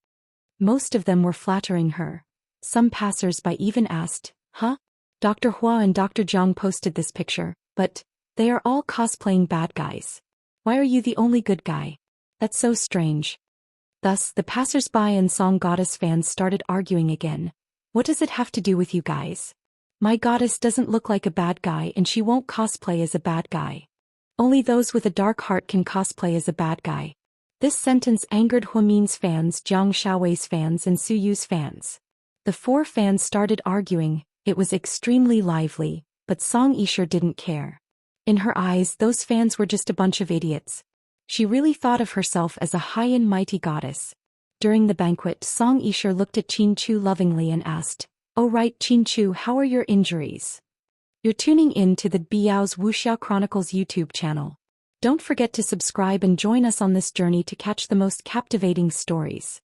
Most of them were flattering her. Some passers-by even asked, huh? Dr. Hua and Dr. Zhang posted this picture, but they are all cosplaying bad guys. Why are you the only good guy? That's so strange. Thus, the passers-by and Song Goddess fans started arguing again. What does it have to do with you guys? My goddess doesn't look like a bad guy and she won't cosplay as a bad guy. Only those with a dark heart can cosplay as a bad guy. This sentence angered Huamin's fans, Jiang Shaowei's fans and Su Yu's fans. The four fans started arguing. It was extremely lively, but Song Yisher didn't care. In her eyes, those fans were just a bunch of idiots. She really thought of herself as a high and mighty goddess. During the banquet, Song Yisher looked at Qin Chu lovingly and asked, "Oh right, Qin Chu, how are your injuries?" You're tuning in to the Biao's Wuxiao Chronicles YouTube channel. Don't forget to subscribe and join us on this journey to catch the most captivating stories.